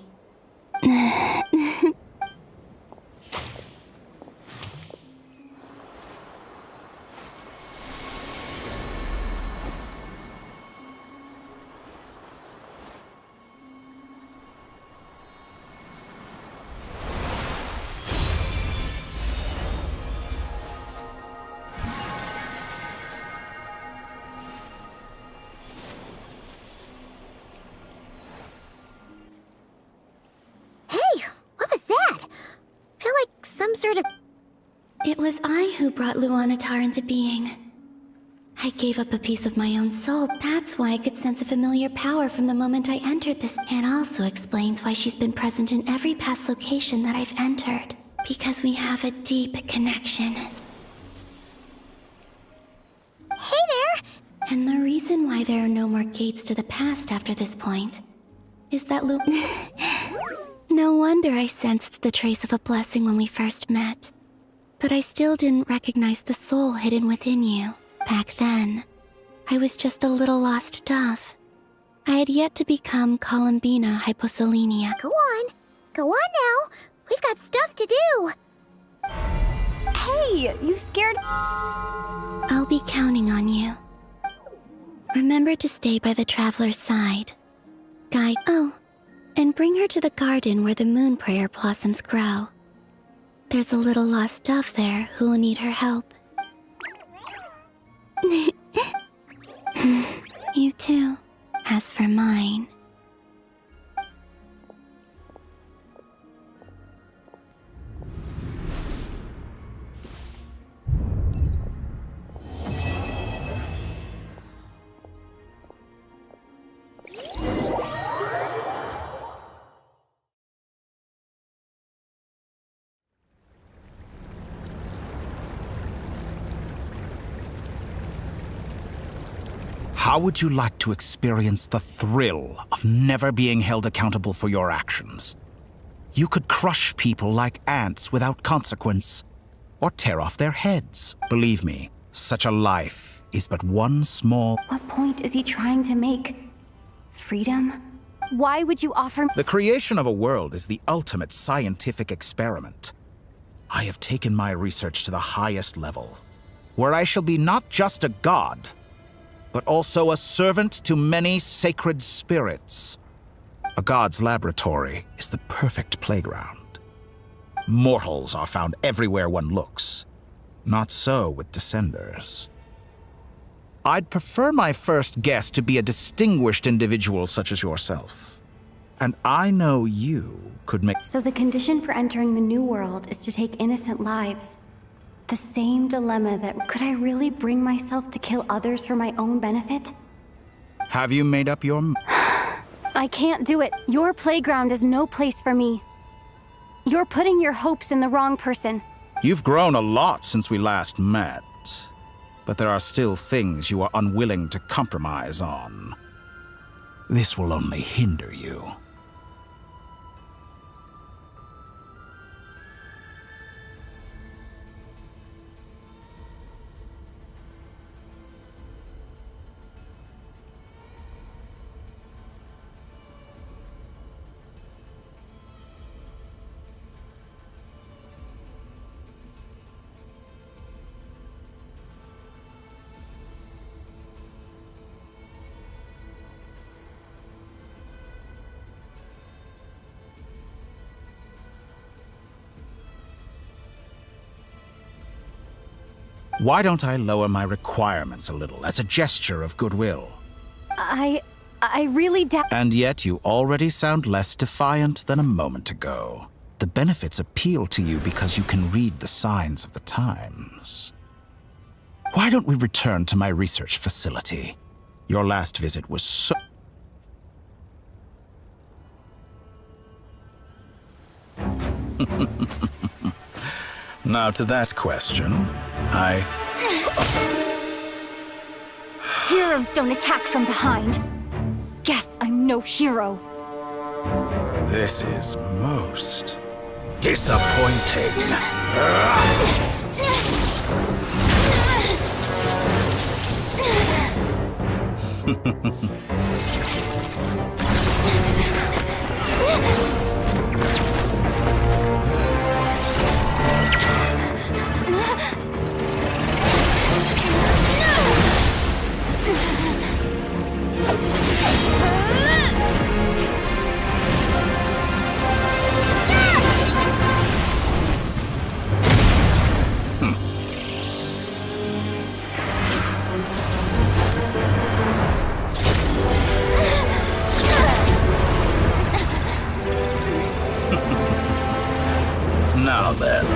It was I who brought Luanatar into being. I gave up a piece of my own soul. That's why I could sense a familiar power from the moment I entered this. It also explains why she's been present in every past location that I've entered. Because we have a deep connection. Hey there! And the reason why there are no more gates to the past after this point is that No wonder I sensed the trace of a blessing when we first met. But I still didn't recognize the soul hidden within you. Back then, I was just a little lost dove. I had yet to become Columbina Hyposelenia. Go on now. We've got stuff to do. Hey, you scared? I'll be counting on you. Remember to stay by the traveler's side. And bring her to the garden where the moon prayer blossoms grow. There's a little lost dove there who will need her help. You too. As for mine... How would you like to experience the thrill of never being held accountable for your actions? You could crush people like ants without consequence, or tear off their heads. Believe me, such a life is but one small... What point is he trying to make? Freedom? Why would you offer... The creation of a world is the ultimate scientific experiment. I have taken my research to the highest level, where I shall be not just a god, but also a servant to many sacred spirits. A god's laboratory is the perfect playground. Mortals are found everywhere one looks. Not so with Descenders. I'd prefer my first guest to be a distinguished individual such as yourself. And I know you could make... So the condition for entering the new world is to take innocent lives. The same dilemma that could I really bring myself to kill others for my own benefit? Have you made up your... I can't do it. Your playground is no place for me. You're putting your hopes in the wrong person. You've grown a lot since we last met, but there are still things you are unwilling to compromise on. This will only hinder you. Why don't I lower my requirements a little as a gesture of goodwill? I really doubt... And yet you already sound less defiant than a moment ago. The benefits appeal to you because you can read the signs of the times. Why don't we return to my research facility? Your last visit was so... Now to that question, Heroes don't attack from behind. Guess I'm no hero. This is most disappointing. Now then.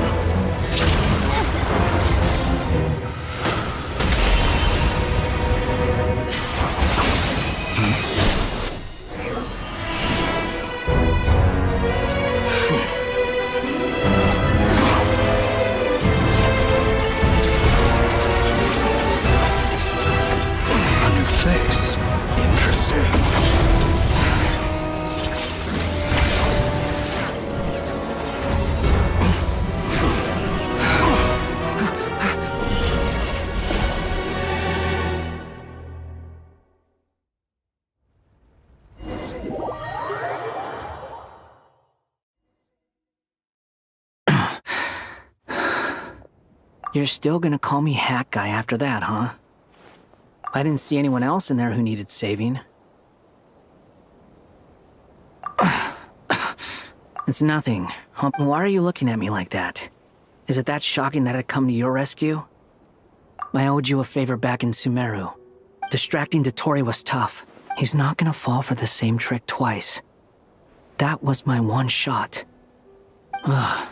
You're still gonna call me Hat Guy after that, huh? I didn't see anyone else in there who needed saving. It's nothing. Why are you looking at me like that? Is it that shocking that I'd come to your rescue? I owed you a favor back in Sumeru. Distracting Dotori was tough. He's not gonna fall for the same trick twice. That was my one shot. Ugh.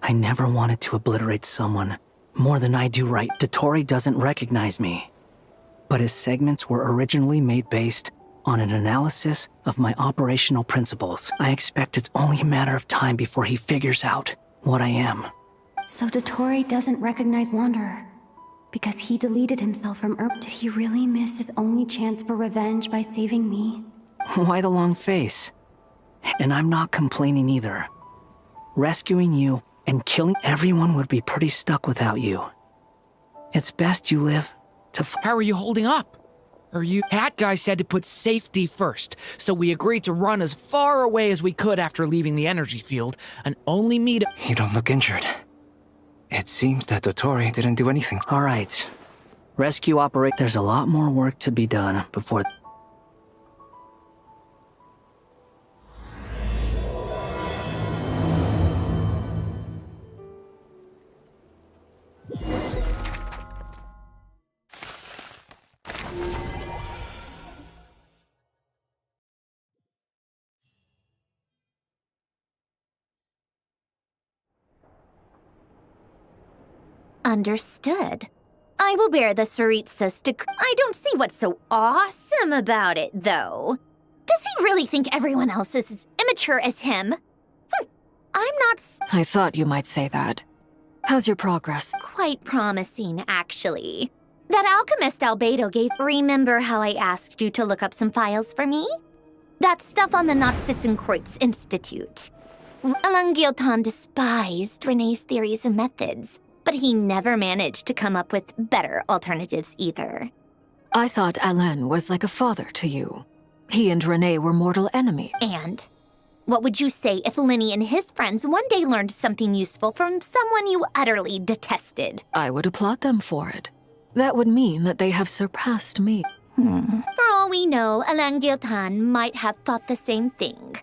I never wanted to obliterate someone more than I do right. Dotori doesn't recognize me. But his segments were originally made based on an analysis of my operational principles. I expect it's only a matter of time before he figures out what I am. So Dotori doesn't recognize Wanderer. Because he deleted himself from Earth, did he really miss his only chance for revenge by saving me? Why the long face? And I'm not complaining either. Rescuing you and killing everyone would be pretty stuck without you. It's best you live to How are you holding up? Hat Guy said to put safety first, so we agreed to run as far away as we could after leaving the energy field, and only meet— You don't look injured. It seems that Dotori didn't do anything. All right. Rescue operate. There's a lot more work to be done before... Understood. I will bear the Tsaritsa's I don't see what's so awesome about it, though. Does he really think everyone else is as immature as him? I'm not I thought you might say that. How's your progress? Quite promising, actually. That alchemist Albedo gave— Remember how I asked you to look up some files for me? That stuff on the Nachtschitzenkreuz Institute. Alain Guillotin despised Renee's theories and methods, but he never managed to come up with better alternatives either. I thought Alain was like a father to you. He and Renee were mortal enemies. And what would you say if Linny and his friends one day learned something useful from someone you utterly detested? I would applaud them for it. That would mean that they have surpassed me. For all we know, Alain Guillotin might have thought the same thing.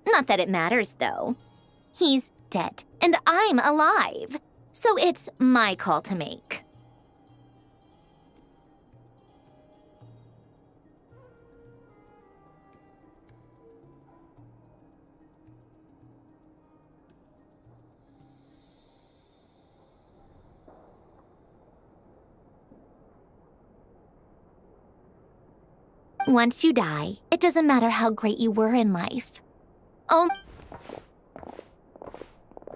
Not that it matters, though. He's dead, and I'm alive. So it's my call to make. Once you die, it doesn't matter how great you were in life. Oh.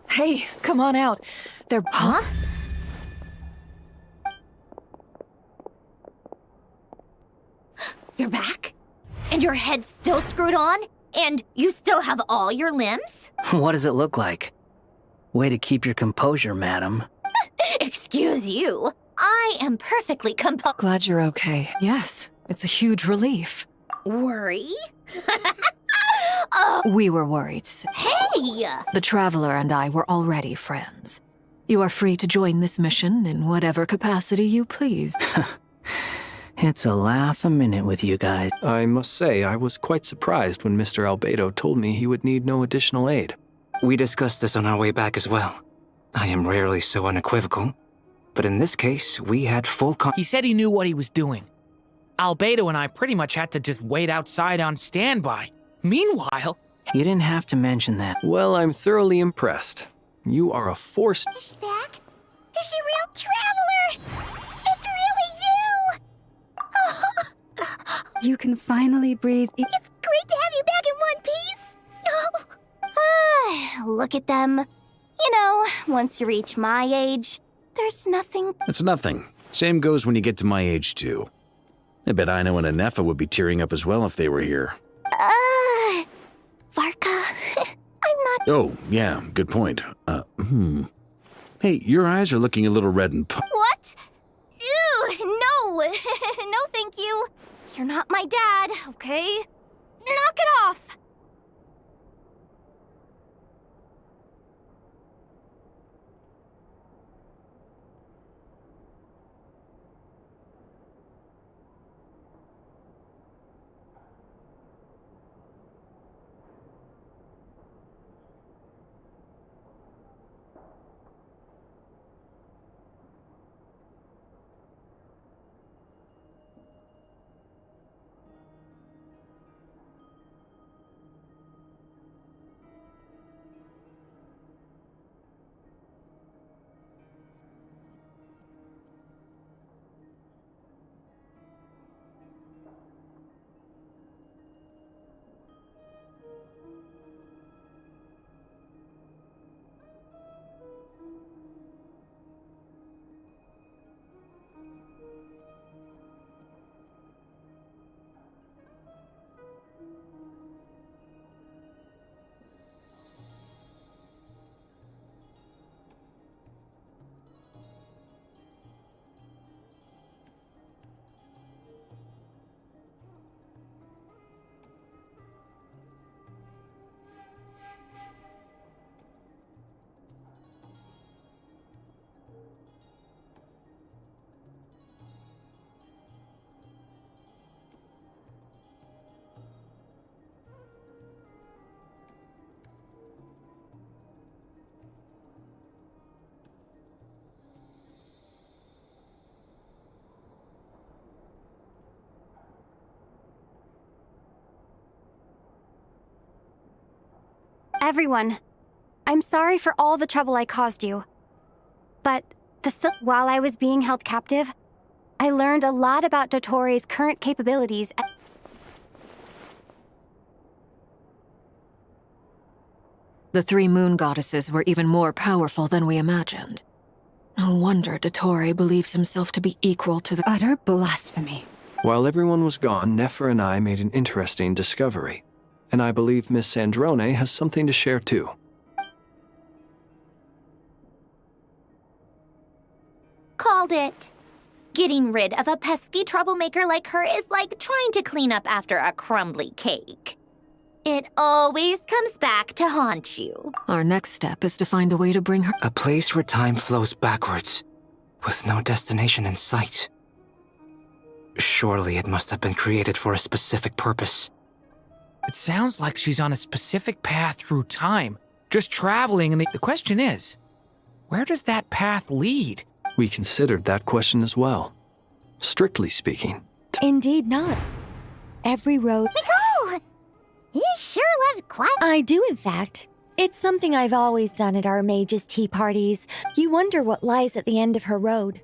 Hey, come on out. They're... Huh? You're back? And your head's still screwed on? And you still have all your limbs? What does it look like? Way to keep your composure, madam. Excuse you. I am perfectly composed. Glad you're okay. Yes, it's a huge relief. Worry? We were worried. Hey! The Traveler and I were already friends. You are free to join this mission in whatever capacity you please. It's a laugh a minute with you guys. I must say, I was quite surprised when Mr. Albedo told me he would need no additional aid. We discussed this on our way back as well. I am rarely so unequivocal, but in this case, we had full He said he knew what he was doing. Albedo and I pretty much had to just wait outside on standby. Meanwhile... You didn't have to mention that. Well, I'm thoroughly impressed. You are a force... Is she back? Is she real? Traveler! It's really you! You can finally breathe. It's great to have you back in one piece! Look at them. You know, once you reach my age, there's nothing... It's nothing. Same goes when you get to my age, too. I bet Aino and Anefa would be tearing up as well if they were here. Varka, I'm not... Oh, yeah, good point. Hey, your eyes are looking a little red and What? Ew, no. No, thank you. You're not my dad, okay? Knock it off. Everyone, I'm sorry for all the trouble I caused you. But while I was being held captive, I learned a lot about Dotori's current capabilities. The three moon goddesses were even more powerful than we imagined. No wonder Dottore believes himself to be equal to the— Utter blasphemy. While everyone was gone, Nefer and I made an interesting discovery. And I believe Miss Sandrone has something to share too. Called it. Getting rid of a pesky troublemaker like her is like trying to clean up after a crumbly cake. It always comes back to haunt you. Our next step is to find a way to bring her— A place where time flows backwards, with no destination in sight. Surely it must have been created for a specific purpose. It sounds like she's on a specific path through time, just traveling, and the question is, where does that path lead? We considered that question as well. Strictly speaking. Indeed not. Every road— Nicole! You sure lived quiet. I do, in fact. It's something I've always done at our mages' tea parties. You wonder what lies at the end of her road.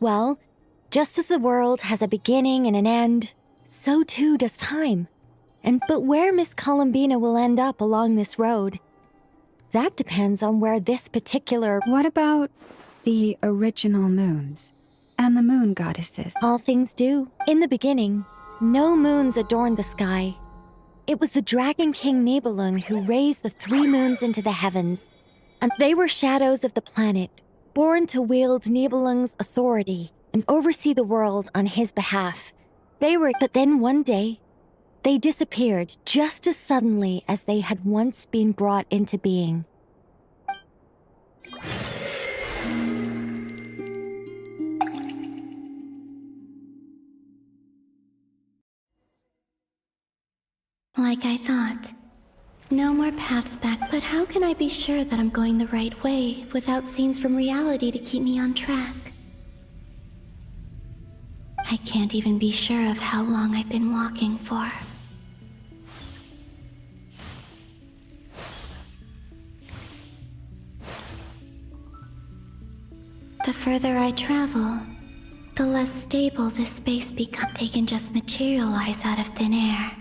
Well, just as the world has a beginning and an end, so too does time. But where Miss Columbina will end up along this road, that depends on where this particular— What about the original moons and the moon goddesses? All things do. In the beginning, no moons adorned the sky. It was the Dragon King Nibelung who raised the three moons into the heavens, and they were shadows of the planet, born to wield Nibelung's authority and oversee the world on his behalf. But then one day, they disappeared just as suddenly as they had once been brought into being. Like I thought. No more paths back, but how can I be sure that I'm going the right way without scenes from reality to keep me on track? I can't even be sure of how long I've been walking for. The further I travel, the less stable this space becomes. They can just materialize out of thin air.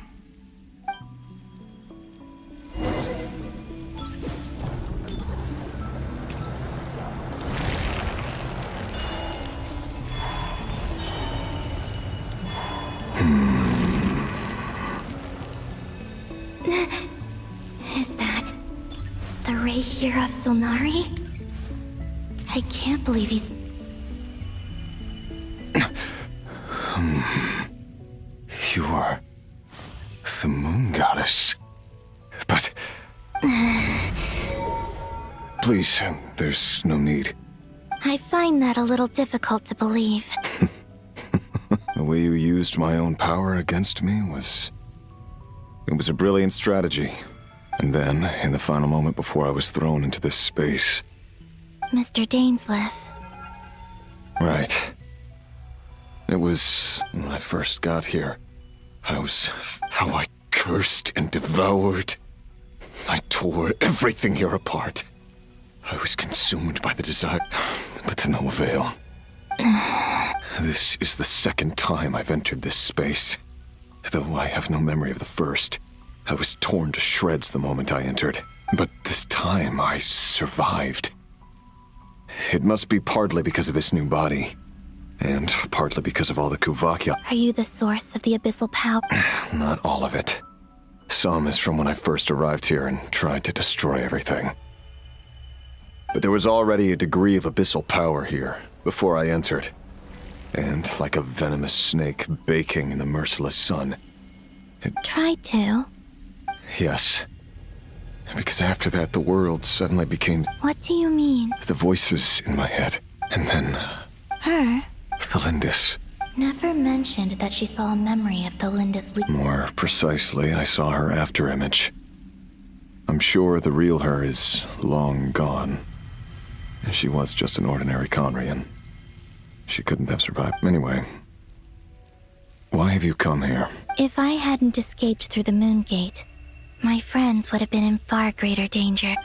Is that the Ray here of Solnari? I can't believe he's... You are the moon goddess. But... Please, there's no need. I find that a little difficult to believe. The way you used my own power against me was... It was a brilliant strategy. And then, in the final moment before I was thrown into this space... Mr. Dainsleif. Right. It was when I first got here. How I cursed and devoured. I tore everything here apart. I was consumed by the desire, but to no avail. This is the second time I've entered this space. Though I have no memory of the first. I was torn to shreds the moment I entered. But this time I survived. It must be partly because of this new body. And partly because of all the Kuvaki. Are you the source of the abyssal power? Not all of it. Some is from when I first arrived here and tried to destroy everything. But there was already a degree of abyssal power here before I entered. And like a venomous snake baking in the merciless sun. It... Tried to? Yes. Because after that, the world suddenly became... What do you mean? The voices in my head. And then... Her? The Lindis. Never mentioned that she saw a memory of the Lindis... More precisely, I saw her after-image. I'm sure the real her is long gone. She was just an ordinary Conrian. She couldn't have survived. Anyway, why have you come here? If I hadn't escaped through the Moon Gate, my friends would have been in far greater danger.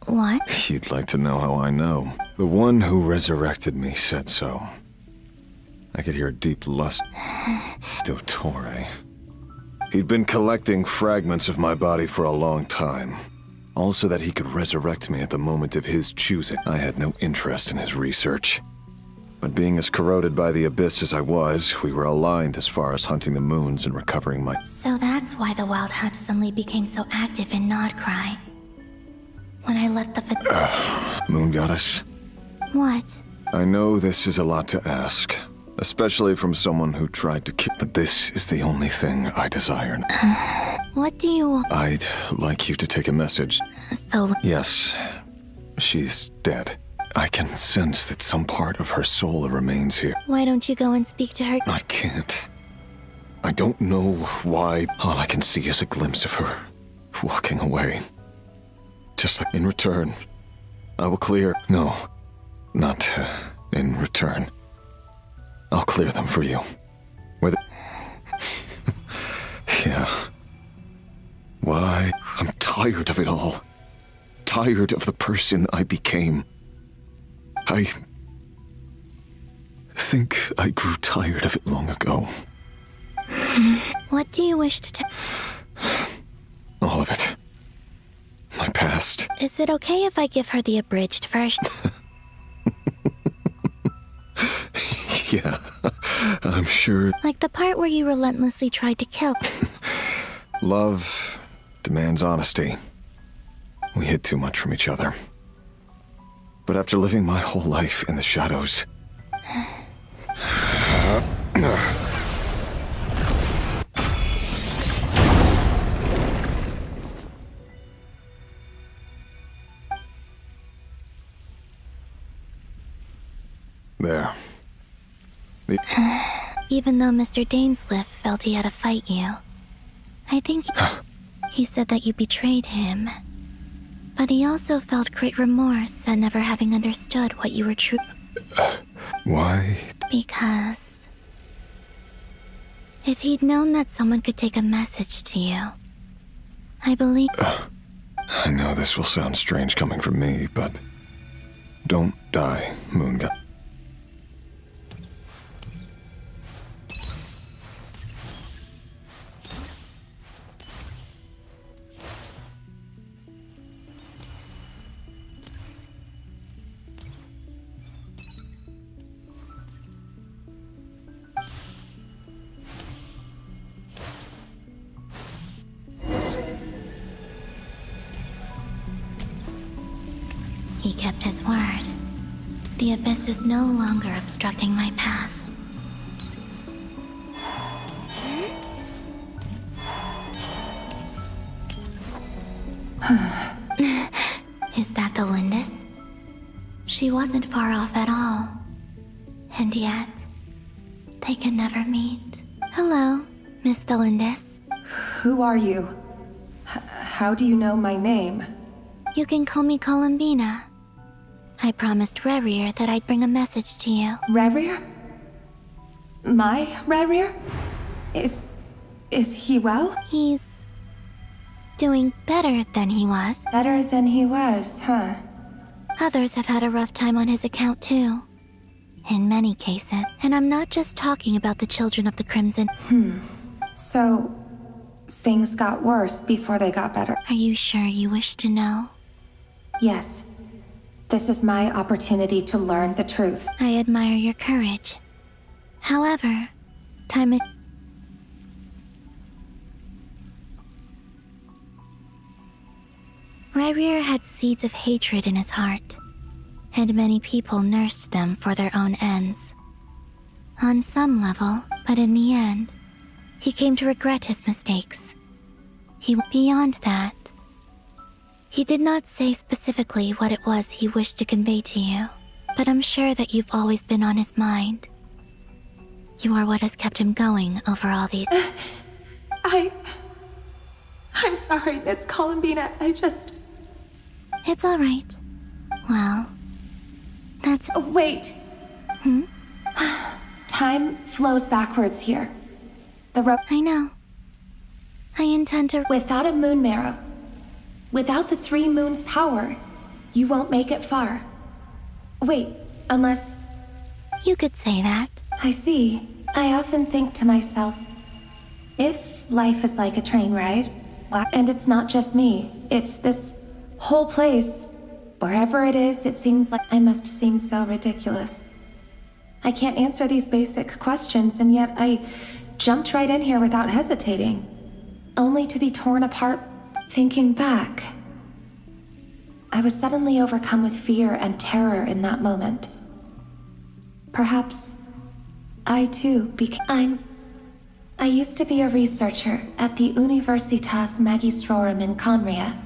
What? You'd like to know how I know. The one who resurrected me said so. I could hear a deep lust. Dottore. He'd been collecting fragments of my body for a long time. All so that he could resurrect me at the moment of his choosing. I had no interest in his research. But being as corroded by the abyss as I was, we were aligned as far as hunting the moons and recovering my... So that's why the Wild Hunt suddenly became so active in Nodcry. When I left the Moon Goddess? What? I know this is a lot to ask. Especially from someone who tried to kill... But this is the only thing I desire. What do you want? I'd like you to take a message. So... Yes. She's dead. I can sense that some part of her soul remains here. Why don't you go and speak to her? I can't. I don't know why. All I can see is a glimpse of her walking away. Just like in return, I will clear... No, not in return. I'll clear them for you. Whether... Yeah. Why? I'm tired of it all. Tired of the person I became. I think I grew tired of it long ago. What do you wish to tell? All of it. My past. Is it okay if I give her the abridged version? Yeah, I'm sure. Like the part where you relentlessly tried to kill. Love demands honesty. We hid too much from each other. But after living my whole life in the shadows... There. Even though Mr. Dainsliff felt he had to fight you, I think he said that you betrayed him. But he also felt great remorse at never having understood what you were true. Why? Because if he'd known that someone could take a message to you, I believe... I know this will sound strange coming from me, but don't die, Moon God. He kept his word. The abyss is no longer obstructing my path. Is that the Lindis? She wasn't far off at all. And yet, they can never meet. Hello, Miss the Lindis. Who are you? How do you know my name? You can call me Columbina. I promised Rerir that I'd bring a message to you. Rerir? My Rerir? Is he well? He's doing better than he was. Better than he was, huh? Others have had a rough time on his account too. In many cases. And I'm not just talking about the children of the Crimson. So, things got worse before they got better. Are you sure you wish to know? Yes. This is my opportunity to learn the truth. I admire your courage. However, time it... Rerir had seeds of hatred in his heart, and many people nursed them for their own ends. On some level, but in the end, he came to regret his mistakes. Beyond that, he did not say specifically what it was he wished to convey to you, but I'm sure that you've always been on his mind. You are what has kept him going over all these... I'm sorry, Miss Columbina. It's all right. Well, that's... Oh, wait. Hmm? Time flows backwards here. The rope... I know. I intend to. Without a moon marrow, without the 3 moons' power, you won't make it far. Wait, unless. You could say that. I see. I often think to myself, if life is like a train ride, and it's not just me, it's this whole place, wherever it is, it seems like I must seem so ridiculous. I can't answer these basic questions, and yet I jumped right in here without hesitating, only to be torn apart. Thinking back, I was suddenly overcome with fear and terror in that moment. Perhaps I too became. I used to be a researcher at the Universitas Magistrorum in Conria.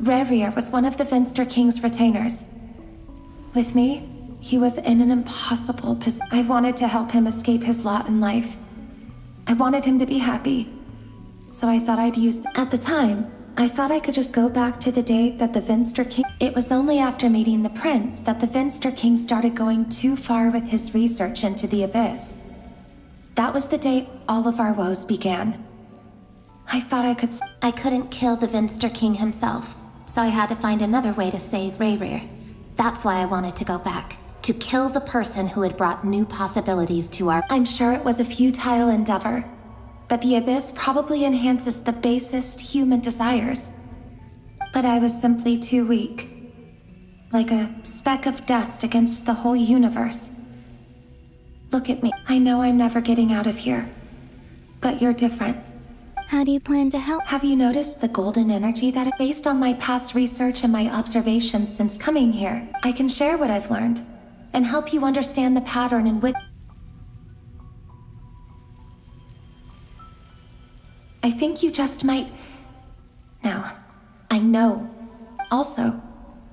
Rerir was one of the Vinster King's retainers. With me, he was in an impossible position. I wanted to help him escape his lot in life. I wanted him to be happy. So I thought I'd use. At the time, I thought I could just go back to the day that the Vinster King. It was only after meeting the prince that the Vinster King started going too far with his research into the abyss. That was the day all of our woes began. I thought I could. I couldn't kill the Vinster King himself, so I had to find another way to save Rerir. That's why I wanted to go back. To kill the person who had brought new possibilities to our. I'm sure it was a futile endeavor, but the abyss probably enhances the basest human desires. But I was simply too weak. Like a speck of dust against the whole universe. Look at me. I know I'm never getting out of here. But you're different. How do you plan to help? Have you noticed the golden energy that, based on my past research and my observations since coming here, I can share what I've learned and help you understand the pattern in which. I think you just might. Now, I know. Also,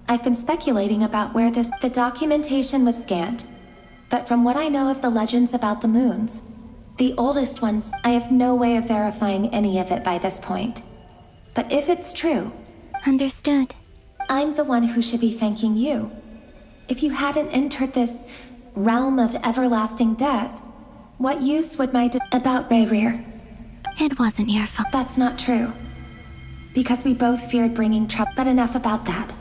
I've been speculating about where the documentation was scanned. But from what I know of the legends about the moons, the oldest ones, I have no way of verifying any of it by this point. But if it's true... Understood. I'm the one who should be thanking you. If you hadn't entered this realm of everlasting death, what use would my about Rerir? It wasn't your fault. That's not true. Because we both feared bringing trouble. But enough about that.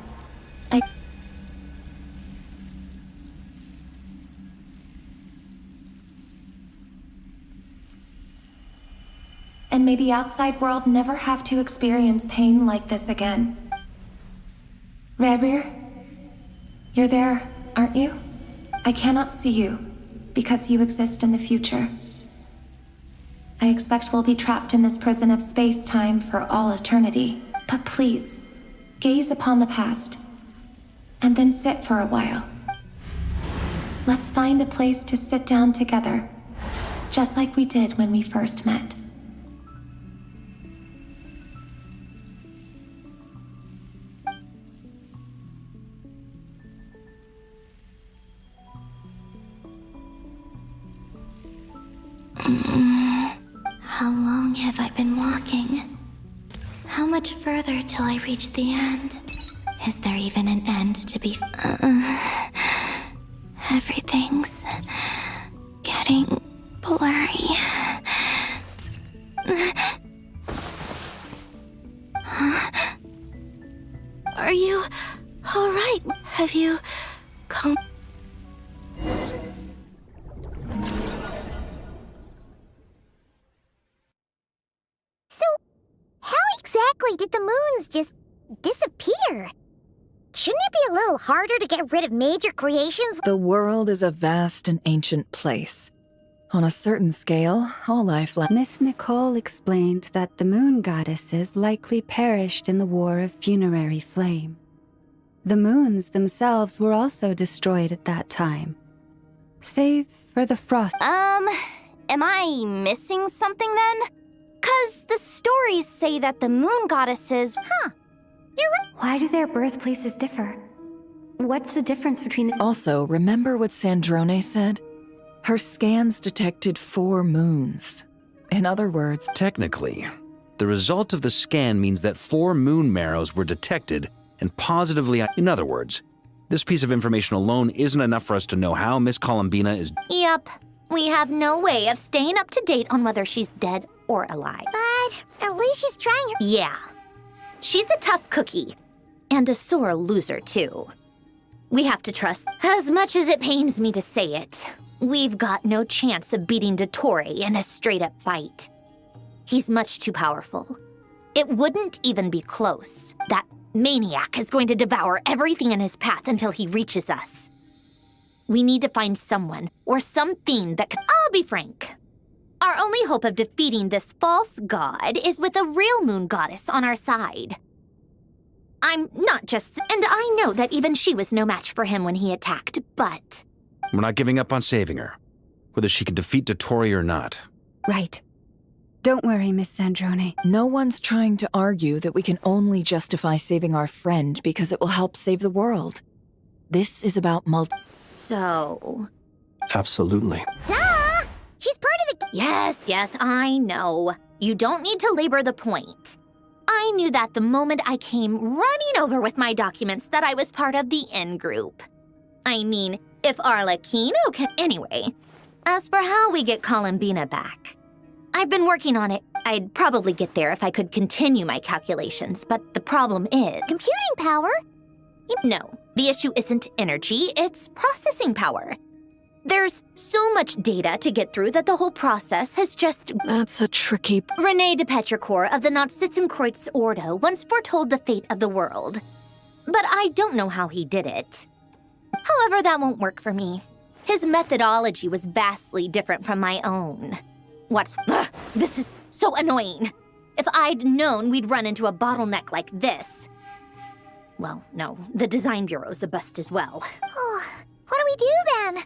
And may the outside world never have to experience pain like this again. Rerir, you're there, aren't you? I cannot see you, because you exist in the future. I expect we'll be trapped in this prison of space-time for all eternity. But please, gaze upon the past, and then sit for a while. Let's find a place to sit down together, just like we did when we first met. How long have I been walking? How much further till I reach the end? Is there even an end to be... Everything's getting blurry. Huh? Are you all right? Have you come... Exactly did the moons just disappear? Shouldn't it be a little harder to get rid of major creations? The world is a vast and ancient place. On a certain scale, all life... Miss Nicole explained that the moon goddesses likely perished in the War of Funerary Flame. The moons themselves were also destroyed at that time, save for the frost... Am I missing something then? 'Cause the stories say that the moon goddesses... Huh. You're right. Why do their birthplaces differ? What's the difference between the... Also, remember what Sandrone said? Her scans detected 4 moons. In other words... Technically, the result of the scan means that 4 moon marrows were detected and positively... In other words, this piece of information alone isn't enough for us to know how Miss Columbina is... Yep. We have no way of staying up to date on whether she's dead or alive. But But at least she's trying her. Yeah. She's a tough cookie. And a sore loser, too. We have to trust, as much as it pains me to say it, we've got no chance of beating Dottore in a straight-up fight. He's much too powerful. It wouldn't even be close. That maniac is going to devour everything in his path until he reaches us. We need to find someone or something that could... I'll be frank. Our only hope of defeating this false god is with a real moon goddess on our side. I'm not just... And I know that even she was no match for him when he attacked, but... We're not giving up on saving her, whether she can defeat Dottore or not. Right. Don't worry, Miss Sandrone. No one's trying to argue that we can only justify saving our friend because it will help save the world. This is about So... Absolutely. Duh! She's part of the... Yes, I know. You don't need to labor the point. I knew that the moment I came running over with my documents that I was part of the in-group. I mean, if Arlecchino can... Anyway, as for how we get Columbina back, I've been working on it. I'd probably get there if I could continue my calculations, but the problem is... Computing power? No, the issue isn't energy, it's processing power. There's so much data to get through that the whole process has just... That's a tricky... René de Petrichor of the Nazissenkreuz Ordo once foretold the fate of the world. But I don't know how he did it. However, that won't work for me. His methodology was vastly different from my own. This is so annoying. If I'd known we'd run into a bottleneck like this... Well, no, the design bureau's a bust as well. Oh, what do we do then?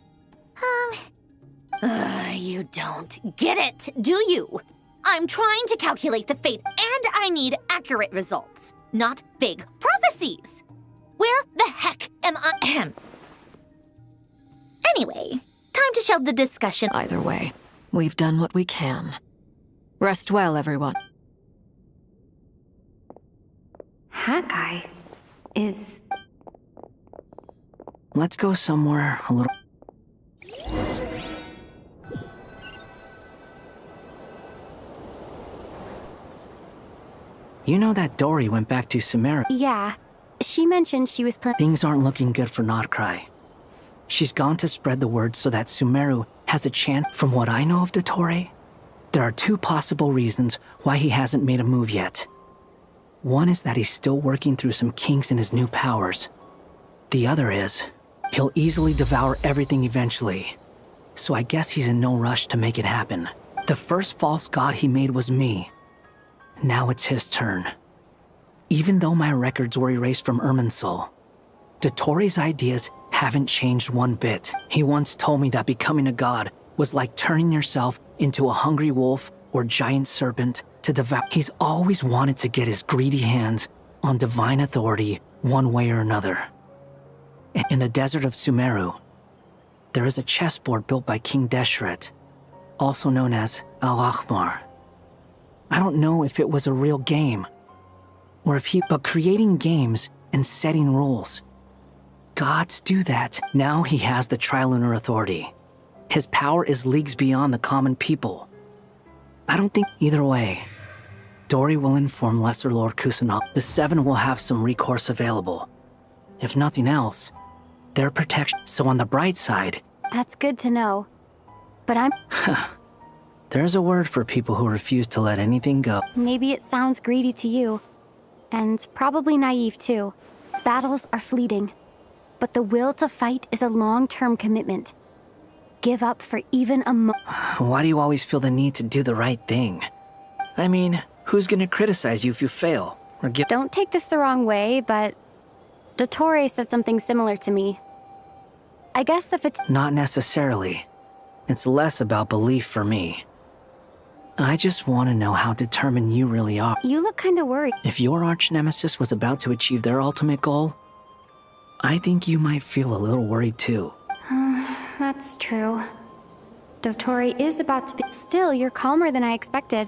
You don't get it, do you? I'm trying to calculate the fate, and I need accurate results, not big prophecies. Where the heck am I? Anyway, time to shelve the discussion. Either way, we've done what we can. Rest well, everyone. That guy is... Let's go somewhere a little... You know that Dory went back to Sumeru. Yeah. She mentioned she was Things aren't looking good for Nodcry. She's gone to spread the word so that Sumeru has a chance. From what I know of Dottore, there are two possible reasons why he hasn't made a move yet. One is that he's still working through some kinks in his new powers. The other is, he'll easily devour everything eventually. So I guess he's in no rush to make it happen. The first false god he made was me. Now it's his turn. Even though my records were erased from Irminsul, Dottore's ideas haven't changed one bit. He once told me that becoming a god was like turning yourself into a hungry wolf or giant serpent to devour. He's always wanted to get his greedy hands on divine authority one way or another. In the desert of Sumeru, there is a chessboard built by King Deshret, also known as Al-Ahmar. I don't know if it was a real game, or if but creating games and setting rules. Gods do that. Now he has the Trilunar Authority. His power is leagues beyond the common people. I don't think either way. Dory will inform Lesser Lord Kusanov. The Seven will have some recourse available. If nothing else, their protection. So on the bright side... That's good to know. But I'm... There's a word for people who refuse to let anything go. Maybe it sounds greedy to you. And probably naive too. Battles are fleeting. But the will to fight is a long-term commitment. Give up for even a Why do you always feel the need to do the right thing? I mean, who's gonna criticize you if you fail? Or give... Don't take this the wrong way, but... Dottore said something similar to me. I guess the Not necessarily. It's less about belief for me. I just want to know how determined you really are. You look kinda worried. If your arch-nemesis was about to achieve their ultimate goal, I think you might feel a little worried too. That's true. Dottore is about to be... Still, you're calmer than I expected.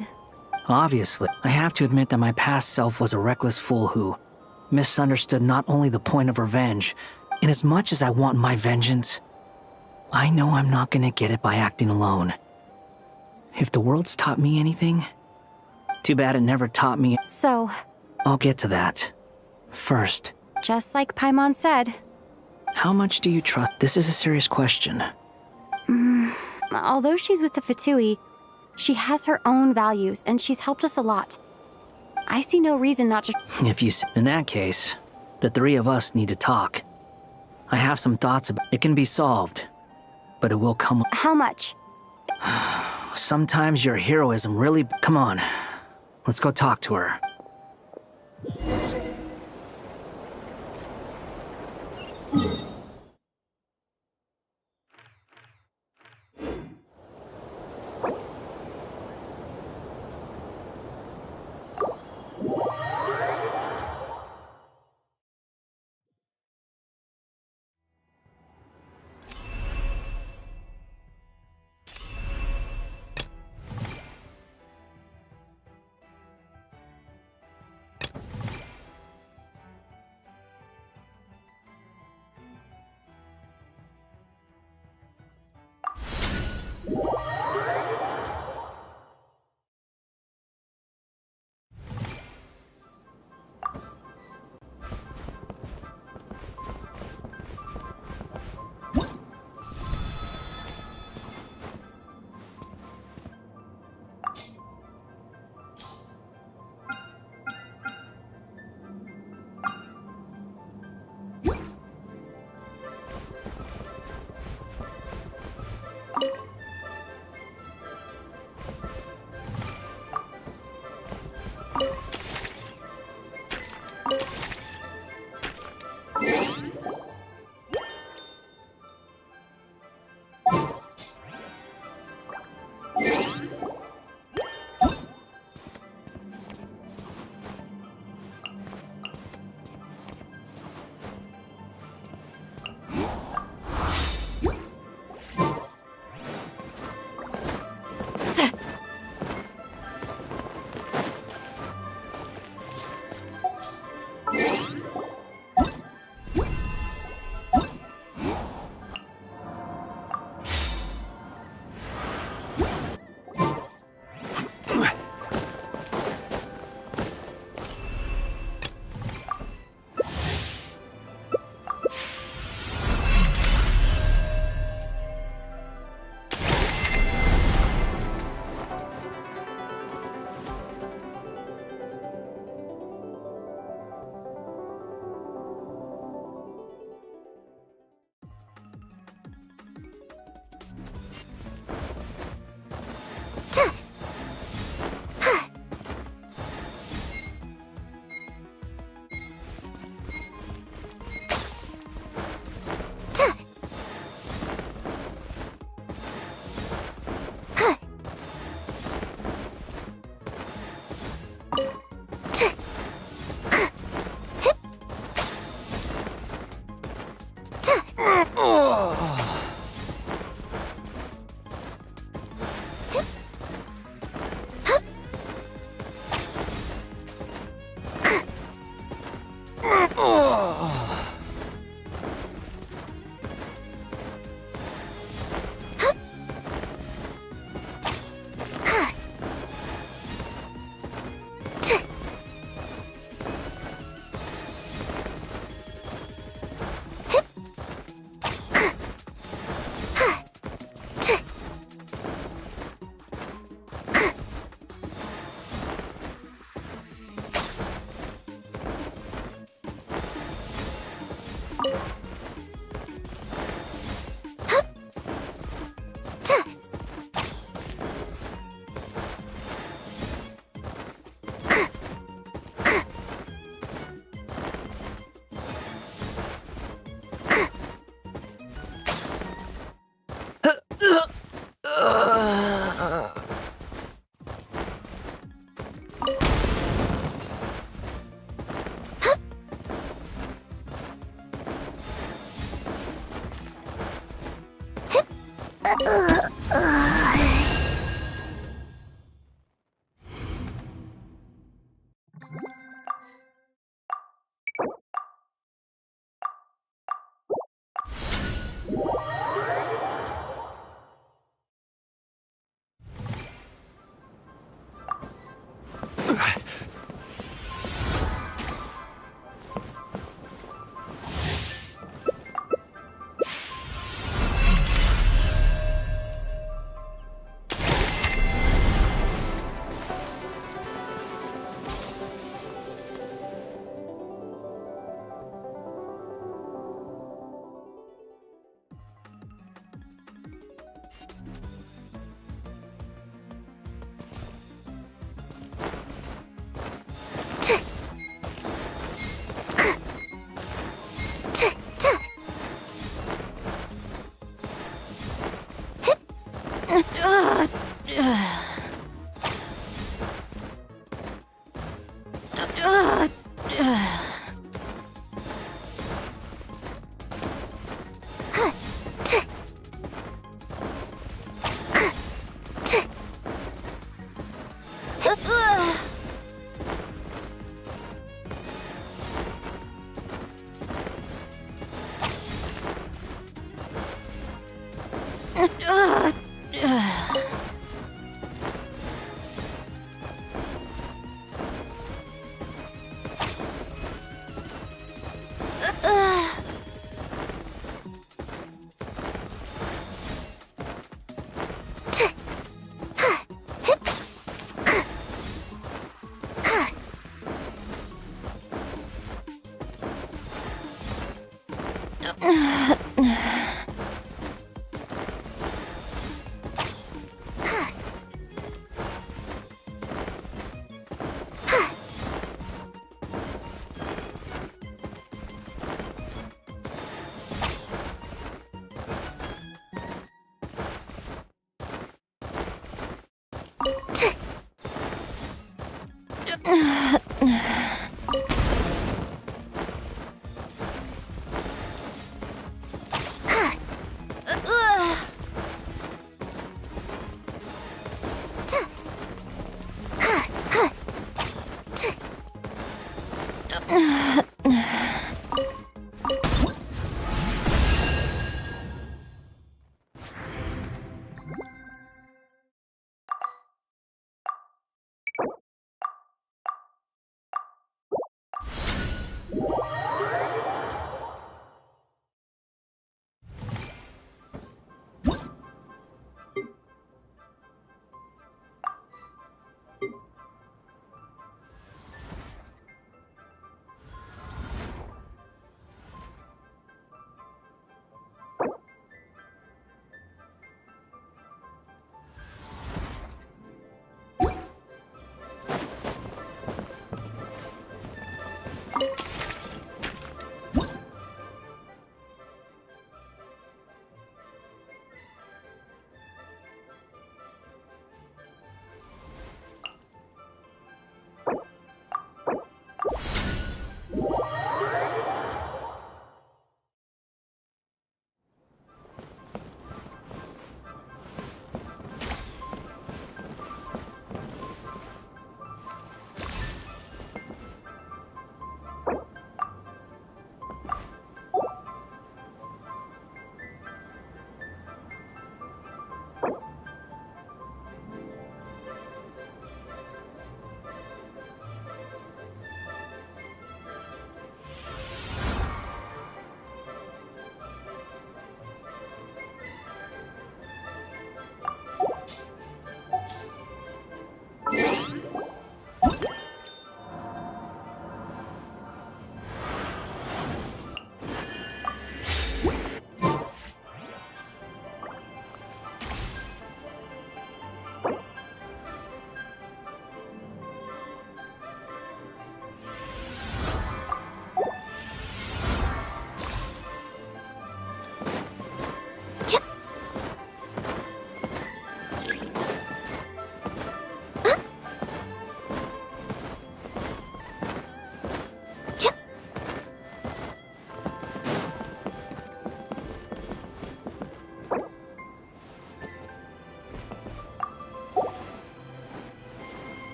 Obviously, I have to admit that my past self was a reckless fool who misunderstood not only the point of revenge, and as much as I want my vengeance, I know I'm not gonna get it by acting alone. If the world's taught me anything, Too bad it never taught me. So, I'll get to that. First, just like Paimon said, how much do you trust? This is a serious question. although she's with the Fatui, she has her own values and she's helped us a lot. I see no reason not to. In that case, the three of us need to talk. I have some thoughts about it. Can be solved, but it will come. How much? Sometimes your heroism really. Come on, let's go talk to her.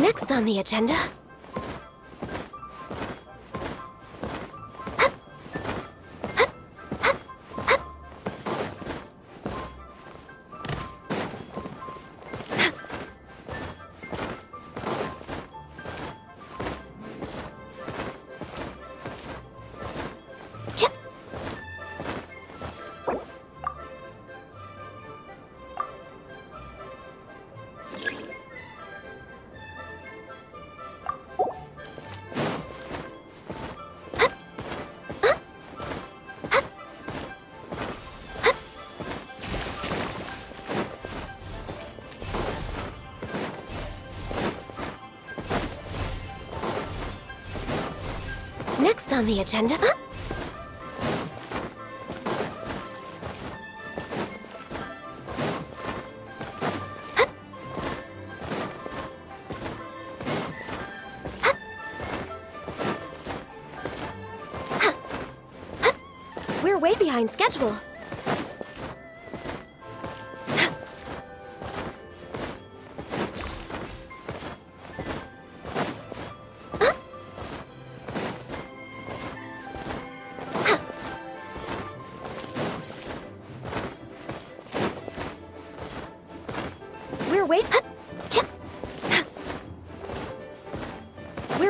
Next on the agenda... Next on the agenda... We're way behind schedule.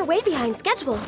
We're way behind schedule.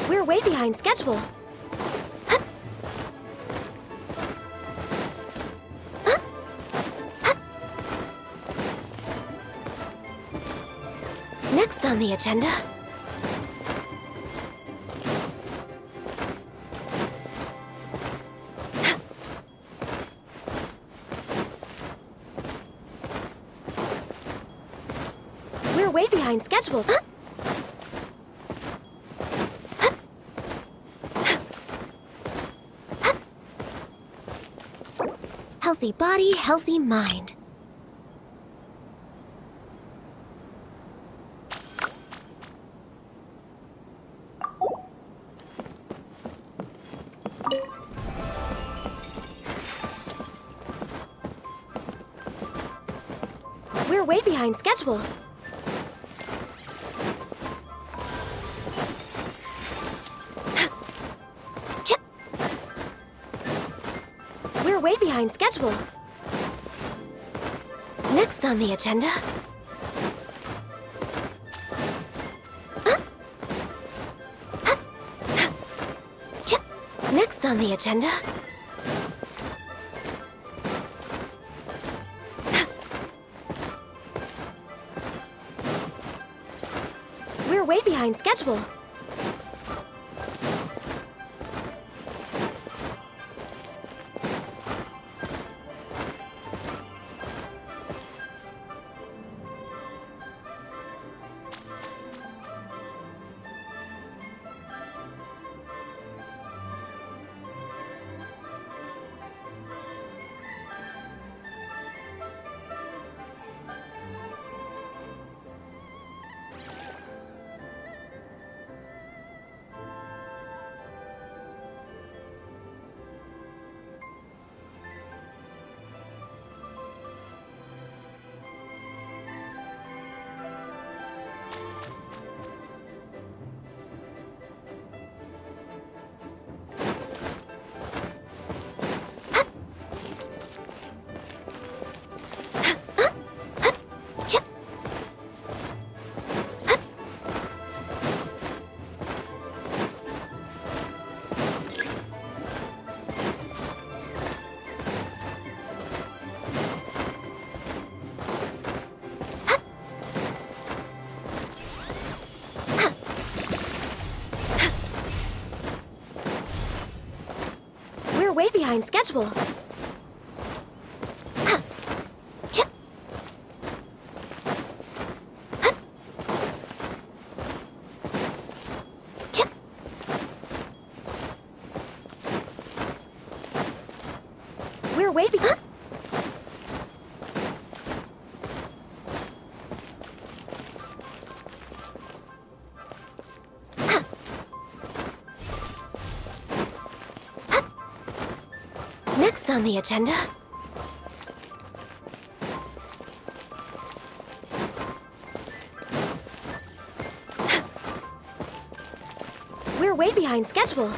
We're way behind schedule. Next on the agenda... We're way behind schedule. Healthy body, healthy mind. We're way behind schedule. We're way behind schedule. Next on the agenda... Next on the agenda... We're way behind schedule. way behind schedule. We're way behind. Next on the agenda. We're way behind schedule.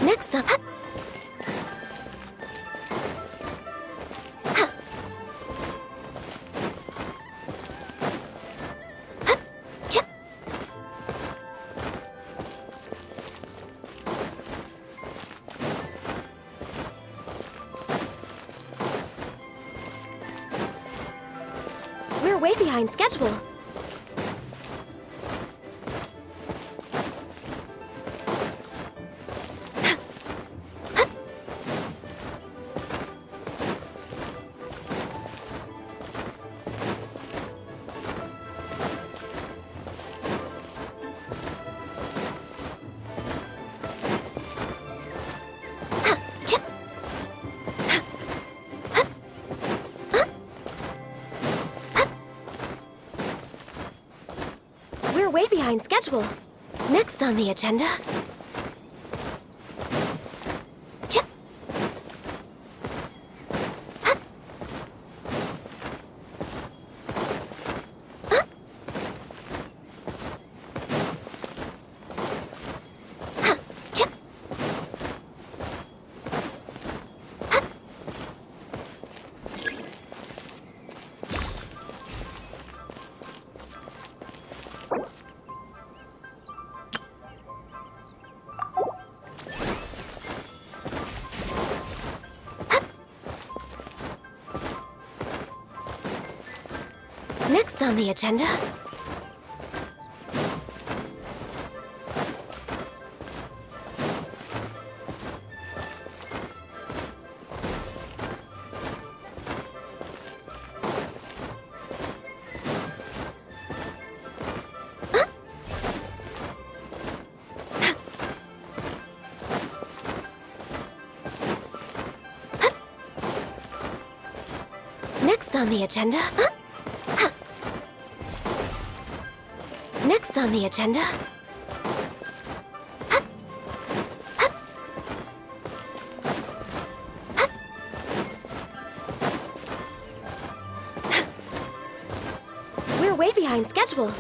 Next up. We're way behind schedule. We're way behind schedule. Next on the agenda. Next on the agenda. Next on the agenda. Next on the agenda. We're way behind schedule.